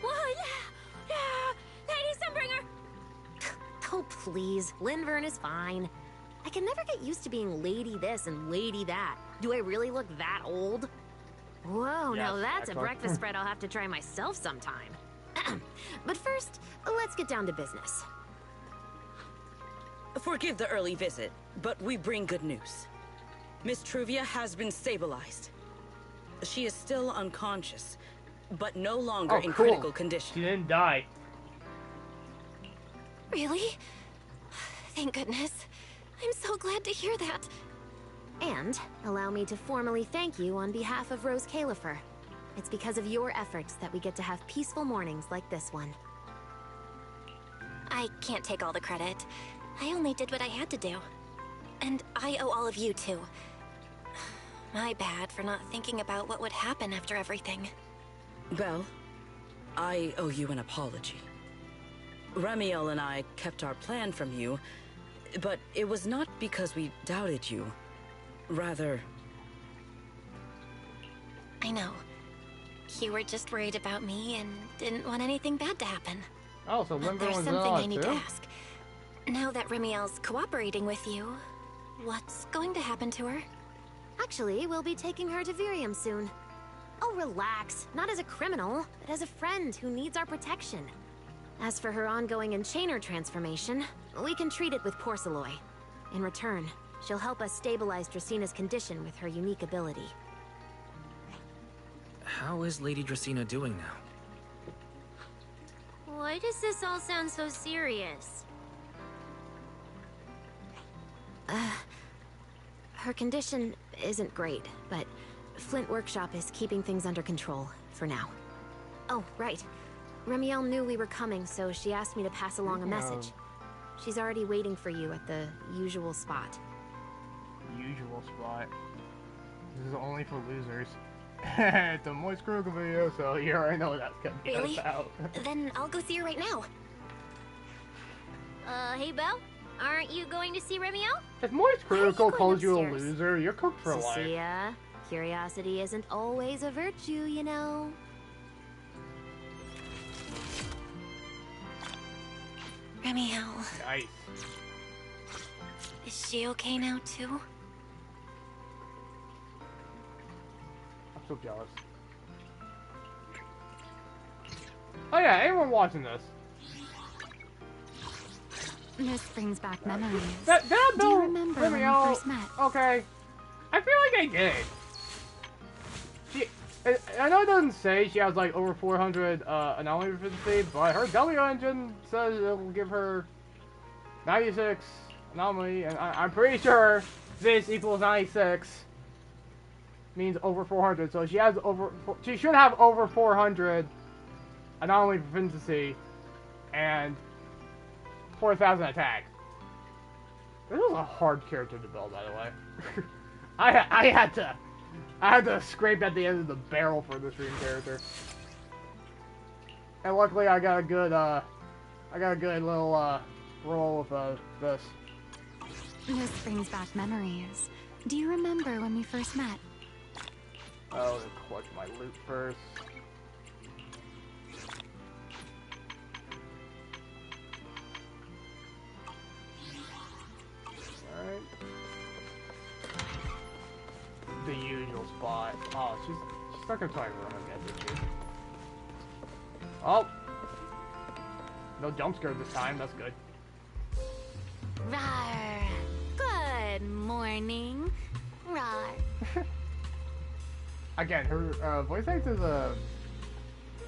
Speaker 7: What? Lady Sunbringer!
Speaker 14: Oh please, Linvern is fine. I can never get used to being lady this and lady that. Do I really look that old? Whoa, now
Speaker 4: Yes,
Speaker 14: that's a
Speaker 4: actually.
Speaker 14: breakfast spread I'll have to try myself sometime. But first, let's get down to business.
Speaker 9: Forgive the early visit, but we bring good news. Miss Truvia has been stabilized. She is still unconscious, but no longer
Speaker 4: Oh,
Speaker 9: in
Speaker 4: cool.
Speaker 9: critical condition.
Speaker 4: She didn't die.
Speaker 2: Really? Thank goodness. I'm so glad to hear that.
Speaker 14: And allow me to formally thank you on behalf of Rose Califer. It's because of your efforts that we get to have peaceful mornings like this one.
Speaker 2: I can't take all the credit. I only did what I had to do. And I owe all of you too. My bad for not thinking about what would happen after everything.
Speaker 9: Belle, I owe you an apology. Remielle and I kept our plan from you, but it was not because we doubted you. Rather...
Speaker 2: I know. You were just worried about me and didn't want anything bad to happen.
Speaker 4: Oh, so
Speaker 2: But
Speaker 4: Limber
Speaker 2: there's
Speaker 4: was
Speaker 2: something
Speaker 4: on
Speaker 2: I need
Speaker 4: too?
Speaker 2: to ask. Now that Remielle's cooperating with you, what's going to happen to her?
Speaker 14: Actually, we'll be taking her to Virium soon. Oh, relax. Not as a criminal, but as a friend who needs our protection. As for her ongoing enchainer transformation, we can treat it with Porceloy. In return, she'll help us stabilize Dracina's condition with her unique ability.
Speaker 6: How is Lady Dracina doing now?
Speaker 7: Why does this all sound so serious?
Speaker 14: Her condition isn't great, but Flint Workshop is keeping things under control, for now. Oh, right. Remielle knew we were coming, so she asked me to pass along a message. She's already waiting for you at the usual spot.
Speaker 4: Usual spot. This is only for losers. It's a Moist Kruger video, so you already know what that's gonna be
Speaker 2: Really?
Speaker 4: about.
Speaker 2: Then I'll go see her right now.
Speaker 7: Hey Belle? Aren't you going to see Remielle?
Speaker 4: If Moist Kruger
Speaker 14: going
Speaker 4: calls you a
Speaker 14: upstairs?
Speaker 4: loser, you're cooked for life.
Speaker 14: Cecilia, curiosity isn't always a virtue, you know.
Speaker 2: Remielle,
Speaker 4: Nice.
Speaker 2: is she okay now too?
Speaker 4: I'm so jealous. Oh yeah, anyone watching this?
Speaker 1: This brings back memories.
Speaker 4: That
Speaker 1: Do you
Speaker 4: Bill
Speaker 1: remember when we
Speaker 4: Remielle,
Speaker 1: first met?
Speaker 4: okay. I feel like I did. I know it doesn't say she has like over 400 anomaly proficiency, but her W engine says it will give her 96 anomaly, and I'm pretty sure this equals 96 means over 400. So she has she should have over 400 anomaly proficiency and 4,000 attack. This was a hard character to build, by the way. I had to scrape at the end of the barrel for this dream character. And luckily I got a good little roll with this.
Speaker 1: This brings back memories. Do you remember when we first met?
Speaker 4: Oh, let's clutch my loot first. Alright. circumcised room again, did you? Oh! No jump scares this time, that's good.
Speaker 1: Rawr. Good morning. Rawr.
Speaker 4: Again, her voice actor is a...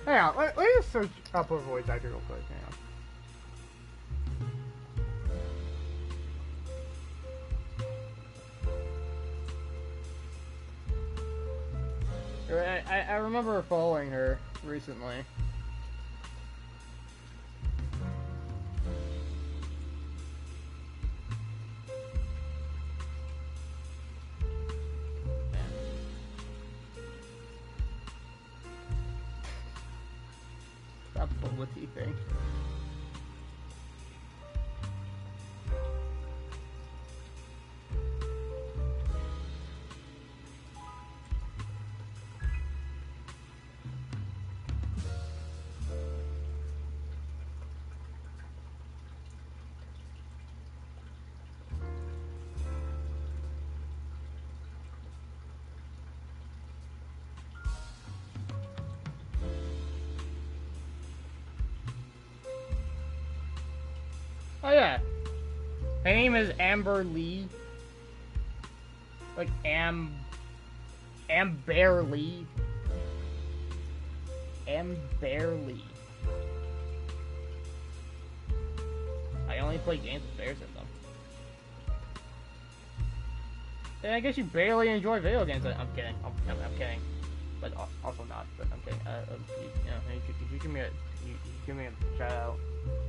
Speaker 4: Hang on, let me just search up her voice actor real quick, hang on. I remember following her recently. Stop with the thing. Oh yeah. Her name is Amber Lee. Like Amber Lee. Amber Lee. I only play games with bears in them. And I guess you barely enjoy video games. I'm kidding. I'm kidding. But also not. But I'm kidding. You give me a shout out.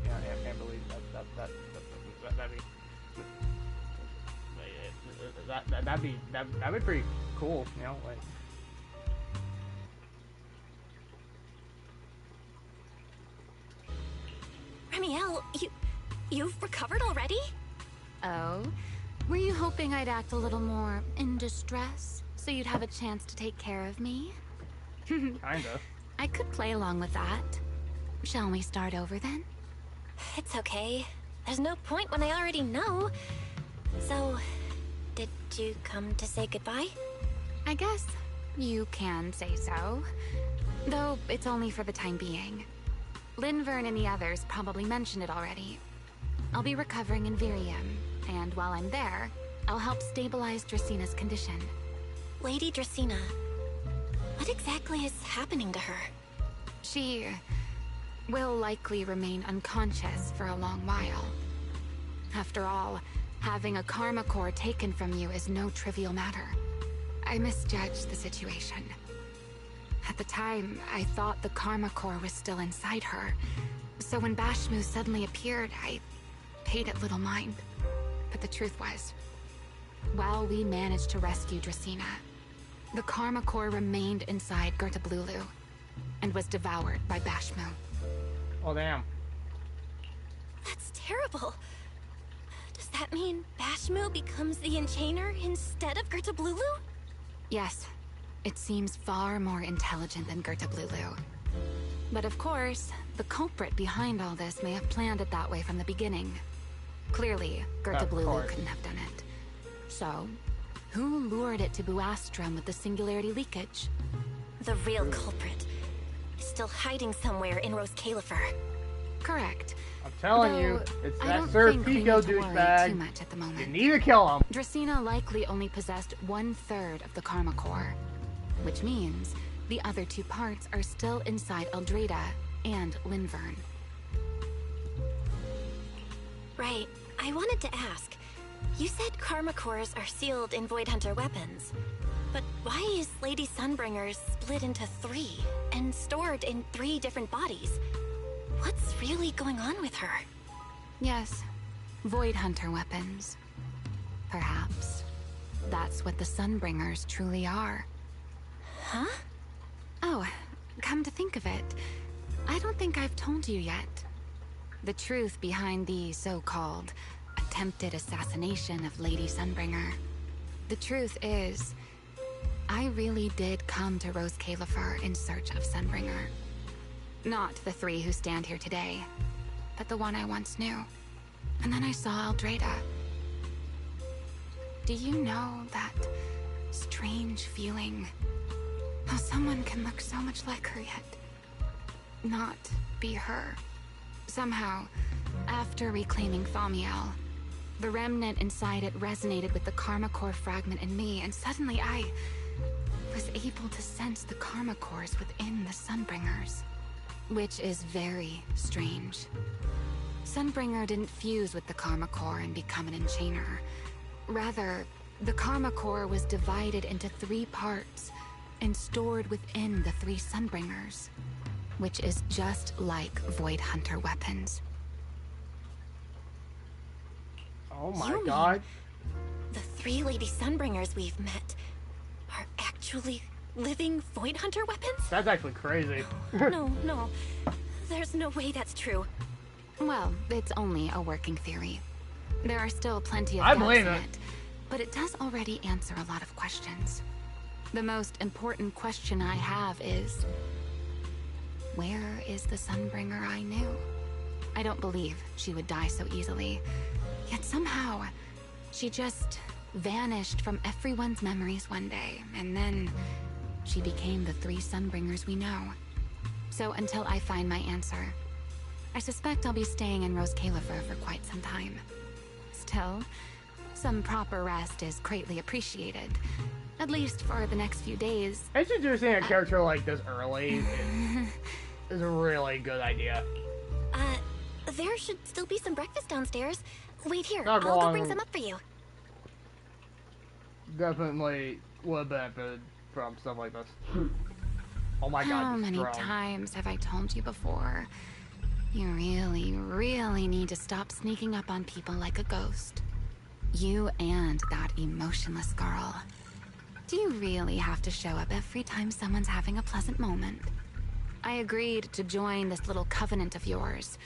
Speaker 4: Yeah, Amber Lee. That'd be pretty cool. You know, like.
Speaker 2: Remielle, you've recovered already?
Speaker 1: Oh? Were you hoping I'd act a little more in distress, so you'd have a chance to take care of me?
Speaker 4: Kinda.
Speaker 1: I could play along with that. Shall we start over then?
Speaker 2: It's okay. There's no point when I already know. So, did you come to say goodbye?
Speaker 1: I guess you can say so. Though it's only for the time being. Linvern and the others probably mentioned it already. I'll be recovering in Virium, and while I'm there, I'll help stabilize Dracina's condition.
Speaker 2: Lady Dracina, what exactly is happening to her?
Speaker 1: She will likely remain unconscious for a long while. After all, having a karma core taken from you is no trivial matter. I misjudged the situation. At the time, I thought the karma core was still inside her. So when Bashmu suddenly appeared, I paid it little mind. But the truth was, while we managed to rescue Dracina, the karma core remained inside Gertablulu and was devoured by Bashmu.
Speaker 4: Oh, damn.
Speaker 2: That's terrible. Does that mean Bashmu becomes the Enchainer instead of Gertablulu?
Speaker 1: Yes. It seems far more intelligent than Gertablulu. But of course, the culprit behind all this may have planned it that way from the beginning. Clearly, Gertablulu couldn't have done it. So, who lured it to Buastrum with the singularity leakage?
Speaker 2: The real culprit is still hiding somewhere in Rose Califer.
Speaker 1: Correct.
Speaker 4: I'm telling you, it's that Sir Pico douchebag.
Speaker 1: Too much at the moment.
Speaker 4: You need to kill him.
Speaker 1: Dracina likely only possessed 1/3 of the karma core, which means the other 2 parts are still inside Eldrada and Linvern.
Speaker 2: Right. I wanted to ask. You said karma cores are sealed in Void Hunter weapons. But why is Lady Sunbringer's split into 3 and stored in 3 different bodies? What's really going on with her?
Speaker 1: Yes, Void Hunter weapons. Perhaps that's what the Sunbringers truly are.
Speaker 2: Huh?
Speaker 1: Oh, come to think of it, I don't think I've told you yet. The truth behind the so-called attempted assassination of Lady Sunbringer. The truth is, I really did come to Rose Califer in search of Sunbringer. Not the 3 who stand here today, but the one I once knew. And then I saw Eldrada. Do you know that strange feeling How someone can look so much like her yet not be her. Somehow, after reclaiming Thaumiel, the remnant inside it resonated with the Karma Core fragment in me, and suddenly I was able to sense the Karma Cores within the Sunbringers. Which is very strange. Sunbringer didn't fuse with the Karma Core and become an enchainer. Rather, the Karma Core was divided into 3 parts and stored within the 3 Sunbringers, which is just like Void Hunter weapons.
Speaker 4: Oh my god.
Speaker 2: The 3 Lady Sunbringers we've met are actually living Void Hunter weapons?
Speaker 4: That's actually crazy.
Speaker 2: No. There's no way that's true.
Speaker 1: Well, it's only a working theory. There are still plenty of
Speaker 4: I
Speaker 1: doubts
Speaker 4: believe
Speaker 1: in
Speaker 4: it.
Speaker 1: but it does already answer a lot of questions. The most important question I have is, where is the Sunbringer I knew? I don't believe she would die so easily. Yet somehow, she just vanished from everyone's memories one day, and then she became the 3 Sunbringers we know. So until I find my answer, I suspect I'll be staying in Rose Califer for quite some time. Still, some proper rest is greatly appreciated. At least for the next few days.
Speaker 4: Introducing a character like this early is a really good idea.
Speaker 2: There should still be some breakfast downstairs. Wait here,
Speaker 4: Not
Speaker 2: I'll go
Speaker 4: long.
Speaker 2: bring some up for you.
Speaker 4: Definitely would benefit from stuff like this. Oh my god,
Speaker 1: How
Speaker 4: this
Speaker 1: many
Speaker 4: drone.
Speaker 1: times have I told you before? You really, really need to stop sneaking up on people like a ghost. You and that emotionless girl. Do you really have to show up every time someone's having a pleasant moment? I agreed to join this little covenant of yours,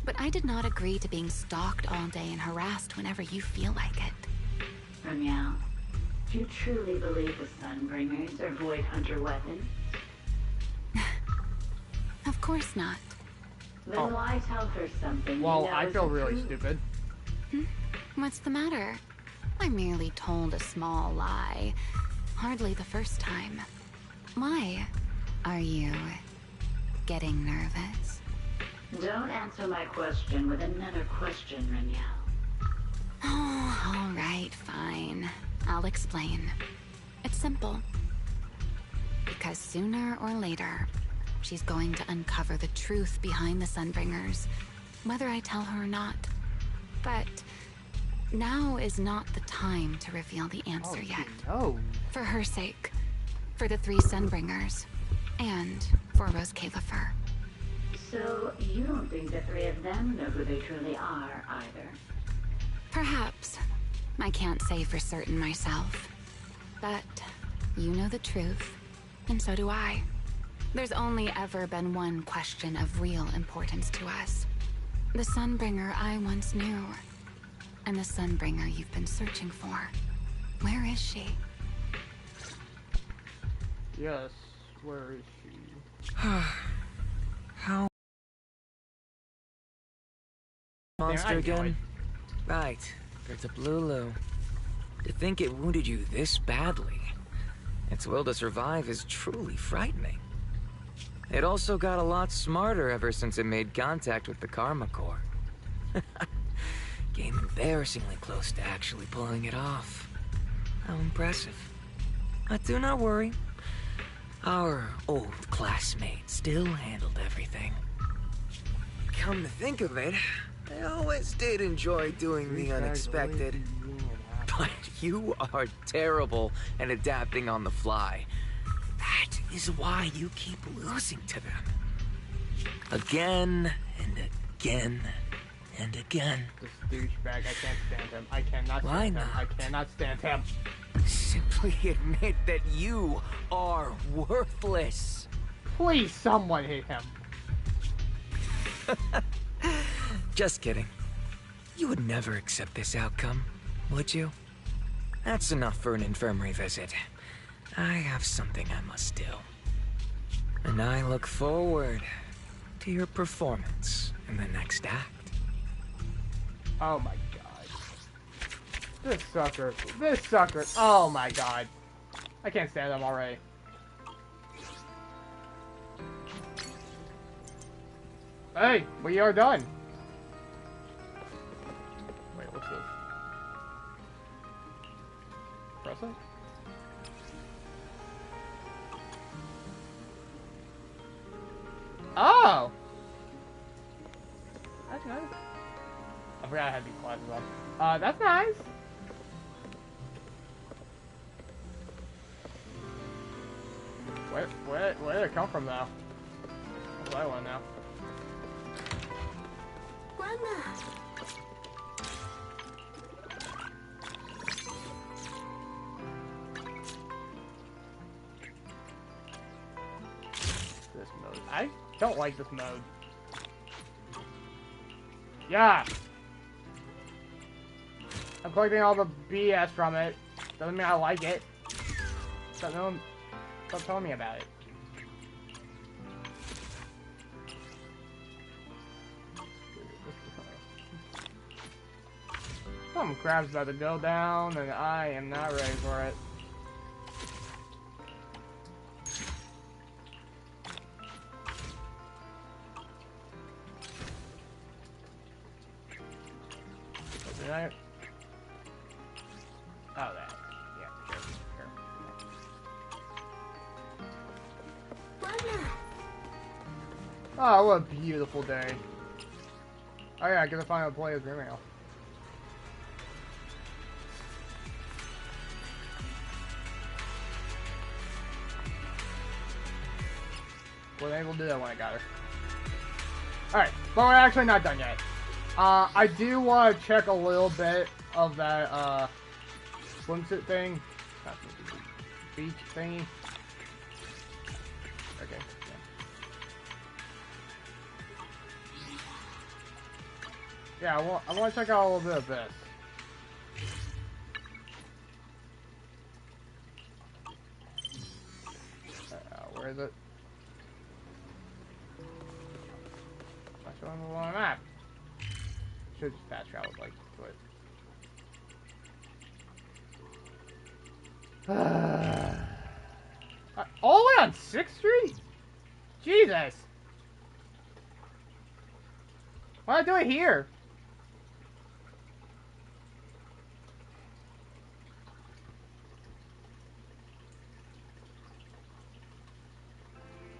Speaker 1: but I did not agree to being stalked all day and harassed whenever you feel like it.
Speaker 18: Remielle, do you truly believe the Sunbringers are Void Hunter weapons?
Speaker 1: Of course not.
Speaker 18: Then why tell her something
Speaker 4: Well,
Speaker 18: you know
Speaker 4: I feel
Speaker 18: isn't
Speaker 4: really
Speaker 18: true?
Speaker 4: stupid.
Speaker 1: What's the matter? I merely told a small lie. Hardly the first time. Why? Are you getting nervous?
Speaker 18: Don't answer my question with another question, Remielle.
Speaker 1: Oh, all right, fine. I'll explain. It's simple. Because sooner or later, she's going to uncover the truth behind the Sunbringers, whether I tell her or not. But now is not the time to reveal the answer yet.
Speaker 4: No.
Speaker 1: For her sake, for the 3 Sunbringers, and for Rose Califer.
Speaker 18: So, you don't think the 3 of them know who they truly are, either?
Speaker 1: Perhaps. I can't say for certain myself. But you know the truth, and so do I. There's only ever been one question of real importance to us. The Sunbringer I once knew, and the Sunbringer you've been searching for. Where is she?
Speaker 4: Yes, where is she?
Speaker 6: How? Monster again? Right, it's a Blulu. To think it wounded you this badly. Its will to survive is truly frightening. It also got a lot smarter ever since it made contact with the Karma Core. Came embarrassingly close to actually pulling it off. How impressive. But do not worry. Our old classmate still handled everything. Come to think of it, I always did enjoy doing the unexpected. But you are terrible at adapting on the fly. That is why you keep losing to them. Again and again and again.
Speaker 4: This douchebag, I can't stand him. I cannot stand
Speaker 6: Why
Speaker 4: him.
Speaker 6: not?
Speaker 4: I cannot stand him.
Speaker 6: Simply admit that you are worthless.
Speaker 4: Please, someone hit him.
Speaker 6: Just kidding. You would never accept this outcome, would you? That's enough for an infirmary visit. I have something I must do. And I look forward to your performance in the next act.
Speaker 4: Oh my god. This sucker. This sucker. Oh my god. I can't stand him already. Hey, we are done. Wait, what's this? Press it? Oh! That's nice. I forgot I had these glasses on. That's nice. Where did it come from, though? That's what I want to know. This mode. I don't like this mode. Yeah! I'm collecting all the BS from it. Doesn't mean I like it. Stop telling me about it. Some crap's about to go down, and I am not ready for it. Did I? Oh, that. Yeah, sure. Oh, what a beautiful day. Oh yeah, I get to finally play as Remielle. Wasn't able to do that when I got her. Alright, but we're actually not done yet. I do want to check a little bit of that, swimsuit thing. Not beach thingy. Okay, yeah. Yeah, I want to check out a little bit of this. Where is it? Not showing the long map. Should just fast travel like to it. All the way on 6th Street? Jesus! Why do I do it here?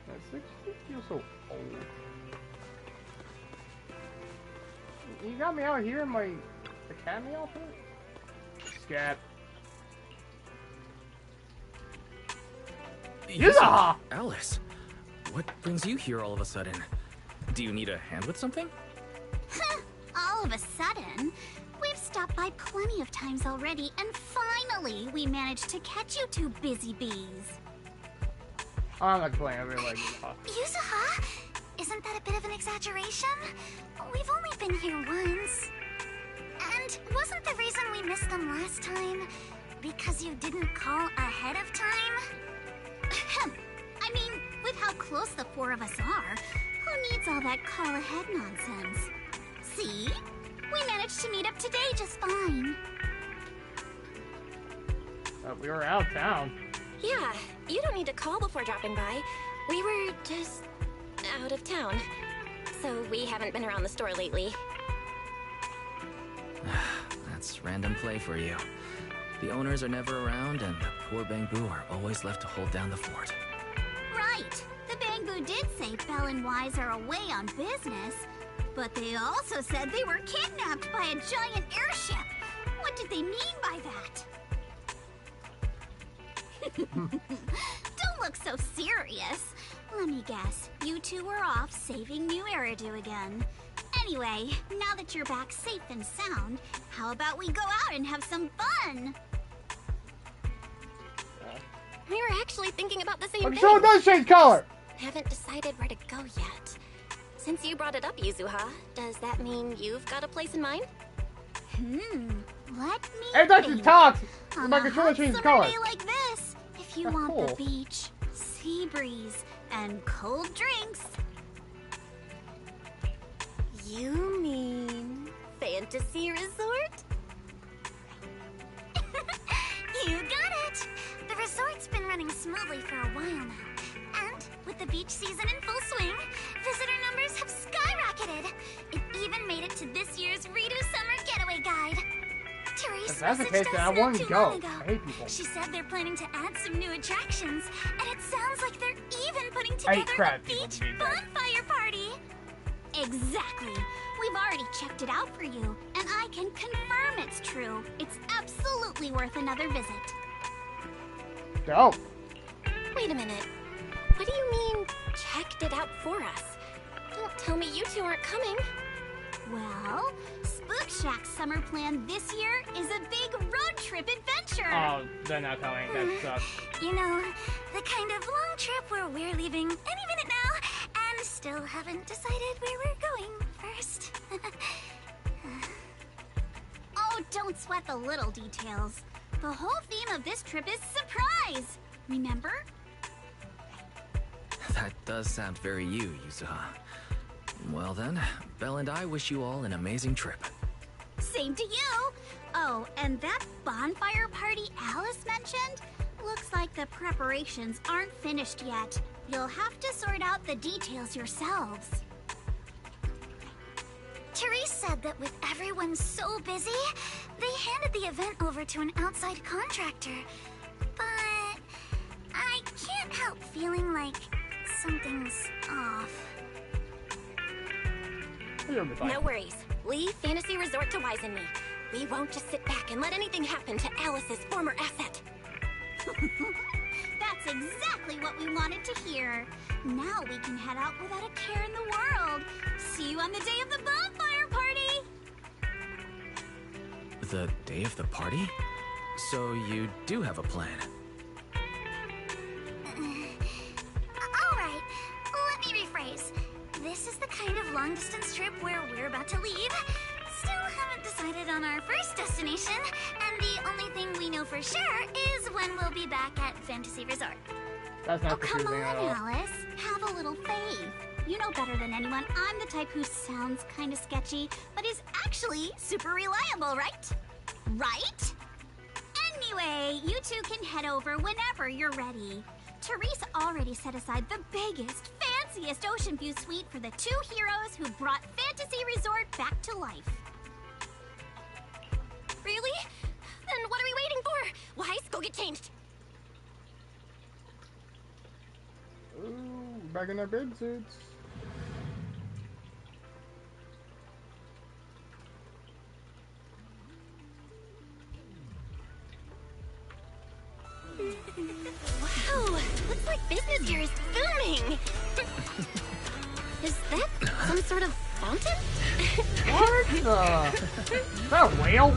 Speaker 4: That 6th Street feels so old. You got me out here in my academy outfit? Scat.
Speaker 6: Yuzuha! Alice, what brings you here all of a sudden? Do you need a hand with something?
Speaker 19: All of a sudden? We've stopped by plenty of times already, and finally we managed to catch you two busy bees.
Speaker 4: I'm not playing, I really like Yuzuha.
Speaker 19: Yuzuha? Isn't that a bit of an exaggeration? We've only been here once. And wasn't the reason we missed them last time because you didn't call ahead of time? I mean, with how close the four of us are, who needs all that call ahead nonsense? See? We managed to meet up today just fine.
Speaker 4: We were out of town.
Speaker 2: Yeah, you don't need to call before dropping by. We were just out of town. So we haven't been around the store lately.
Speaker 6: That's random play for you. The owners are never around, and the poor Bangbu are always left to hold down the fort.
Speaker 19: Right. The Bangbu did say Belle and Wise are away on business, but they also said they were kidnapped by a giant airship. What did they mean by that? Don't look so serious. Let me guess, you two were off saving New Eridu again. Anyway, now that you're back safe and sound, how about we go out and have some fun?
Speaker 2: We were actually thinking about the same thing.
Speaker 4: So it does change color!
Speaker 2: Haven't decided where to go yet. Since you brought it up, Yuzuha, does that mean you've got a place in mind?
Speaker 19: Let me
Speaker 4: Every time she
Speaker 19: think.
Speaker 4: talks,
Speaker 19: On
Speaker 4: my
Speaker 19: a
Speaker 4: controller
Speaker 19: hot
Speaker 4: changes
Speaker 19: summer
Speaker 4: color.
Speaker 19: day like this, if you
Speaker 4: That's
Speaker 19: want
Speaker 4: cool.
Speaker 19: the beach, sea breeze, and cold drinks.
Speaker 2: You mean Fantasy Resort?
Speaker 19: You got it! The resort's been running smoothly for a while now, and With the beach season in full swing, visitor numbers have skyrocketed. It even made it to this year's Redo Summer Getaway Guide. Therese
Speaker 4: If that's the
Speaker 19: messaged
Speaker 4: case,
Speaker 19: us
Speaker 4: then I
Speaker 19: not
Speaker 4: want to
Speaker 19: too
Speaker 4: go.
Speaker 19: long ago.
Speaker 4: I hate people.
Speaker 19: She said they're planning to add some new attractions, and it sounds like they're even putting
Speaker 4: I hate
Speaker 19: together a
Speaker 4: crab people
Speaker 19: beach
Speaker 4: to be fair.
Speaker 19: bonfire party. Exactly. We've already checked it out for you, and I can confirm it's true. It's absolutely worth another visit.
Speaker 4: Dope.
Speaker 2: Wait a minute. What do you mean, checked it out for us? Don't tell me you two aren't coming.
Speaker 19: Well, Spook Shack's summer plan this year is a big road trip adventure.
Speaker 4: Oh, they're not coming. That sucks.
Speaker 19: You know, the kind of long trip where we're leaving any minute now and still haven't decided where we're going first. Oh, don't sweat the little details. The whole theme of this trip is surprise. Remember?
Speaker 6: That does sound very you, Yuzuha. Well then, Belle and I wish you all an amazing trip.
Speaker 19: Same to you. Oh, and that bonfire party Alice mentioned? Looks like the preparations aren't finished yet. You'll have to sort out the details yourselves. Therese said that with everyone so busy, they handed the event over to an outside contractor. But I can't help feeling like something's off.
Speaker 2: No worries. Leave Fantasy Resort to Wise and me. We won't just sit back and let anything happen to Alice's former asset.
Speaker 19: That's exactly what we wanted to hear. Now we can head out without a care in the world. See you on the day of the bonfire party!
Speaker 6: The day of the party? So you do have a plan?
Speaker 19: Alright, let me rephrase. This is the kind of long-distance trip where we're about to leave. Still haven't decided on our first destination, and the only thing we know for sure is when we'll be back at Fantasy Resort.
Speaker 4: That's not
Speaker 19: Oh, come
Speaker 4: confusing
Speaker 19: on,
Speaker 4: at all.
Speaker 19: Alice. Have a little faith. You know better than anyone I'm the type who sounds kind of sketchy, but is actually super reliable, right? Right? Anyway, you two can head over whenever you're ready. Therese already set aside the biggest, fanciest ocean view suite for the two heroes who brought Fantasy Resort back to life.
Speaker 2: Really? Then what are we waiting for? Wise, go get changed.
Speaker 4: Ooh, back in our big suits.
Speaker 2: Wow, looks like business here is booming. Is that some sort of fountain?
Speaker 4: What the? Is that a whale?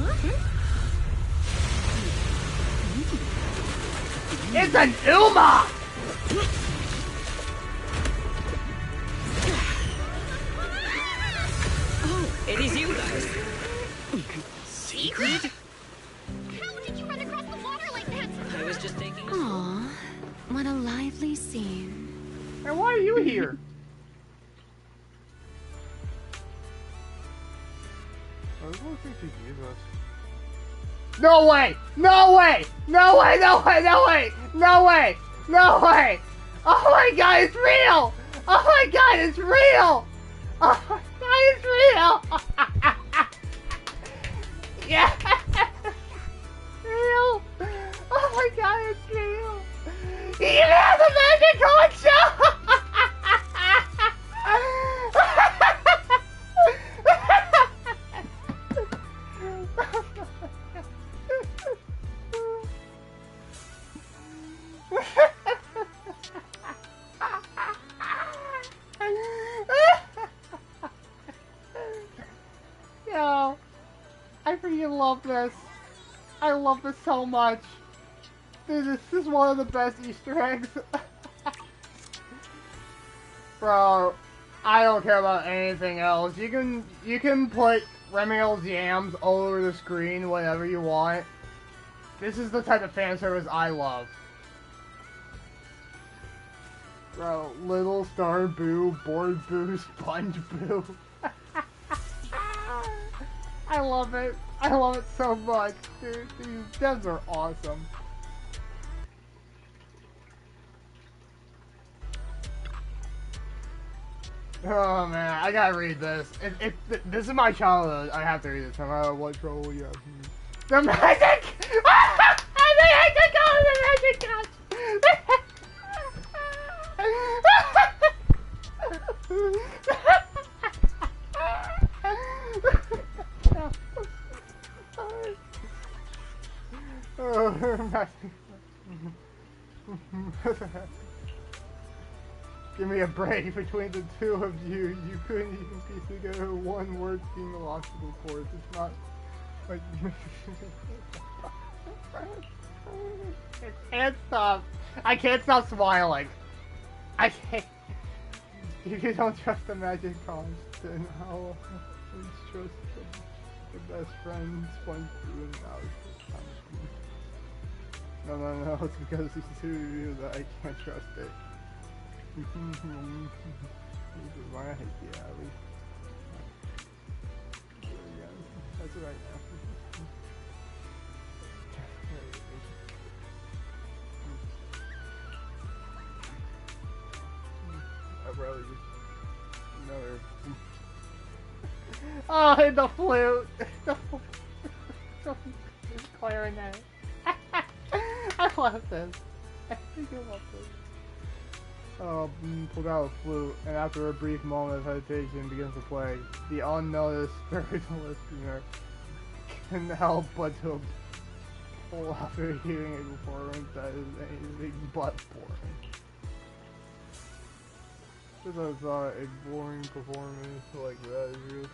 Speaker 4: It's an Uma!
Speaker 9: Oh, it is you guys.
Speaker 2: Secret? How did you run across the water like that?
Speaker 9: I was just taking a
Speaker 1: Aw, what a lively scene.
Speaker 4: And why are you here? Oh, this looks like she gave us. No way! No way! No way! No way! No way! No way! No way! Oh my god, it's real! Oh my god, it's real! Oh my god, it's real! Yeah! Real! Oh my god, it's real! He even has a magic coin show! Yo, I freaking love this. I love this so much. Dude, this is one of the best Easter eggs. Bro, I don't care about anything else. You can put Remielle's yams all over the screen whenever you want. This is the type of fan service I love. Bro, Little Star Boo, Board Boo, Sponge Boo. I love it. I love it so much, dude. These devs are awesome. Oh man, I gotta read this. This is my childhood. I have to read this. No matter what trouble you have. The magic! I can go the magic couch! Give me a break between the two of you. You couldn't even piece together one word being a logical course. It's not like I can't stop. I can't stop smiling. I can't. If you don't trust the magic const, then how trust the best friends one through and out. No, it's because these two of you that I can't trust it. Why I hate the alley. That's right now. I'd rather just another. Oh, and the flute! The clarinet. I love this. I think I love this. Pulled out a flute, and after a brief moment of hesitation begins to play. The unnoticed spiritual listener can help but to pull after hearing a performance that is anything but boring. Just I thought a boring performance like that is real.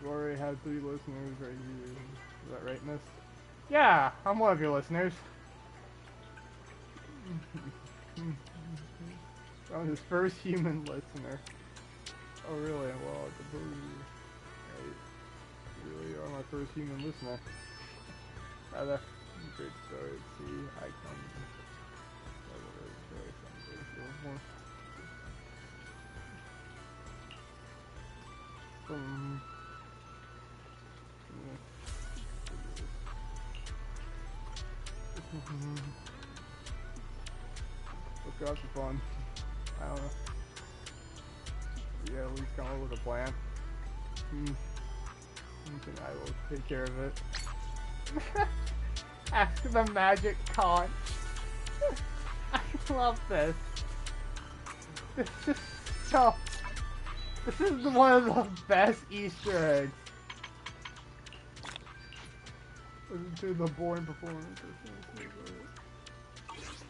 Speaker 4: You already had 3 listeners right here. Is that right, miss? Yeah, I'm one of your listeners. I'm his first human listener. Oh really? Well, I suppose you really are my first human listener. That's a great story. See, I come. Let's go have some fun. I don't know. Yeah, at least come up with a plan. I will take care of it. Ask the magic con. I love this. This is so. This is one of the best Easter eggs. Listen to the boring performance.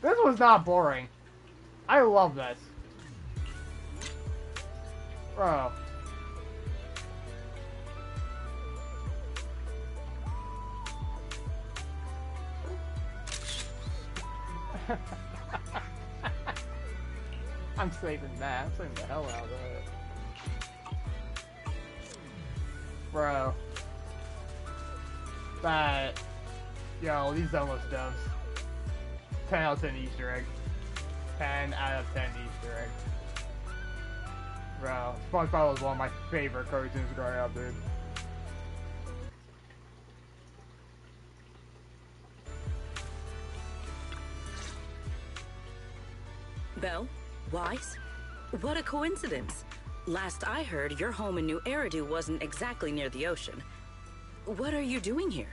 Speaker 4: This was not boring. I love this. Bro. I'm saving that. I'm saving the hell out of it. Bro. That. Yo, these Zenless doves. 10 out of 10 Easter egg. 10 out of 10 Easter egg. Bro, SpongeBob was one of my favorite cartoons growing up, dude.
Speaker 9: Belle? Wise? What a coincidence. Last I heard, your home in New Eridu wasn't exactly near the ocean. What are you doing here?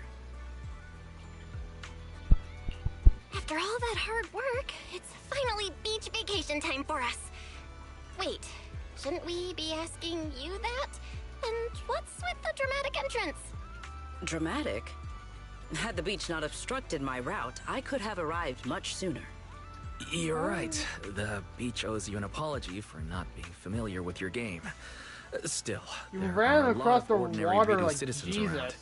Speaker 2: After all that hard work, it's finally beach vacation time for us. Wait, shouldn't we be asking you that? And what's with the dramatic entrance?
Speaker 9: Dramatic? Had the beach not obstructed my route, I could have arrived much sooner.
Speaker 6: You're right. The beach owes you an apology for not being familiar with your game. Still,
Speaker 4: you
Speaker 6: there
Speaker 4: ran
Speaker 6: are
Speaker 4: across the
Speaker 6: ordinary
Speaker 4: water
Speaker 6: Rito
Speaker 4: like
Speaker 6: citizens
Speaker 4: Jesus.
Speaker 6: around.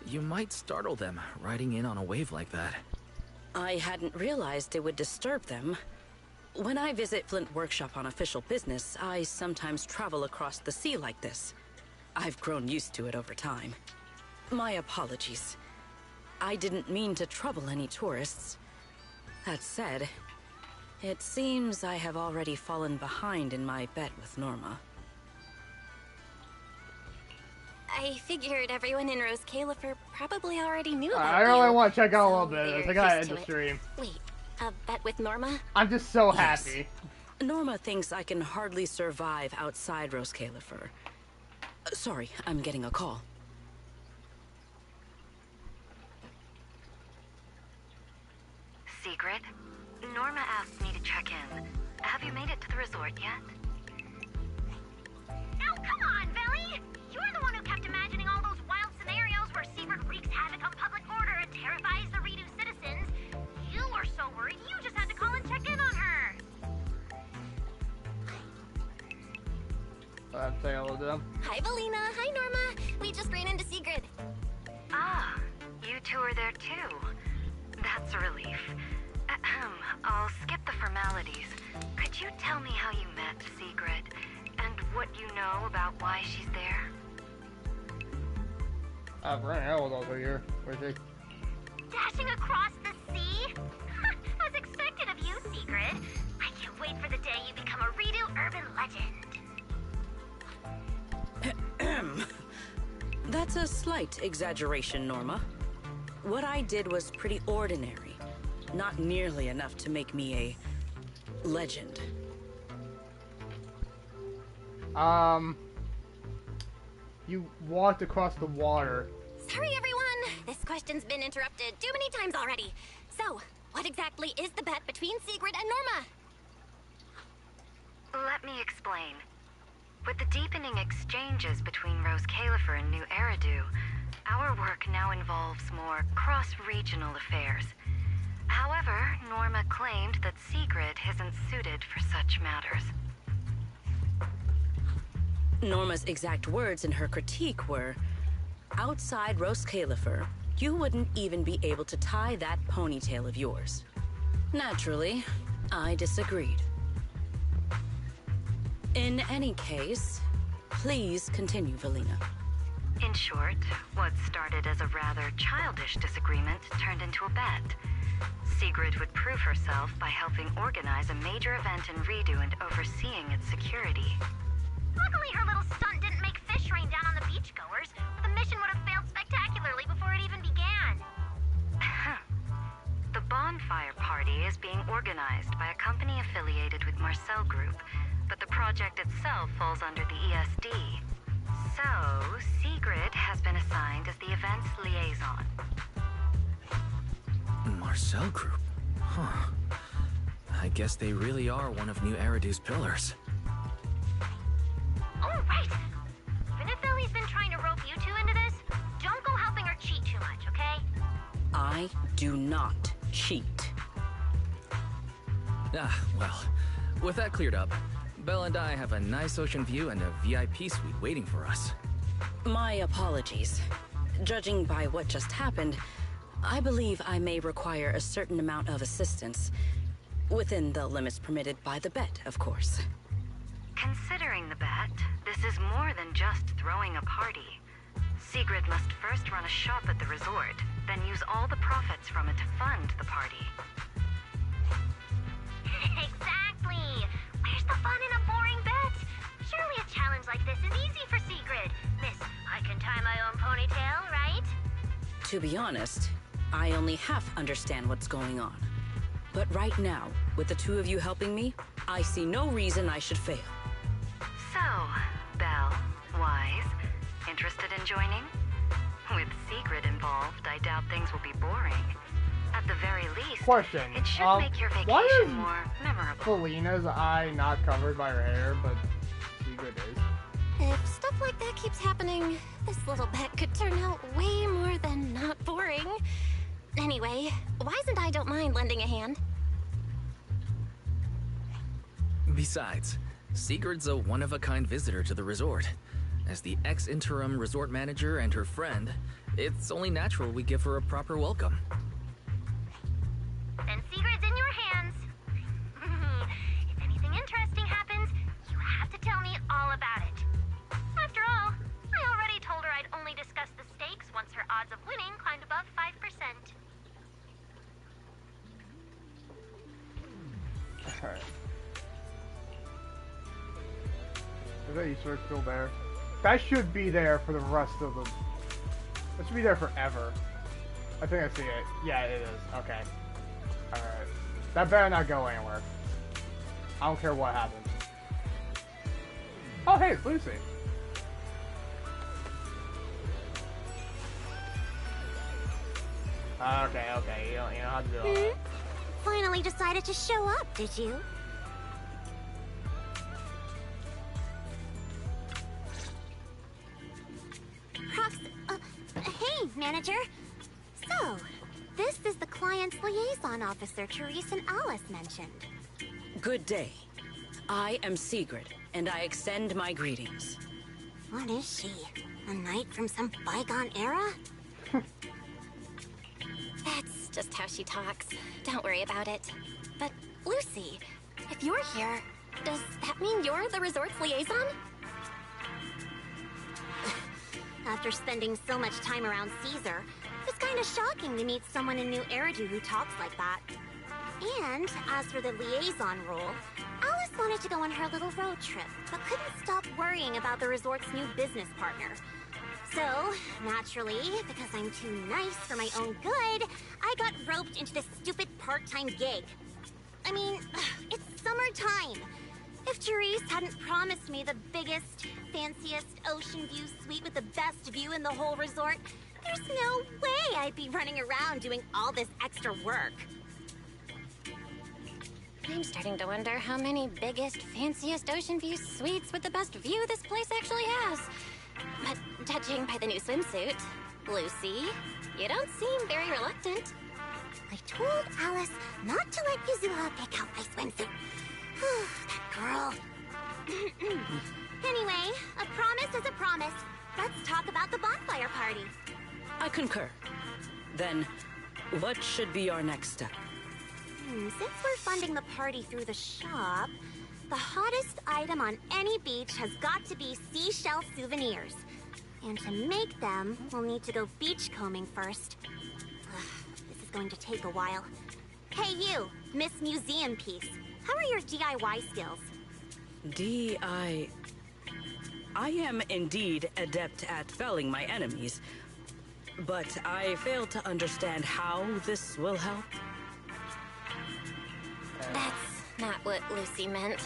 Speaker 6: You might startle them riding in on a wave like that.
Speaker 9: I hadn't realized it would disturb them. When I visit Flint Workshop on official business, I sometimes travel across the sea like this. I've grown used to it over time. My apologies. I didn't mean to trouble any tourists. That said, it seems I have already fallen behind in my bet with Norma.
Speaker 2: I figured everyone in Rose Califer probably already knew about
Speaker 4: I really
Speaker 2: you,
Speaker 4: want to check out a
Speaker 2: so
Speaker 4: little bit of this.
Speaker 2: they're
Speaker 4: I gotta
Speaker 2: used
Speaker 4: end the
Speaker 2: to it.
Speaker 4: stream.
Speaker 2: Wait, a bet with Norma?
Speaker 4: I'm just so
Speaker 9: Yes.
Speaker 4: happy.
Speaker 9: Norma thinks I can hardly survive outside Rose Califer. Sorry, I'm getting a call.
Speaker 3: Secret? Norma asked me to check in. Have you made it to the resort yet?
Speaker 7: Oh, come on, Velly! You're the one who kept imagining all those wild scenarios where Secret wreaks havoc on public order and terrifies the Redo citizens. You were so worried you just had to call and check in on her.
Speaker 4: Say hello to them.
Speaker 2: Hi, Valina. Hi, Norma. We just ran into Sigrid.
Speaker 3: Ah, you two are there too. That's a relief. Ahem, I'll skip the formalities. Could you tell me how you met Sigrid? And what you know about why she's there?
Speaker 4: Remielle was also here. Where's he?
Speaker 7: Dashing across the sea? As expected of you, Sigrid. I can't wait for the day you become a Redo urban legend.
Speaker 9: That's a slight exaggeration, Norma. What I did was pretty ordinary. Not nearly enough to make me a legend.
Speaker 4: You walked across the water.
Speaker 2: Sorry, everyone. This question's been interrupted too many times already. So, what exactly is the bet between Sigrid and Norma?
Speaker 3: Let me explain. With the deepening exchanges between Rose Califer and New Eridu, our work now involves more cross-regional affairs. However, Norma claimed that Sigrid isn't suited for such matters.
Speaker 9: Norma's exact words in her critique were, outside Rose Califer, you wouldn't even be able to tie that ponytail of yours. Naturally, I disagreed. In any case, please continue, Valina.
Speaker 3: In short, what started as a rather childish disagreement turned into a bet. Sigrid would prove herself by helping organize a major event in Redo and overseeing its security.
Speaker 7: Luckily, her little stunt didn't make fish rain down on the beachgoers, or the mission would have failed spectacularly before it even began.
Speaker 3: The bonfire party is being organized by a company affiliated with Marcel Group, but the project itself falls under the ESD. So, Sigrid has been assigned as the event's liaison.
Speaker 6: Marcel Group? Huh. I guess they really are one of New Eridu's pillars.
Speaker 7: Oh, right! Even if Ellie's been trying to rope you two into this, don't go helping her cheat too much, okay?
Speaker 9: I do not cheat.
Speaker 6: Ah, well, with that cleared up, Belle and I have a nice ocean view and a VIP suite waiting for us.
Speaker 9: My apologies. Judging by what just happened, I believe I may require a certain amount of assistance. Within the limits permitted by the bet, of course.
Speaker 3: Considering the bet, this is more than just throwing a party. Sigrid must first run a shop at the resort, then use all the profits from it to fund the party.
Speaker 7: Exactly! Where's the fun in a boring bet? Surely a challenge like this is easy for Sigrid. Miss, I can tie my own ponytail, right?
Speaker 9: To be honest, I only half understand what's going on. But right now, with the two of you helping me, I see no reason I should fail.
Speaker 3: So, Belle, Wise, interested in joining? With Sigrid involved, I doubt things will be boring. At the very least,
Speaker 4: Question.
Speaker 3: it should make your
Speaker 4: Why
Speaker 3: vacation
Speaker 4: is
Speaker 3: more memorable.
Speaker 4: Felina's eye not covered by her hair, but Sigrid is?
Speaker 2: If stuff like that keeps happening, this little bet could turn out way more than not boring. Anyway, Wise and I don't mind lending a hand.
Speaker 6: Besides, Sigrid's a one-of-a-kind visitor to the resort. As the ex-interim resort manager and her friend, it's only natural we give her a proper welcome.
Speaker 7: Then Sigrid's in your hands. If anything interesting happens, you have to tell me all about it. After all, I already told her I'd only discuss the stakes once her odds of winning climbed above 5%.
Speaker 4: Alright. Is that Easter egg still there? That should be there for the rest of the... That should be there forever. I think I see it. Yeah, it is. Okay. Alright. That better not go anywhere. I don't care what happens. Oh, hey, it's Lucy. Okay, you don't have to do all that.
Speaker 14: Finally decided to show up, did you? Hey, manager. So, this is the client's liaison officer Therese and Alice mentioned.
Speaker 9: Good day. I am Sigrid, and I extend my greetings.
Speaker 14: What is she? A knight from some bygone era?
Speaker 2: That's just how she talks. Don't worry about it. But, Lucy, if you're here, does that mean you're the resort's liaison?
Speaker 14: After spending so much time around Caesar, it's kind of shocking to meet someone in New Eridu who talks like that. And as for the liaison role, Alice wanted to go on her little road trip, but couldn't stop worrying about the resort's new business partner. So, naturally, because I'm too nice for my own good, I got roped into this stupid part-time gig. I mean, it's summertime. If Therese hadn't promised me the biggest, fanciest ocean view suite with the best view in the whole resort, there's no way I'd be running around doing all this extra work.
Speaker 2: I'm starting to wonder how many biggest, fanciest ocean view suites with the best view this place actually has. But judging by the new swimsuit, Lucy, you don't seem very reluctant.
Speaker 14: I told Alice not to let Yuzuha pick out my swimsuit. That girl. Anyway, a promise is a promise. Let's talk about the bonfire party.
Speaker 9: I concur. Then, what should be our next step?
Speaker 14: Since we're funding the party through the shop, the hottest item on any beach has got to be seashell souvenirs. And to make them, we'll need to go beachcombing first. This is going to take a while. Hey you, Miss Museum Piece. How are your DIY skills?
Speaker 9: I am indeed adept at felling my enemies, but I fail to understand how this will help.
Speaker 2: That's not what Lucy meant.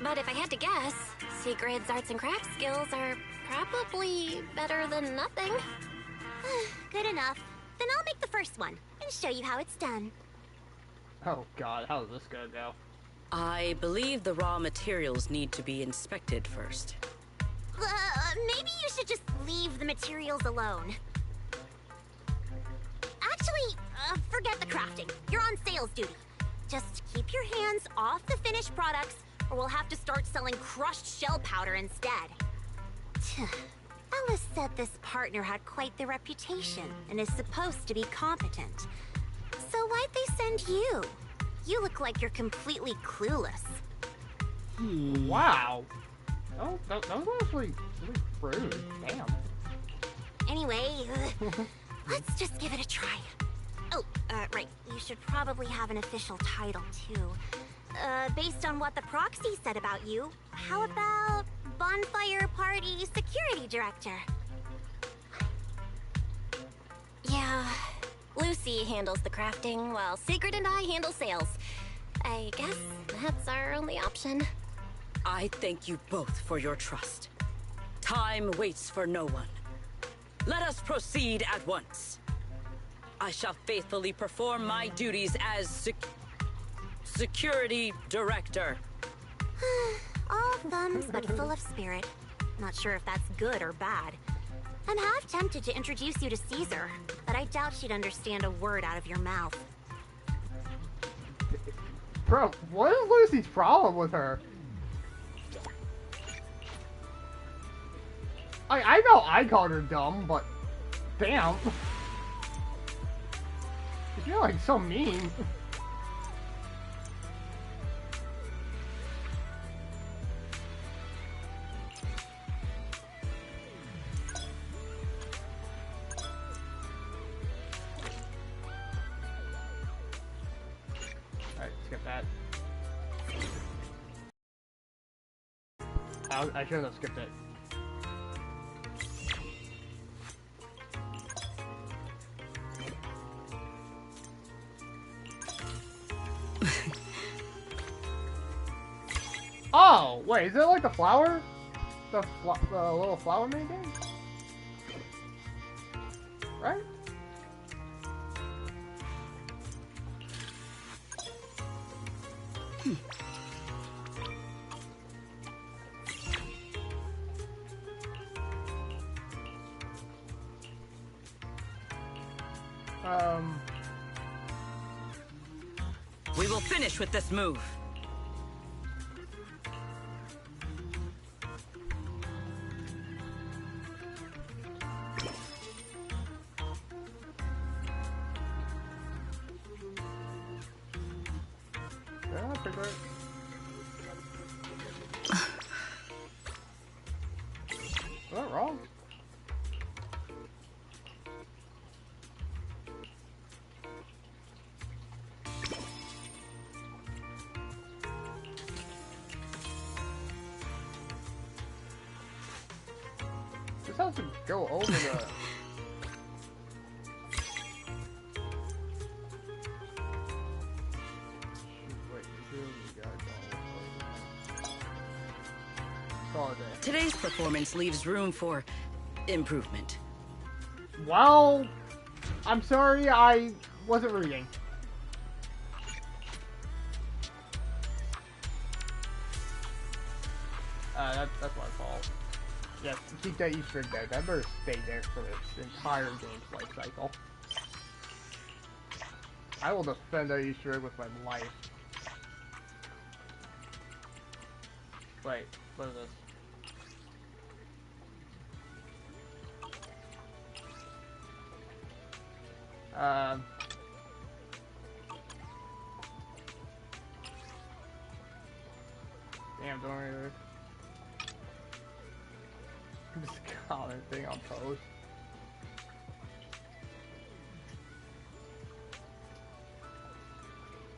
Speaker 2: But if I had to guess, Sigrid's arts and crafts skills are probably better than nothing.
Speaker 14: Good enough. Then I'll make the first one and show you how it's done.
Speaker 4: Oh god, how is this gonna go?
Speaker 9: I believe the raw materials need to be inspected first.
Speaker 14: Maybe you should just leave the materials alone. Actually, forget the crafting. You're on sales duty. Just keep your hands off the finished products, or we'll have to start selling crushed shell powder instead. Alice said this partner had quite the reputation and is supposed to be competent. So why'd they send you? You look like you're completely clueless.
Speaker 4: Wow. Oh, that was actually really rude. Damn.
Speaker 14: Anyway, let's just give it a try. Oh, right. You should probably have an official title, too. Based on what the proxy said about you, how about Bonfire Party Security Director?
Speaker 2: Yeah, Lucy handles the crafting, while Sigrid and I handle sales. I guess that's our only option.
Speaker 9: I thank you both for your trust. Time waits for no one. Let us proceed at once. I shall faithfully perform my duties as Security Director.
Speaker 14: All thumbs, but full of spirit. Not sure if that's good or bad. I'm half tempted to introduce you to Caesar, but I doubt she'd understand a word out of your mouth.
Speaker 4: Bro, what is Lucy's problem with her? I know I called her dumb, but damn. You're like so mean. Alright, skip that. I should have skipped it. Oh, wait, is it like the flower? The little flower mini game? Right?
Speaker 9: We will finish with this move.
Speaker 4: Yeah, pretty great. Is that wrong? This has to go over the...
Speaker 9: Today's performance leaves room for improvement.
Speaker 4: Well, I'm sorry, I wasn't reading. That's my fault. Yes, keep that Easter egg there. That better stay there for this entire game's life cycle. I will defend that Easter egg with my life. Wait, what is this? Damn, don't worry. Just commenting on post.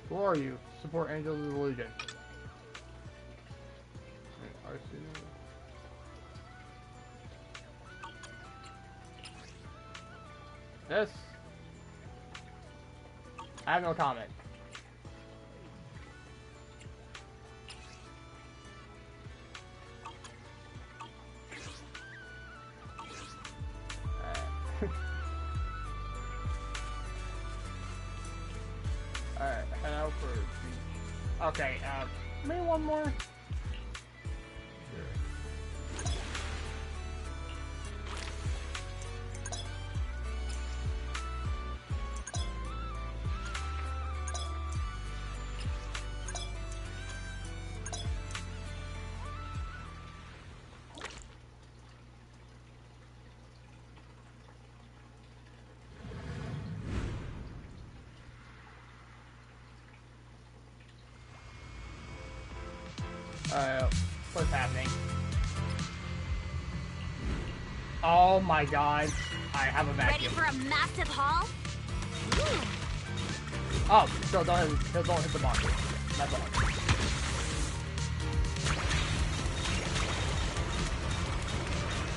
Speaker 4: Who are you? Support Angels of the Legion. This. I have no comment. Alright, head out for beach. Okay, maybe one more. What's happening? Oh my god, I have a vacuum.
Speaker 7: Ready for a massive haul?
Speaker 4: Oh, so don't hit the marker. That's all.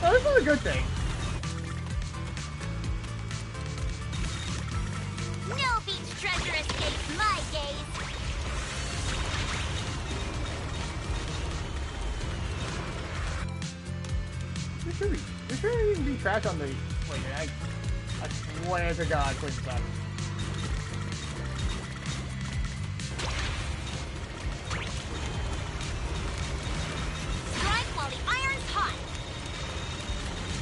Speaker 4: Oh, this is a good thing.
Speaker 7: No beach treasure escapes my gaze.
Speaker 4: There shouldn't even be trash on the... Wait, I swear to God, please stop.
Speaker 7: Strike while the iron's hot.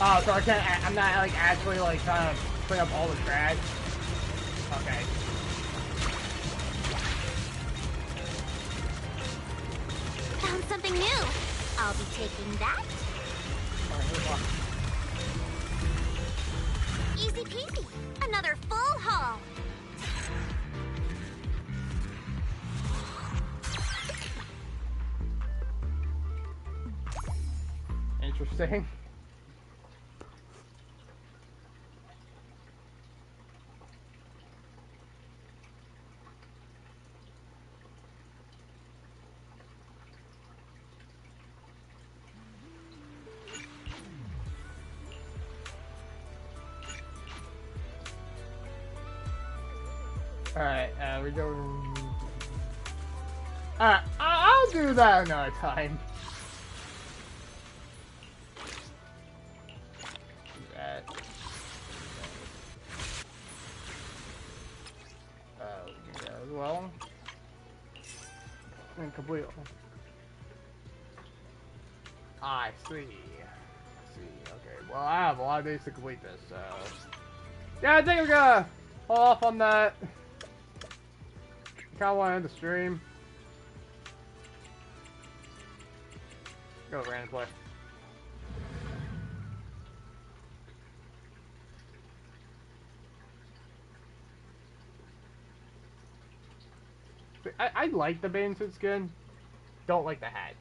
Speaker 4: Oh, so I can't... I'm not, like, actually, like, trying to clean up all the trash? Okay.
Speaker 7: Found something new. I'll be taking that. Easy peasy. Another full haul.
Speaker 4: Interesting. Alright, we're going... I'll We'll do that another time. That. Yeah, as well. And complete. I see. Okay, well, I have a lot of days to complete this, so... Yeah, I think we're gonna hold off on that. Kinda wanna end the stream. Go random play. I like the bathing suit skin. Don't like the hat.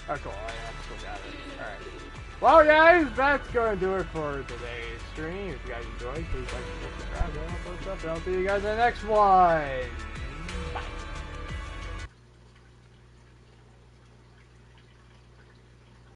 Speaker 4: Oh, cool. I still got it. Alright. Well, guys, that's going to do it for today's stream. If you guys enjoyed, please like, subscribe, and all that stuff. And I'll see you guys in the next one. Bye.